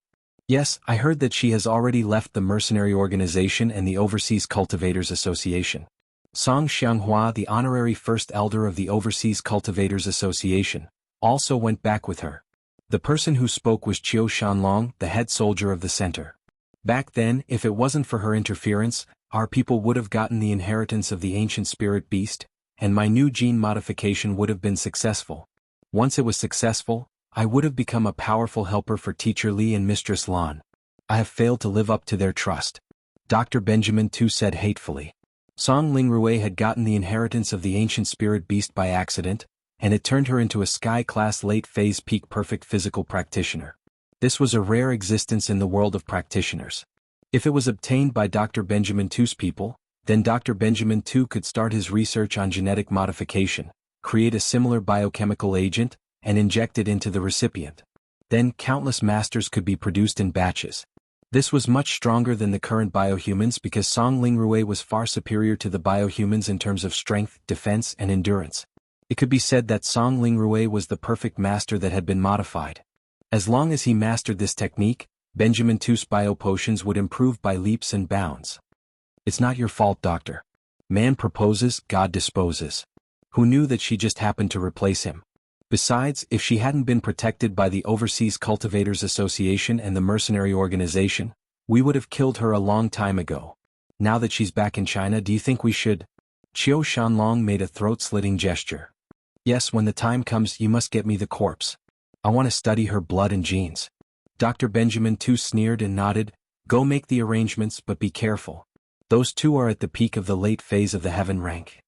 Yes, I heard that she has already left the mercenary organization and the Overseas Cultivators Association. Song Xianghua, the honorary first elder of the Overseas Cultivators Association, also went back with her. The person who spoke was Qiu Shanlong, the head soldier of the center. Back then, if it wasn't for her interference, our people would have gotten the inheritance of the ancient spirit beast, and my new gene modification would have been successful. Once it was successful, I would have become a powerful helper for Teacher Li and Mistress Lan. I have failed to live up to their trust. Dr. Benjamin Tu said hatefully. Song Lingrui had gotten the inheritance of the ancient spirit beast by accident, and it turned her into a sky-class late-phase peak perfect physical practitioner. This was a rare existence in the world of practitioners. If it was obtained by Dr. Benjamin Tu's people, then Dr. Benjamin Tu could start his research on genetic modification, create a similar biochemical agent, and inject it into the recipient. Then countless masters could be produced in batches. This was much stronger than the current biohumans because Song Lingrui was far superior to the biohumans in terms of strength, defense, and endurance. It could be said that Song Lingrui was the perfect master that had been modified. As long as he mastered this technique, Benjamin Tu's biopotions would improve by leaps and bounds. It's not your fault, Doctor. Man proposes, God disposes. Who knew that she just happened to replace him? Besides, if she hadn't been protected by the Overseas Cultivators Association and the mercenary organization, we would have killed her a long time ago. Now that she's back in China, do you think we should? Qiu Shanlong made a throat-slitting gesture. Yes, when the time comes, you must get me the corpse. I want to study her blood and genes. Dr. Benjamin Tu sneered and nodded. Go make the arrangements, but be careful. Those two are at the peak of the late phase of the heaven rank.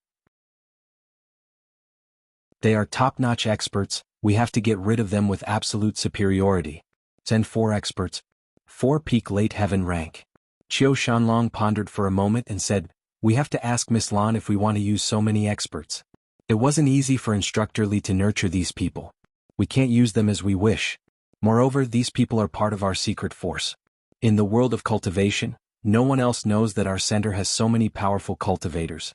They are top-notch experts, we have to get rid of them with absolute superiority. Send 4 experts. 4 peak late heaven rank. Qiu Shanlong pondered for a moment and said, we have to ask Miss Lan if we want to use so many experts. It wasn't easy for Instructor Li to nurture these people. We can't use them as we wish. Moreover, these people are part of our secret force. In the world of cultivation, no one else knows that our center has so many powerful cultivators.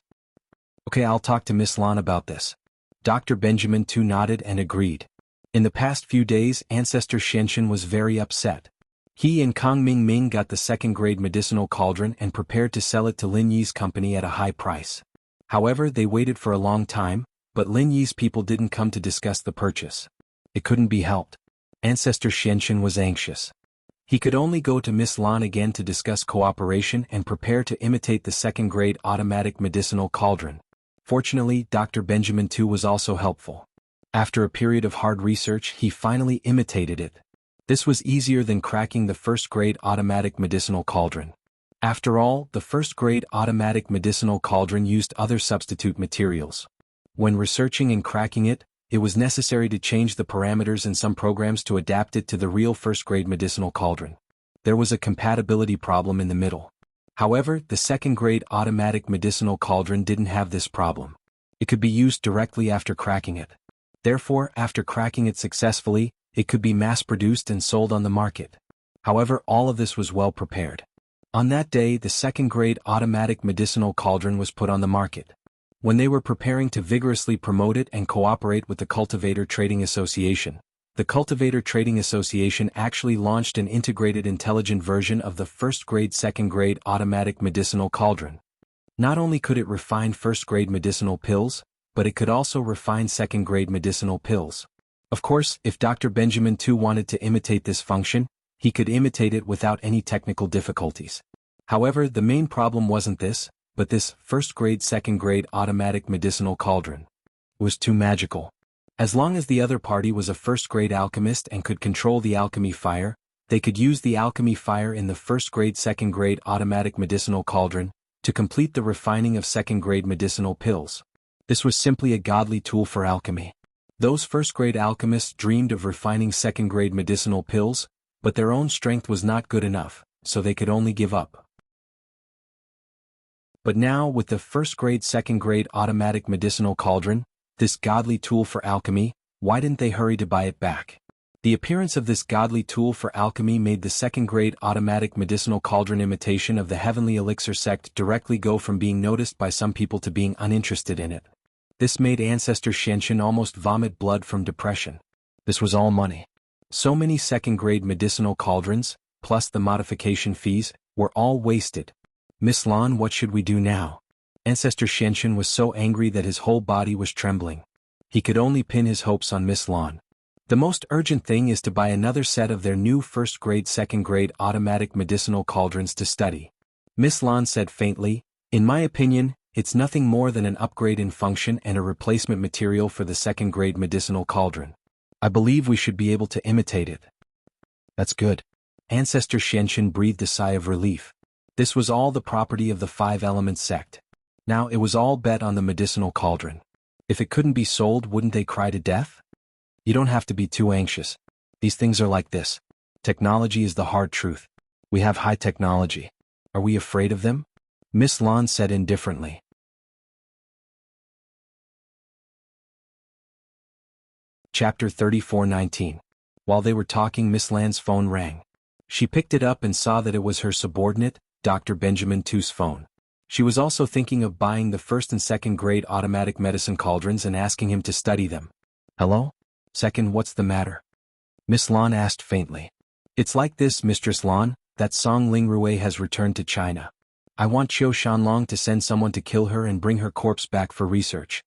Okay, I'll talk to Miss Lan about this. Dr. Benjamin Tu nodded and agreed. In the past few days, Ancestor Shenshin was very upset. He and Kang Ming got the second-grade medicinal cauldron and prepared to sell it to Lin Yi's company at a high price. However, they waited for a long time, but Lin Yi's people didn't come to discuss the purchase. It couldn't be helped. Ancestor Shenshin was anxious. He could only go to Miss Lan again to discuss cooperation and prepare to imitate the second-grade automatic medicinal cauldron. Fortunately, Dr. Benjamin Tu was also helpful. After a period of hard research, he finally imitated it. This was easier than cracking the first-grade automatic medicinal cauldron. After all, the first-grade automatic medicinal cauldron used other substitute materials. When researching and cracking it, it was necessary to change the parameters in some programs to adapt it to the real first-grade medicinal cauldron. There was a compatibility problem in the middle. However, the second-grade automatic medicinal cauldron didn't have this problem. It could be used directly after cracking it. Therefore, after cracking it successfully, it could be mass-produced and sold on the market. However, all of this was well prepared. On that day, the second-grade automatic medicinal cauldron was put on the market. When they were preparing to vigorously promote it and cooperate with the Cultivator Trading Association, the Cultivator Trading Association actually launched an integrated intelligent version of the first-grade second-grade automatic medicinal cauldron. Not only could it refine first-grade medicinal pills, but it could also refine second-grade medicinal pills. Of course, if Dr. Benjamin Tu wanted to imitate this function, he could imitate it without any technical difficulties. However, the main problem wasn't this, but this first-grade second-grade automatic medicinal cauldron. It was too magical. As long as the other party was a first-grade alchemist and could control the alchemy fire, they could use the alchemy fire in the first-grade second-grade automatic medicinal cauldron to complete the refining of second-grade medicinal pills. This was simply a godly tool for alchemy. Those first-grade alchemists dreamed of refining second-grade medicinal pills, but their own strength was not good enough, so they could only give up. But now, with the first-grade second-grade automatic medicinal cauldron, this godly tool for alchemy, why didn't they hurry to buy it back? The appearance of this godly tool for alchemy made the second-grade automatic medicinal cauldron imitation of the heavenly elixir sect directly go from being noticed by some people to being uninterested in it. This made Ancestor Shenshin almost vomit blood from depression. This was all money. So many second-grade medicinal cauldrons, plus the modification fees, were all wasted. Miss Lan, what should we do now? Ancestor Shenshin was so angry that his whole body was trembling. He could only pin his hopes on Miss Lan. The most urgent thing is to buy another set of their new first-grade second-grade automatic medicinal cauldrons to study. Miss Lan said faintly, in my opinion, it's nothing more than an upgrade in function and a replacement material for the second-grade medicinal cauldron. I believe we should be able to imitate it. That's good. Ancestor Shenshin breathed a sigh of relief. This was all the property of the Five Elements sect. Now it was all bet on the medicinal cauldron. If it couldn't be sold, wouldn't they cry to death? You don't have to be too anxious. These things are like this. Technology is the hard truth. We have high technology. Are we afraid of them? Miss Lan said indifferently. Chapter 34:19. While they were talking, Miss Lan's phone rang. She picked it up and saw that it was her subordinate, Dr. Benjamin Tu's phone. She was also thinking of buying the first and second grade automatic medicine cauldrons and asking him to study them. Hello? Second, what's the matter? Miss Lan asked faintly. It's like this, Mistress Lan, that Song Lingrui has returned to China. I want Qiu Shanlong to send someone to kill her and bring her corpse back for research.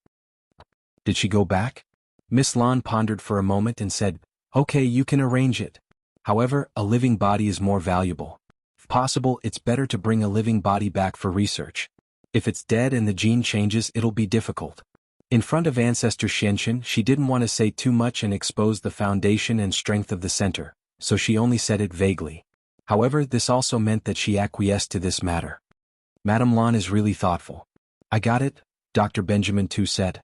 Did she go back? Miss Lan pondered for a moment and said, Okay, you can arrange it. However, a living body is more valuable. If possible, it's better to bring a living body back for research. If it's dead and the gene changes, it'll be difficult. In front of Ancestor Xianxin, she didn't want to say too much and expose the foundation and strength of the center, so she only said it vaguely. However, this also meant that she acquiesced to this matter. Madame Lan is really thoughtful. I got it, Dr. Benjamin Tu said.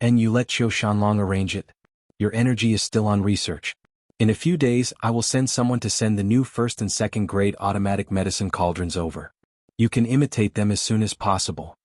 And you let Qiu Shanlong arrange it. Your energy is still on research. In a few days, I will send someone to send the new first and second grade automatic medicine cauldrons over. You can imitate them as soon as possible.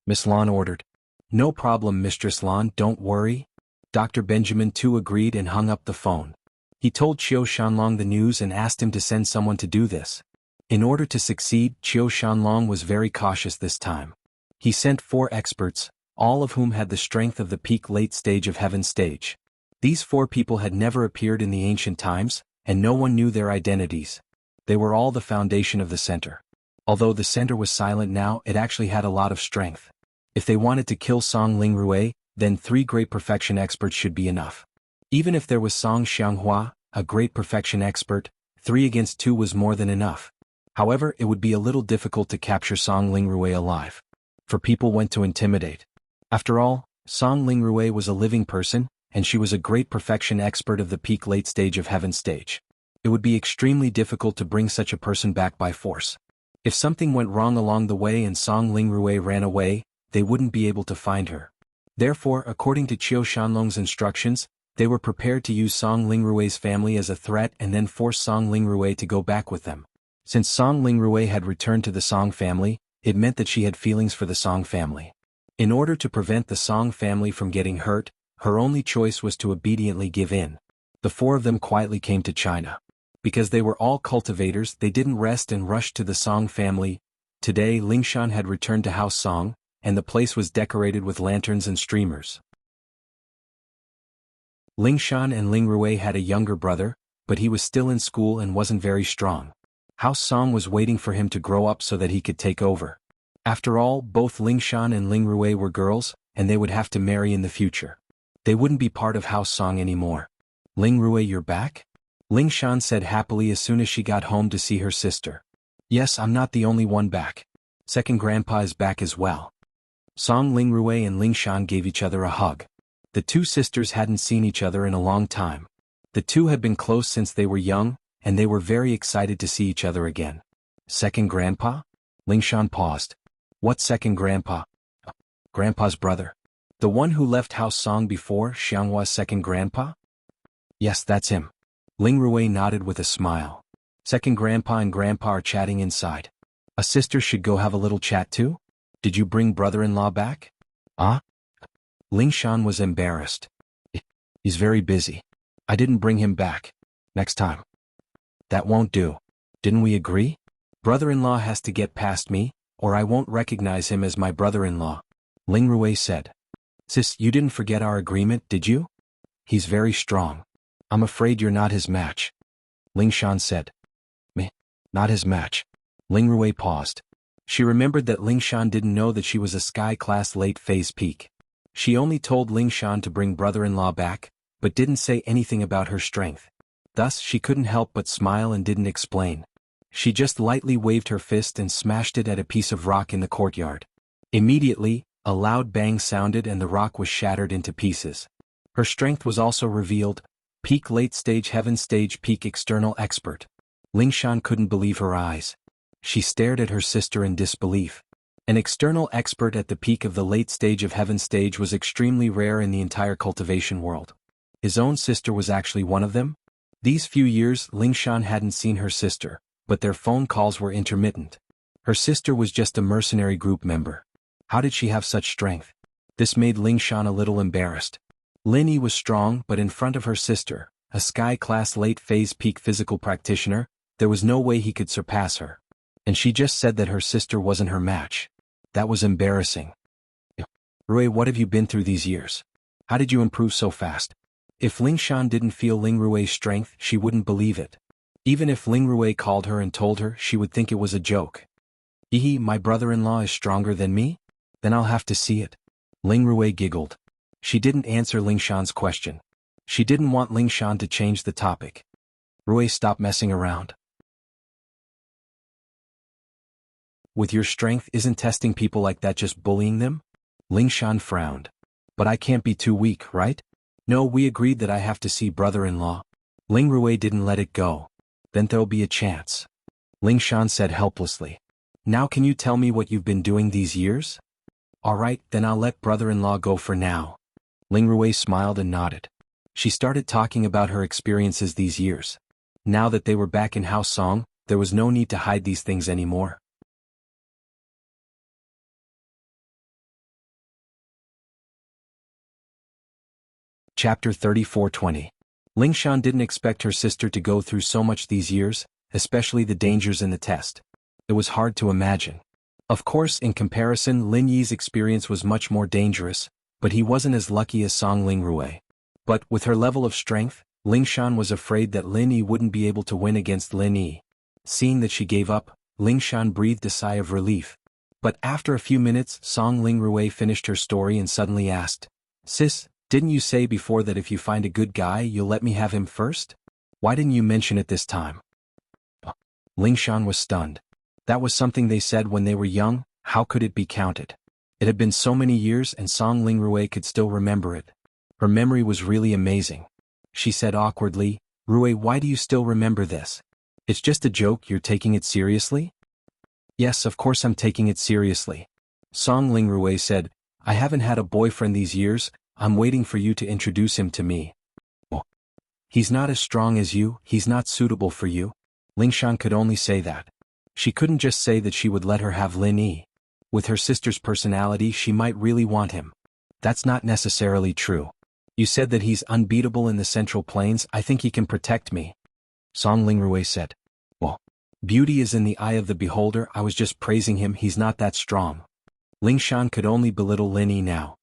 Miss Lan ordered. No problem, Mistress Lan, don't worry. Dr. Benjamin Tu agreed and hung up the phone. He told Qiu Shanlong the news and asked him to send someone to do this. In order to succeed, Qiu Shanlong was very cautious this time. He sent 4 experts, all of whom had the strength of the peak late stage of heaven stage. These 4 people had never appeared in the ancient times, and no one knew their identities. They were all the foundation of the center. Although the center was silent now, it actually had a lot of strength. If they wanted to kill Song Lingrui, then 3 great perfection experts should be enough. Even if there was Song Xianghua, a great perfection expert, 3 against 2 was more than enough. However, it would be a little difficult to capture Song Lingrui alive. For people went to intimidate. After all, Song Lingrui was a living person, and she was a great perfection expert of the peak late stage of heaven stage. It would be extremely difficult to bring such a person back by force. If something went wrong along the way and Song Lingrui ran away, they wouldn't be able to find her. Therefore, according to Qiu Shanlong's instructions, they were prepared to use Song Lingrui's family as a threat and then force Song Lingrui to go back with them. Since Song Lingrui had returned to the Song family, it meant that she had feelings for the Song family. In order to prevent the Song family from getting hurt, her only choice was to obediently give in. The 4 of them quietly came to China. Because they were all cultivators, they didn't rest and rushed to the Song family. Today, Lingshan had returned to House Song, and the place was decorated with lanterns and streamers. Lingshan and Lingrui had a younger brother, but he was still in school and wasn't very strong. House Song was waiting for him to grow up so that he could take over. After all, both Lingshan and Lingrui were girls, and they would have to marry in the future. They wouldn't be part of House Song anymore. Lingrui, you're back? Lingshan said happily as soon as she got home to see her sister. Yes, I'm not the only one back. Second grandpa is back as well. Song Lingrui and Lingshan gave each other a hug. The 2 sisters hadn't seen each other in a long time. The 2 had been close since they were young, and they were very excited to see each other again. Second grandpa? Lingshan paused. What second grandpa? Grandpa's brother. The one who left House Song before, Xianghua's second grandpa? Yes, that's him. Lingrui nodded with a smile. Second grandpa and grandpa are chatting inside. A sister should go have a little chat too? Did you bring brother-in-law back? Ah? Lingshan was embarrassed. He's very busy. I didn't bring him back. Next time. That won't do. Didn't we agree? Brother-in-law has to get past me, or I won't recognize him as my brother-in-law. Lingrui said. Sis, you didn't forget our agreement, did you? He's very strong. I'm afraid you're not his match. Lingshan said. Meh, not his match. Lingrui paused. She remembered that Lingshan didn't know that she was a sky-class late-phase peak. She only told Lingshan to bring brother-in-law back, but didn't say anything about her strength. Thus, she couldn't help but smile and didn't explain. She just lightly waved her fist and smashed it at a piece of rock in the courtyard. Immediately, a loud bang sounded and the rock was shattered into pieces. Her strength was also revealed. Peak late stage heaven stage peak external expert. Lingshan couldn't believe her eyes. She stared at her sister in disbelief. An external expert at the peak of the late stage of heaven stage was extremely rare in the entire cultivation world. His own sister was actually one of them. These few years Lingshan hadn't seen her sister, but their phone calls were intermittent. Her sister was just a mercenary group member. How did she have such strength? This made Lingshan a little embarrassed. Lin Yi was strong, but in front of her sister, a sky-class late-phase peak physical practitioner, there was no way he could surpass her. And she just said that her sister wasn't her match. That was embarrassing. Rui, what have you been through these years? How did you improve so fast? If Lingshan didn't feel Ling Rui's strength, she wouldn't believe it. Even if Ling Rui called her and told her, she would think it was a joke. Hehe, my brother-in-law is stronger than me? Then I'll have to see it. Ling Rui giggled. She didn't answer Lingshan's question. She didn't want Lingshan to change the topic. Rui, stop messing around. With your strength, isn't testing people like that just bullying them? Lingshan frowned. But I can't be too weak, right? No, we agreed that I have to see brother-in-law. Ling Rui didn't let it go. Then there'll be a chance. Lingshan said helplessly. Now can you tell me what you've been doing these years? Alright, then I'll let brother-in-law go for now. Ling Rui smiled and nodded. She started talking about her experiences these years. Now that they were back in House Song, there was no need to hide these things anymore. Chapter 34-20. Lingshan didn't expect her sister to go through so much these years, especially the dangers in the test. It was hard to imagine. Of course, in comparison, Lin Yi's experience was much more dangerous, but he wasn't as lucky as Song Ling Rui. But, with her level of strength, Lingshan was afraid that Lin Yi wouldn't be able to win against Lin Yi. Seeing that she gave up, Lingshan breathed a sigh of relief. But after a few minutes, Song Ling Rui finished her story and suddenly asked, Sis, didn't you say before that if you find a good guy you'll let me have him first? Why didn't you mention it this time? Lingshan was stunned. That was something they said when they were young, how could it be counted? It had been so many years and Song Ling Rui could still remember it. Her memory was really amazing. She said awkwardly, Rui, why do you still remember this? It's just a joke, you're taking it seriously? Yes, of course I'm taking it seriously. Song Ling Rui said, I haven't had a boyfriend these years, I'm waiting for you to introduce him to me. Oh. He's not as strong as you, he's not suitable for you. Lingshan could only say that. She couldn't just say that she would let her have Lin Yi. With her sister's personality she might really want him. That's not necessarily true. You said that he's unbeatable in the Central Plains, I think he can protect me. Song Ling Rui said. Well, beauty is in the eye of the beholder, I was just praising him, he's not that strong. Lingshan could only belittle Lin Yi now.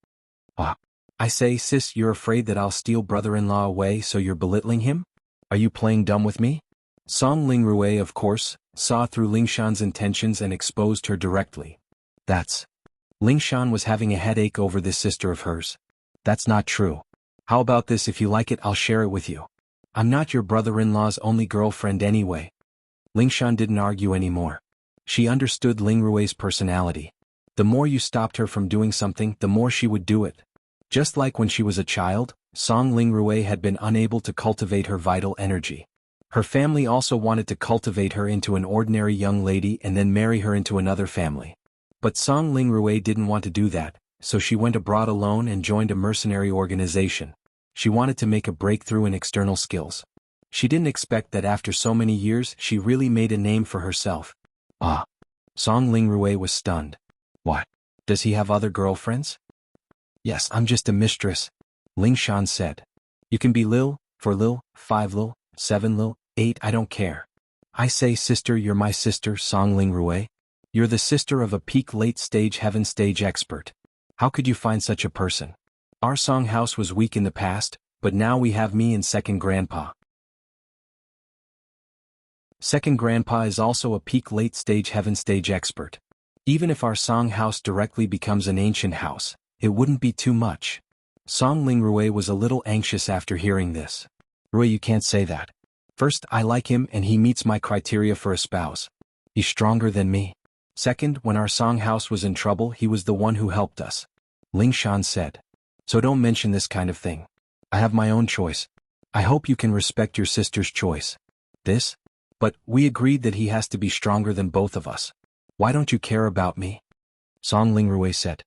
I say, sis, you're afraid that I'll steal brother-in-law away so you're belittling him? Are you playing dumb with me? Song Ling Rui, of course, saw through Lingshan's intentions and exposed her directly. That's. Lingshan was having a headache over this sister of hers. That's not true. How about this, if you like it I'll share it with you. I'm not your brother-in-law's only girlfriend anyway. Lingshan didn't argue anymore. She understood Ling Rui's personality. The more you stopped her from doing something, the more she would do it. Just like when she was a child, Song Ling Rui had been unable to cultivate her vital energy. Her family also wanted to cultivate her into an ordinary young lady and then marry her into another family. But Song Ling Rui didn't want to do that, so she went abroad alone and joined a mercenary organization. She wanted to make a breakthrough in external skills. She didn't expect that after so many years she really made a name for herself. Song Ling Rui was stunned. What? Does he have other girlfriends? Yes, I'm just a mistress, Lingshan said. You can be Lil, 4 Lil, 5 Lil, 7 Lil, 8, I don't care. I say sister, you're my sister, Song Ling Rui. You're the sister of a peak late stage heaven stage expert. How could you find such a person? Our Song house was weak in the past, but now we have me and second grandpa. Second grandpa is also a peak late stage heaven stage expert. Even if our Song house directly becomes an ancient house, it wouldn't be too much. Song Ling Rui was a little anxious after hearing this. Rui, you can't say that. First, I like him and he meets my criteria for a spouse. He's stronger than me. Second, when our Song house was in trouble he was the one who helped us. Lingshan said. So don't mention this kind of thing. I have my own choice. I hope you can respect your sister's choice. This? But we agreed that he has to be stronger than both of us. Why don't you care about me? Song Lingrui said.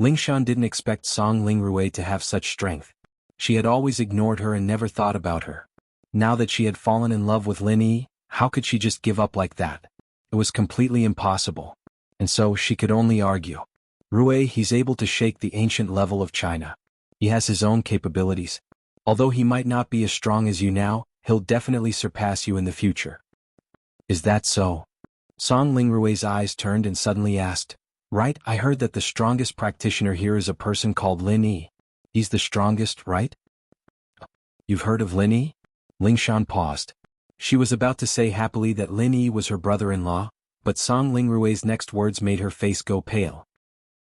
Lingshan didn't expect Song Lingrui to have such strength. She had always ignored her and never thought about her. Now that she had fallen in love with Lin Yi, how could she just give up like that? It was completely impossible. And so she could only argue. Rui, he's able to shake the ancient level of China. He has his own capabilities. Although he might not be as strong as you now, he'll definitely surpass you in the future. Is that so? Song Lingrui's eyes turned and suddenly asked, right, I heard that the strongest practitioner here is a person called Lin Yi. He's the strongest, right? You've heard of Lin Yi? Lingshan paused. She was about to say happily that Lin Yi was her brother-in-law, but Song Lingrui's next words made her face go pale.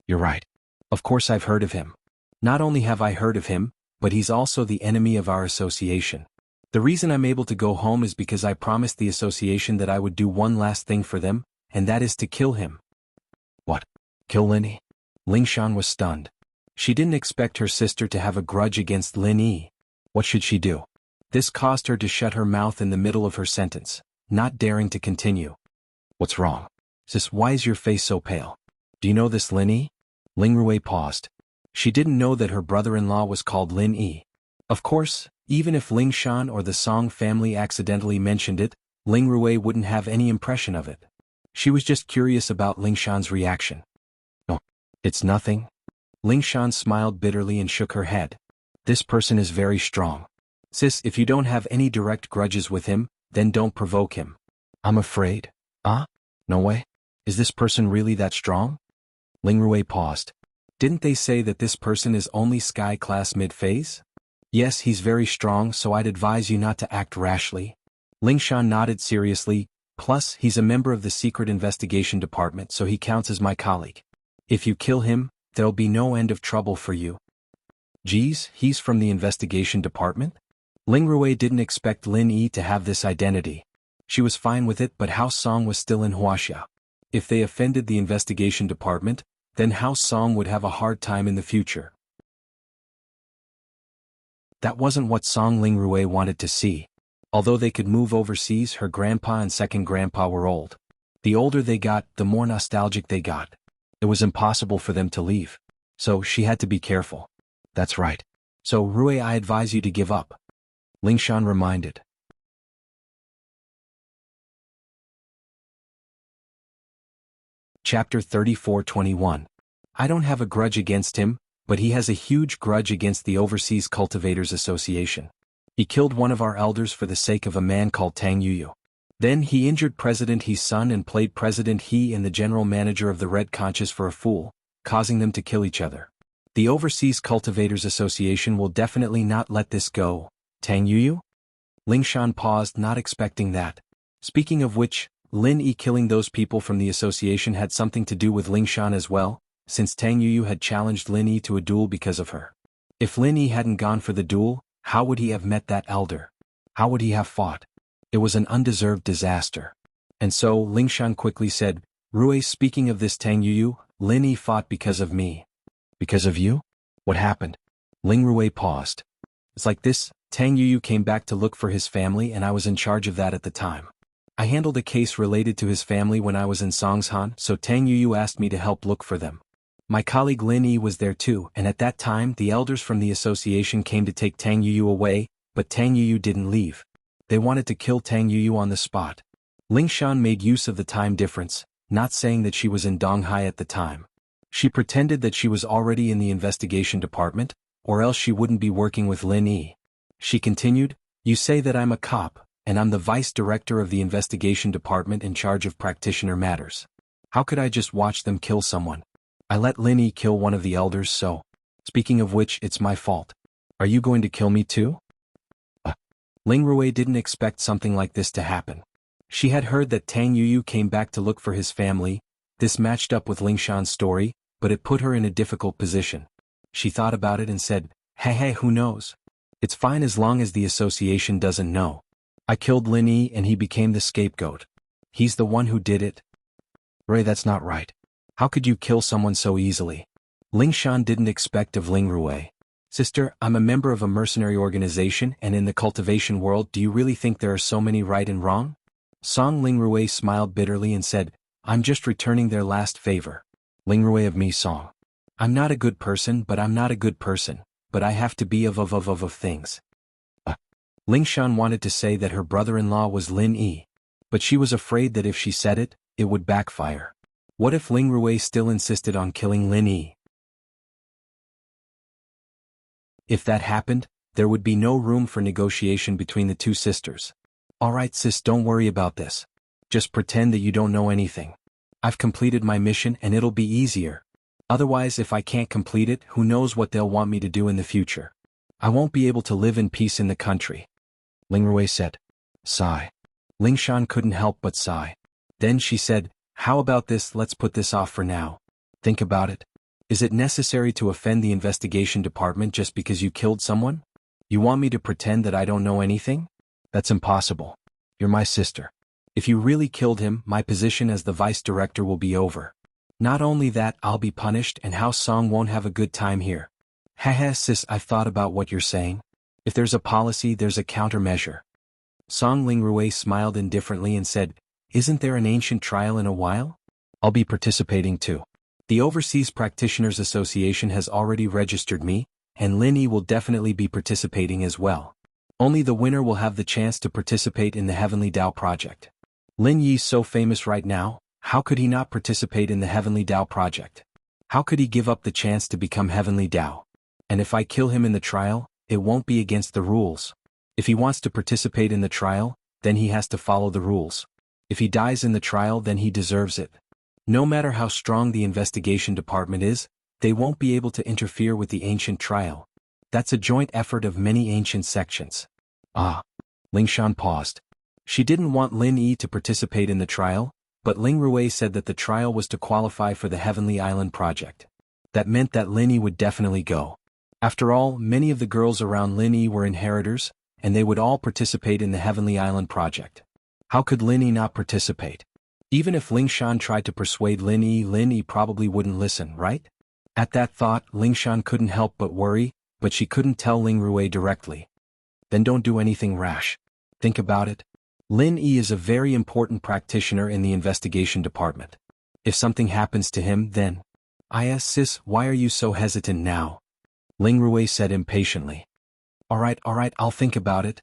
You're right. Of course I've heard of him. Not only have I heard of him, but he's also the enemy of our association. The reason I'm able to go home is because I promised the association that I would do one last thing for them, and that is to kill him. What? Kill Lin Yi? Lingshan was stunned. She didn't expect her sister to have a grudge against Lin Yi. What should she do? This caused her to shut her mouth in the middle of her sentence, not daring to continue. What's wrong? Sis, why is your face so pale? Do you know this Lin Yi? Lingrui paused. She didn't know that her brother-in-law was called Lin Yi. Of course, even if Lingshan or the Song family accidentally mentioned it, Lingrui wouldn't have any impression of it. She was just curious about Lingshan's reaction. No, it's nothing. Lingshan smiled bitterly and shook her head. This person is very strong. Sis, if you don't have any direct grudges with him, then don't provoke him. I'm afraid. No way? Is this person really that strong? Lingrui paused. Didn't they say that this person is only sky class mid-phase? Yes, he's very strong, so I'd advise you not to act rashly. Lingshan nodded seriously, plus he's a member of the Secret Investigation Department, so he counts as my colleague. If you kill him, there'll be no end of trouble for you. Geez, he's from the Investigation Department? Lingrui didn't expect Lin Yi to have this identity. She was fine with it, but House Song was still in Huaxia. If they offended the Investigation Department, then House Song would have a hard time in the future. That wasn't what Song Lingrui wanted to see. Although they could move overseas, her grandpa and second grandpa were old. The older they got, the more nostalgic they got. It was impossible for them to leave. So she had to be careful. That's right. So Rui, I advise you to give up. Lingshan reminded. Chapter 34-21. I don't have a grudge against him, but he has a huge grudge against the Overseas Cultivators Association. He killed one of our elders for the sake of a man called Tang Yuyu. Then he injured President He's son and played President He and the general manager of the Red Conches for a fool, causing them to kill each other. The Overseas Cultivators Association will definitely not let this go. Tang Yuyu? Lingshan paused, not expecting that. Speaking of which, Lin Yi killing those people from the association had something to do with Lingshan as well, since Tang Yuyu had challenged Lin Yi to a duel because of her. If Lin Yi hadn't gone for the duel, how would he have met that elder? How would he have fought? It was an undeserved disaster. And so, Lingshan quickly said, Rui, speaking of this Tang Yuyu, Lin Yi fought because of me. Because of you? What happened? Lingrui paused. It's like this, Tang Yuyu came back to look for his family and I was in charge of that at the time. I handled a case related to his family when I was in Songshan, so Tang Yuyu asked me to help look for them. My colleague Lin Yi was there too, and at that time the elders from the association came to take Tang Yuyu away, but Tang Yuyu didn't leave. They wanted to kill Tang Yuyu on the spot. Lingshan made use of the time difference, not saying that she was in Donghai at the time. She pretended that she was already in the investigation department, or else she wouldn't be working with Lin Yi. She continued, You say that I'm a cop, and I'm the vice director of the investigation department in charge of practitioner matters. How could I just watch them kill someone? I let Lin Yi kill one of the elders, so. Speaking of which, it's my fault. Are you going to kill me too? Lingrui didn't expect something like this to happen. She had heard that Tang Yuyu came back to look for his family. This matched up with Lingshan's story, but it put her in a difficult position. She thought about it and said, Hey, who knows? It's fine as long as the association doesn't know. I killed Lin Yi and he became the scapegoat. He's the one who did it. Ray, that's not right. How could you kill someone so easily? Lingshan didn't expect of Lingrui. Sister, I'm a member of a mercenary organization, and in the cultivation world, do you really think there are so many right and wrong? Song Lingrui smiled bitterly and said, I'm just returning their last favor. Lingrui of me song. I'm not a good person, but I'm not a good person, but I have to be of things. Lingshan wanted to say that her brother-in-law was Lin Yi, but she was afraid that if she said it, it would backfire. What if Lingrui still insisted on killing Lin Yi? If that happened, there would be no room for negotiation between the two sisters. Alright sis, don't worry about this. Just pretend that you don't know anything. I've completed my mission and it'll be easier. Otherwise, if I can't complete it, who knows what they'll want me to do in the future. I won't be able to live in peace in the country. Lingrui said. Sigh. Lingshan couldn't help but sigh. Then she said, how about this, let's put this off for now. Think about it. Is it necessary to offend the investigation department just because you killed someone? You want me to pretend that I don't know anything? That's impossible. You're my sister. If you really killed him, my position as the vice director will be over. Not only that, I'll be punished and House Song won't have a good time here. Haha sis, I've thought about what you're saying. If there's a policy, there's a countermeasure. Song Lingrui smiled indifferently and said, isn't there an ancient trial in a while? I'll be participating too. The Overseas Practitioners Association has already registered me, and Lin Yi will definitely be participating as well. Only the winner will have the chance to participate in the Heavenly Tao project. Lin Yi's so famous right now, how could he not participate in the Heavenly Tao project? How could he give up the chance to become Heavenly Tao? And if I kill him in the trial, it won't be against the rules. If he wants to participate in the trial, then he has to follow the rules. If he dies in the trial, then he deserves it. No matter how strong the investigation department is, they won't be able to interfere with the ancient trial. That's a joint effort of many ancient sections. Lingshan paused. She didn't want Lin Yi to participate in the trial, but Lingrui said that the trial was to qualify for the Heavenly Island project. That meant that Lin Yi would definitely go. After all, many of the girls around Lin Yi were inheritors, and they would all participate in the Heavenly Island project. How could Lin Yi not participate? Even if Lingshan tried to persuade Lin Yi probably wouldn't listen, right? At that thought, Lingshan couldn't help but worry, but she couldn't tell Lingrui directly. Then don't do anything rash. Think about it. Lin Yi is a very important practitioner in the investigation department. If something happens to him, then... sis, why are you so hesitant now? Lingrui said impatiently. Alright, I'll think about it.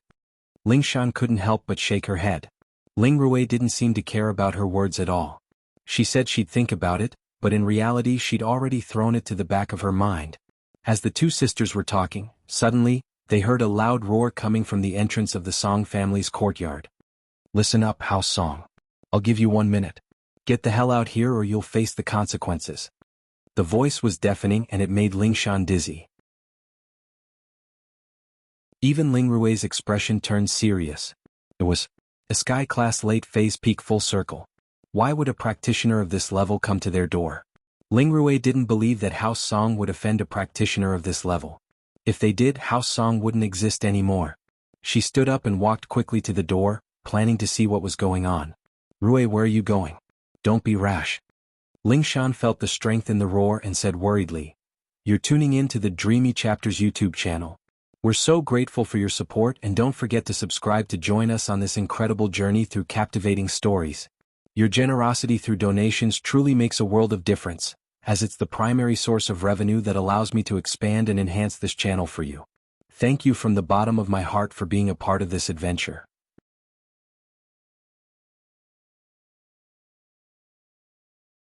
Lingshan couldn't help but shake her head. Lingrui didn't seem to care about her words at all. She said she'd think about it, but in reality she'd already thrown it to the back of her mind. As the two sisters were talking, suddenly, they heard a loud roar coming from the entrance of the Song family's courtyard. Listen up, House Song. I'll give you 1 minute. Get the hell out here or you'll face the consequences. The voice was deafening and it made Lingshan dizzy. Even Lingrui's expression turned serious. It was a sky-class late phase peak full circle. Why would a practitioner of this level come to their door? Lingrui didn't believe that House Song would offend a practitioner of this level. If they did, House Song wouldn't exist anymore. She stood up and walked quickly to the door, planning to see what was going on. Rui, where are you going? Don't be rash. Lingshan felt the strength in the roar and said worriedly, you're tuning in to the Dreamy Chapters YouTube channel. We're so grateful for your support and don't forget to subscribe to join us on this incredible journey through captivating stories. Your generosity through donations truly makes a world of difference, as it's the primary source of revenue that allows me to expand and enhance this channel for you. Thank you from the bottom of my heart for being a part of this adventure.